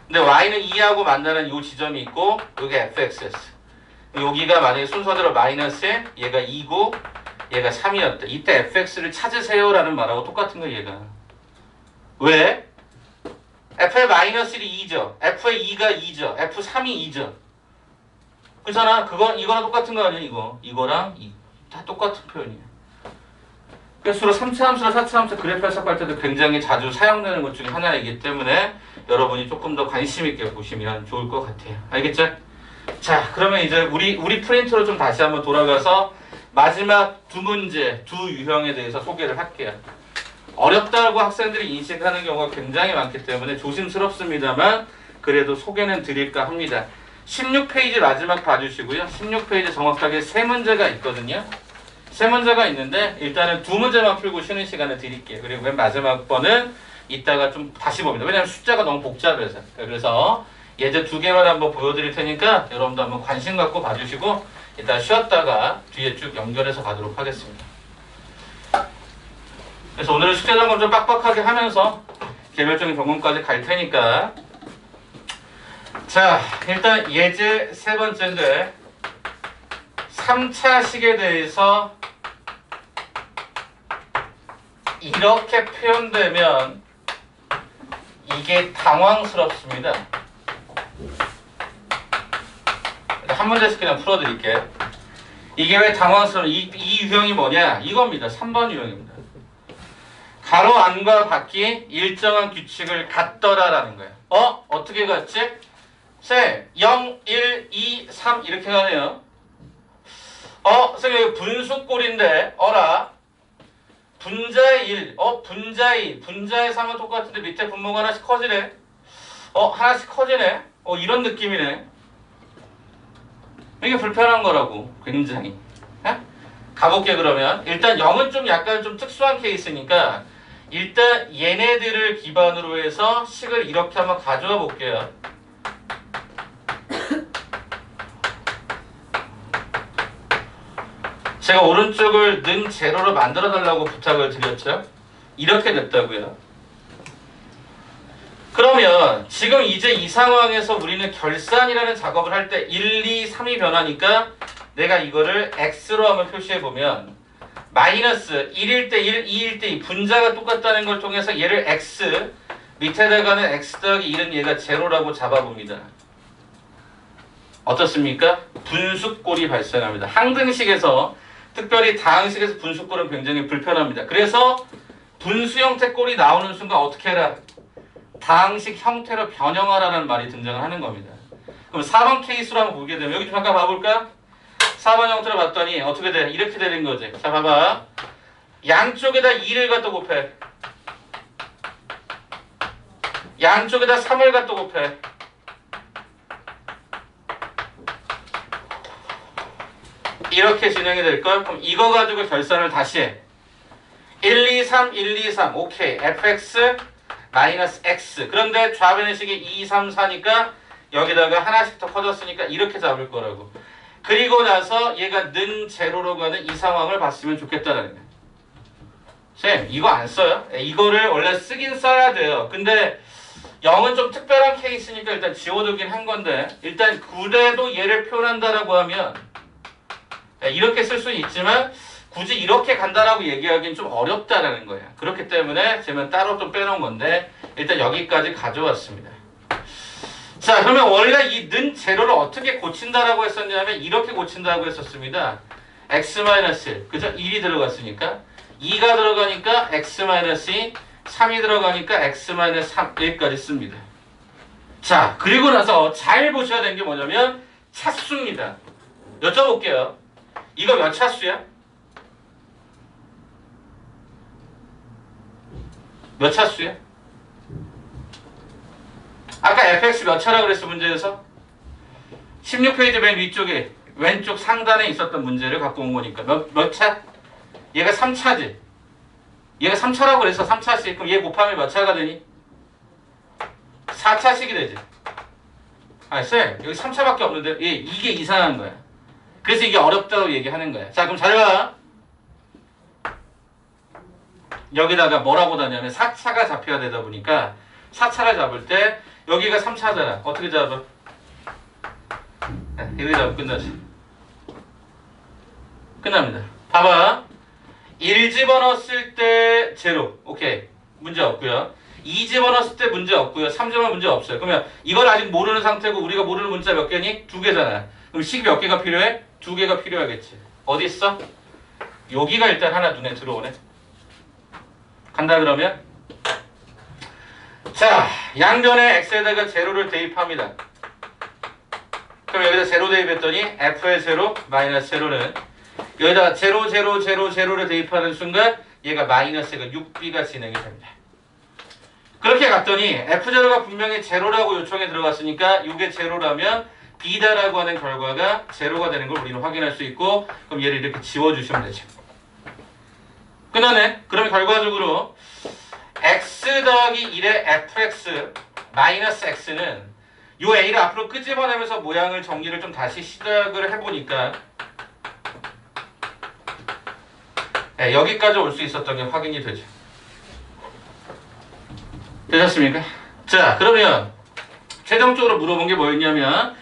[SPEAKER 1] 근데 y는 2하고 만나는 이 지점이 있고 여기 fx였어. 여기가 만약에 순서대로 마이너스에 얘가 2고 얘가 3이었대. 이때 fx를 찾으세요라는 말하고 똑같은 거야 얘가. 왜? f의 마이너스1이 2죠. f의 2가 2죠. f3이 2죠. 그렇잖아. 이거랑 똑같은 거 아니야 이거. 이거랑 다 똑같은 표현이야. 그래서 주로 3차 함수나 4차 함수 그래프 해석할 때도 굉장히 자주 사용되는 것 중에 하나이기 때문에 여러분이 조금 더 관심 있게 보시면 좋을 것 같아요. 알겠죠? 자, 그러면 이제 우리 프린트로 좀 다시 한번 돌아가서 마지막 두 문제, 두 유형에 대해서 소개를 할게요. 어렵다고 학생들이 인식하는 경우가 굉장히 많기 때문에 조심스럽습니다만 그래도 소개는 드릴까 합니다. 16페이지 마지막 봐주시고요. 16페이지 정확하게 세 문제가 있거든요. 세 문제가 있는데 일단은 두 문제만 풀고 쉬는 시간을 드릴게요. 그리고 맨 마지막 번은 이따가 좀 다시 봅니다. 왜냐하면 숫자가 너무 복잡해서. 그래서 예제 두 개만 한번 보여드릴 테니까 여러분도 한번 관심 갖고 봐주시고 이따 쉬었다가 뒤에 쭉 연결해서 가도록 하겠습니다. 그래서 오늘은 숙제 점검 좀 빡빡하게 하면서 개별적인 점검까지 갈 테니까 자, 일단 예제 세 번째인데 3차식에 대해서 이렇게 표현되면 이게 당황스럽습니다. 한 문제씩 그냥 풀어드릴게요. 이게 왜 당황스러운 이 유형이 뭐냐? 이겁니다. 3번 유형입니다. 가로 안과 밖이 일정한 규칙을 갖더라라는 거예요. 어떻게 갔지? 쌤, 0, 1, 2, 3 이렇게 가네요. 선생님 여기 분수꼴인데 어라 분자의 1, 분자의 2, 분자의 3은 똑같은데 밑에 분모가 하나씩 커지네. 하나씩 커지네. 이런 느낌이네. 이게 불편한 거라고 굉장히. 가볼게 그러면. 일단 0은 좀 약간 좀 특수한 케이스니까 일단 얘네들을 기반으로 해서 식을 이렇게 한번 가져와 볼게요. 제가 오른쪽을 는 제로로 만들어 달라고 부탁을 드렸죠. 이렇게 됐다고요. 그러면 지금 이제 이 상황에서 우리는 결산이라는 작업을 할 때 1, 2, 3이 변하니까 내가 이거를 x로 한번 표시해 보면 마이너스 1일 때 1, 2일 때 2 분자가 똑같다는 걸 통해서 얘를 x 밑에다가는 x 더하기 1은 얘가 제로라고 잡아봅니다. 어떻습니까? 분수꼴이 발생합니다. 항등식에서 특별히 다항식에서 분수꼴은 굉장히 불편합니다. 그래서 분수 형태 꼴이 나오는 순간 어떻게 해라? 다항식 형태로 변형하라는 말이 등장을 하는 겁니다. 그럼 4번 케이스로 한번 보게 되면 여기 좀 잠깐 봐볼까? 4번 형태로 봤더니 어떻게 돼? 이렇게 되는 거지. 자 봐봐. 양쪽에다 2를 갖다 곱해. 양쪽에다 3을 갖다 곱해. 이렇게 진행이 될걸? 그럼 이거 가지고 결산을 다시 해. 1, 2, 3, 1, 2, 3. 오케이. fx 마이너스 x. 그런데 좌변의식이 2, 3, 4니까 여기다가 하나씩 더 커졌으니까 이렇게 잡을 거라고. 그리고 나서 얘가 는 제로로 가는 이 상황을 봤으면 좋겠다는 거예요. 쌤, 이거 안 써요? 이거를 원래 쓰긴 써야 돼요. 근데 0은 좀 특별한 케이스니까 일단 지워두긴 한 건데 일단 그래도 얘를 표현한다라고 하면 이렇게 쓸 수는 있지만 굳이 이렇게 간다라고 얘기하기는 좀 어렵다라는 거예요. 그렇기 때문에 제가 따로 좀 빼놓은 건데 일단 여기까지 가져왔습니다. 자, 그러면 원래 이 는 제로를 어떻게 고친다라고 했었냐면 이렇게 고친다고 했었습니다. x-1, 그죠? 1이 들어갔으니까 2가 들어가니까 x-2, 3이 들어가니까 x-3 여기까지 씁니다. 자, 그리고 나서 잘 보셔야 되는 게 뭐냐면 차수입니다. 여쭤볼게요. 이거 몇 차수야? 몇 차수야? 아까 fx 몇 차라고 그랬어 문제에서? 16페이지 맨 위쪽에 왼쪽 상단에 있었던 문제를 갖고 온 거니까 몇 차? 얘가 3차지. 얘가 3차라고 그랬어. 3차씩. 그럼 얘 곱하면 몇 차가 되니? 4차씩이 되지. 아, 쌤 여기 3차밖에 없는데 이게 이상한 거야. 그래서 이게 어렵다고 얘기하는 거야. 자, 그럼 잘 봐. 여기다가 뭐라고 다냐면 4차가 잡혀야 되다 보니까 4차를 잡을 때 여기가 3차잖아. 어떻게 잡아? 이렇게 잡으면 끝나지. 끝납니다. 봐봐. 1 집어넣었을 때 제로. 오케이. 문제 없고요. 2 집어넣었을 때 문제 없고요. 3 집어넣으면 문제 없어요. 그러면 이걸 아직 모르는 상태고 우리가 모르는 문자 몇 개니? 2개잖아. 그럼 식이 몇 개가 필요해? 2개가 필요하겠지. 어디 있어? 여기가 일단 하나 눈에 들어오네. 간다 그러면? 자, 양변에 x에다가 제로를 대입합니다. 그럼 여기다 제로 대입했더니 f의 제로 마이너스 제로는 여기다가 제로 제로 제로 제로를 대입하는 순간 얘가 마이너스가 6b가 진행이 됩니다. 그렇게 갔더니 f0가 분명히 제로라고 요청에 들어갔으니까 이게 제로라면 b다라고 하는 결과가 제로가 되는 걸 우리는 확인할 수 있고 그럼 얘를 이렇게 지워주시면 되죠. 끝나네. 그러면 결과적으로 x 더하기 1의 fx 마이너스 x는 요 a를 앞으로 끄집어내면서 모양을 정리를 좀 다시 시작을 해보니까 네, 여기까지 올 수 있었던 게 확인이 되죠. 되셨습니까? 자, 그러면 최종적으로 물어본 게 뭐였냐면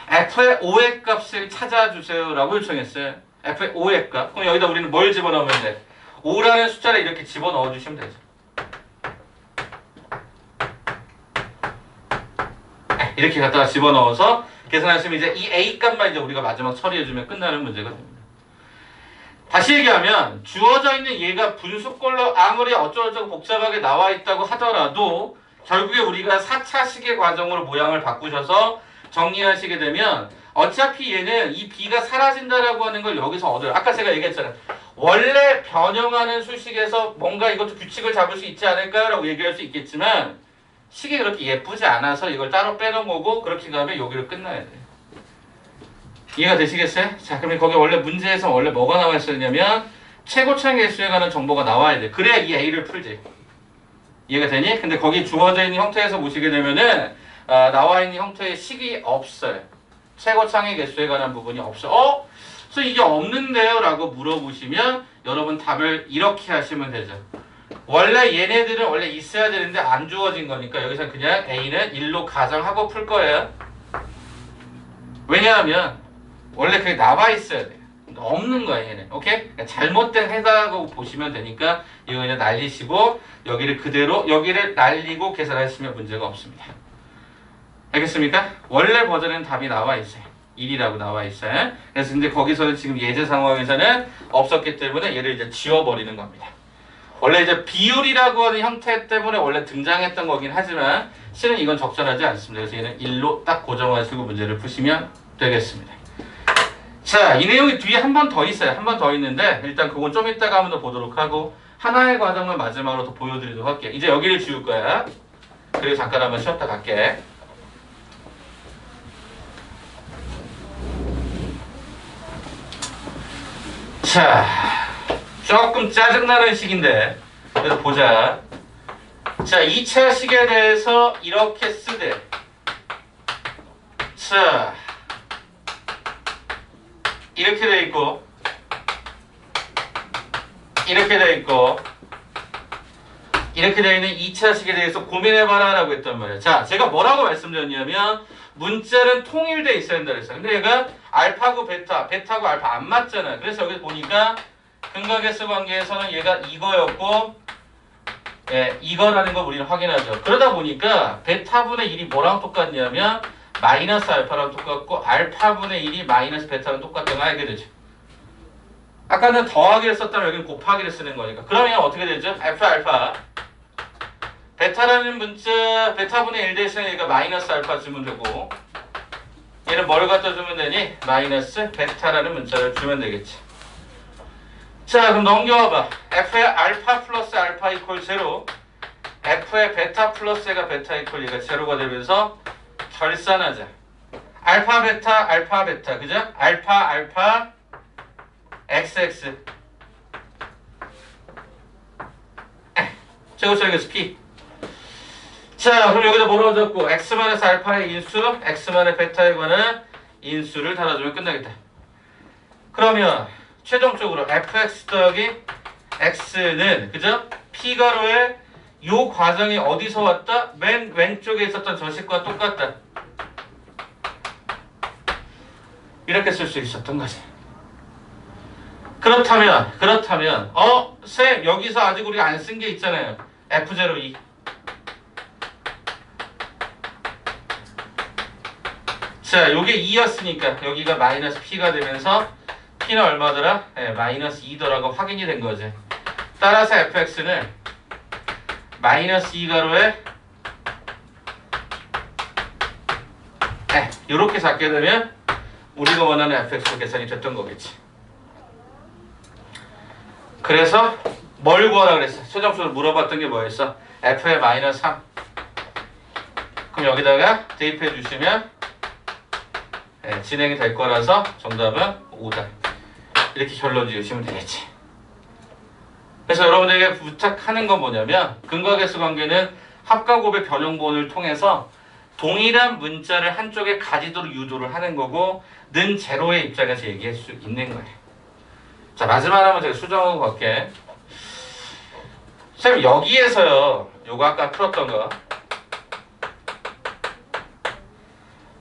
[SPEAKER 1] f의 5의 값을 찾아주세요 라고 요청했어요. f의 5의 값. 그럼 여기다 우리는 뭘 집어넣으면 돼? 5라는 숫자를 이렇게 집어넣어 주시면 되죠. 이렇게 갖다가 집어넣어서 계산하시면 이제 이 a 값만 이제 우리가 마지막 처리해주면 끝나는 문제가 됩니다. 다시 얘기하면 주어져 있는 얘가 분수꼴로 아무리 어쩌고저쩌고 복잡하게 나와 있다고 하더라도 결국에 우리가 4차식의 과정으로 모양을 바꾸셔서 정리하시게 되면 어차피 얘는 이 b가 사라진다라고 하는 걸 여기서 얻어요. 아까 제가 얘기했잖아요. 원래 변형하는 수식에서 뭔가 이것도 규칙을 잡을 수 있지 않을까요? 라고 얘기할 수 있겠지만 식이 그렇게 예쁘지 않아서 이걸 따로 빼놓은 거고 그렇게 가면 여기를 끝나야 돼요. 이해가 되시겠어요? 자, 그러면 거기 원래 문제에서 원래 뭐가 나와 있었냐면 최고차의 개수에 관한 정보가 나와야 돼. 그래야 이 A를 풀지. 이해가 되니? 근데 거기 주어져 있는 형태에서 보시게 되면은 나와 있는 형태의 식이 없어요. 최고차의 개수에 관한 부분이 없어. 그래서 이게 없는데요? 라고 물어보시면 여러분 답을 이렇게 하시면 되죠. 원래 얘네들은 원래 있어야 되는데 안 주어진 거니까 여기서 그냥 A는 1로 가정하고 풀 거예요. 왜냐하면 원래 그게 나와 있어야 돼요. 없는 거야 얘는. 오케이? 그러니까 잘못된 해석하고 보시면 되니까 이거 그냥 날리시고 여기를 그대로 여기를 날리고 계산하시면 문제가 없습니다. 알겠습니까? 원래 버전에는 답이 나와 있어요. 1이라고 나와 있어요. 그래서 근데 거기서는 지금 예제 상황에서는 없었기 때문에 얘를 이제 지워버리는 겁니다. 원래 이제 비율이라고 하는 형태 때문에 원래 등장했던 거긴 하지만 실은 이건 적절하지 않습니다. 그래서 얘는 1로 딱 고정하시고 문제를 푸시면 되겠습니다. 자, 이 내용이 뒤에 한 번 더 있어요. 한 번 더 있는데 일단 그건 좀 이따가 한번 더 보도록 하고 하나의 과정을 마지막으로 더 보여드리도록 할게요. 이제 여기를 지울 거야. 그리고 잠깐 한번 쉬었다 갈게. 자, 조금 짜증나는 식인데 그래서 보자. 자, 2차 식에 대해서 이렇게 쓰되 자, 이렇게 돼 있고 이렇게 돼 있고 이렇게 되어 있는 2차 식에 대해서 고민해봐라 라고 했단 말이에요. 자, 제가 뭐라고 말씀드렸냐면 문자는 통일돼 있어야 된다 그랬어요. 근데 얘가 알파고 베타고 알파 안 맞잖아요. 그래서 여기 보니까 근각계수 관계에서는 얘가 이거였고 이거라는 걸 우리는 확인하죠. 그러다 보니까 베타분의 1이 뭐랑 똑같냐면 마이너스 알파랑 똑같고 알파분의 1이 마이너스 베타랑 똑같다는 걸 알게 되죠. 아까는 더하기를 썼다면 여기는 곱하기를 쓰는 거니까. 그러면 어떻게 되죠? 알파 베타라는 문자 베타분의 1 대신에 얘가 마이너스 알파 주면 되고 얘는 뭘 갖다 주면 되니? 마이너스 베타라는 문자를 주면 되겠지. 자, 그럼 넘겨와봐. f의 알파 플러스 알파 이퀄 제로, f의 베타 플러스 가 베타 이퀄 얘가 제로가 되면서 결산하자. 알파 베타, 그죠? 알파 XX 제곱처리에서 P. 자, 그럼 여기다 뭐라고 적고 x-알파의 인수, x만의 베타에 관한 인수를 달아주면 끝나겠다. 그러면 최종적으로 fx 더하기 x는 그죠? P가로의 요 과정이 어디서 왔다? 맨 왼쪽에 있었던 저식과 똑같다. 이렇게 쓸 수 있었던 거지. 그렇다면 쌤 여기서 아직 우리가 안 쓴 게 있잖아요. F02. 자, 요게 2였으니까 여기가 마이너스 P가 되면서 P는 얼마더라? 네, 마이너스 2더라고 확인이 된 거지. 따라서 fx는 마이너스 2가로에 이렇게 잡게 되면 우리가 원하는 fx가 계산이 됐던 거겠지. 그래서 뭘 구하라 그랬어? 최종적으로 물어봤던 게 뭐였어? f의 마이너스 3. 그럼 여기다가 대입해 주시면 진행이 될 거라서 정답은 5다. 이렇게 결론 지으시면 되겠지. 그래서 여러분들에게 부탁하는 건 뭐냐면 근거계수 관계는 합과 곱의 변형본을 통해서 동일한 문자를 한쪽에 가지도록 유도를 하는 거고 는 제로의 입장에서 얘기할 수 있는 거예요. 자, 마지막으로 한번 제가 수정하고 갈게. 쌤 여기에서요, 요거 아까 풀었던 거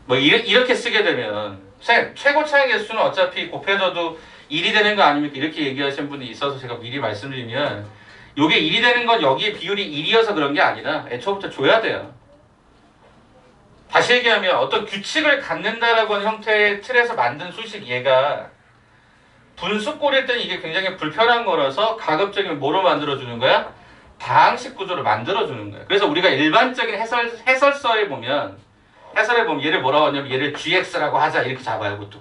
[SPEAKER 1] 뭐 이렇게 쓰게 되면 쌤 최고 차이 개수는 어차피 곱해져도 1이 되는 거 아닙니까? 이렇게 얘기하시는 분이 있어서 제가 미리 말씀드리면 요게 1이 되는 건 여기에 비율이 1이어서 그런 게 아니라 애초부터 줘야 돼요. 다시 얘기하면 어떤 규칙을 갖는다라고 하는 형태의 틀에서 만든 수식 얘가 분수꼴일 때는 이게 굉장히 불편한 거라서 가급적이면 뭐로 만들어주는 거야? 다항식 구조를 만들어주는 거야. 그래서 우리가 일반적인 해설에 보면 얘를 뭐라고 하냐면 얘를 gx라고 하자 이렇게 잡아요. 그것도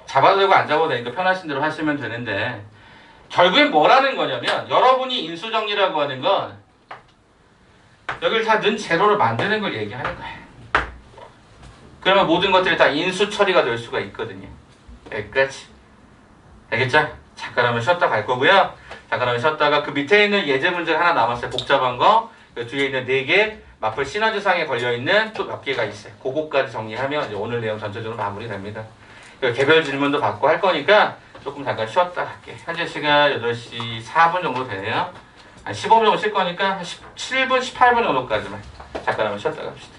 [SPEAKER 1] 잡아도 되고 안 잡아도 되니까 편하신 대로 하시면 되는데 결국엔 뭐라는 거냐면 여러분이 인수정리라고 하는 건 여기를 다 는 제로를 만드는 걸 얘기하는 거예요. 그러면 모든 것들이 다 인수 처리가 될 수가 있거든요. 여기까지. 알겠죠? 잠깐 하면 쉬었다 갈 거고요. 잠깐 하면 쉬었다가 그 밑에 있는 예제 문제가 하나 남았어요. 복잡한 거. 그 뒤에 있는 4개 마플 시너지상에 걸려있는 또 몇 개가 있어요. 그거까지 정리하면 이제 오늘 내용 전체적으로 마무리됩니다. 개별 질문도 받고 할 거니까 조금 잠깐 쉬었다 갈게. 현재 시간 8시 4분 정도 되네요. 한 15분 정도 쉴 거니까 한 17분, 18분 정도까지만 잠깐 하면 쉬었다 갑시다.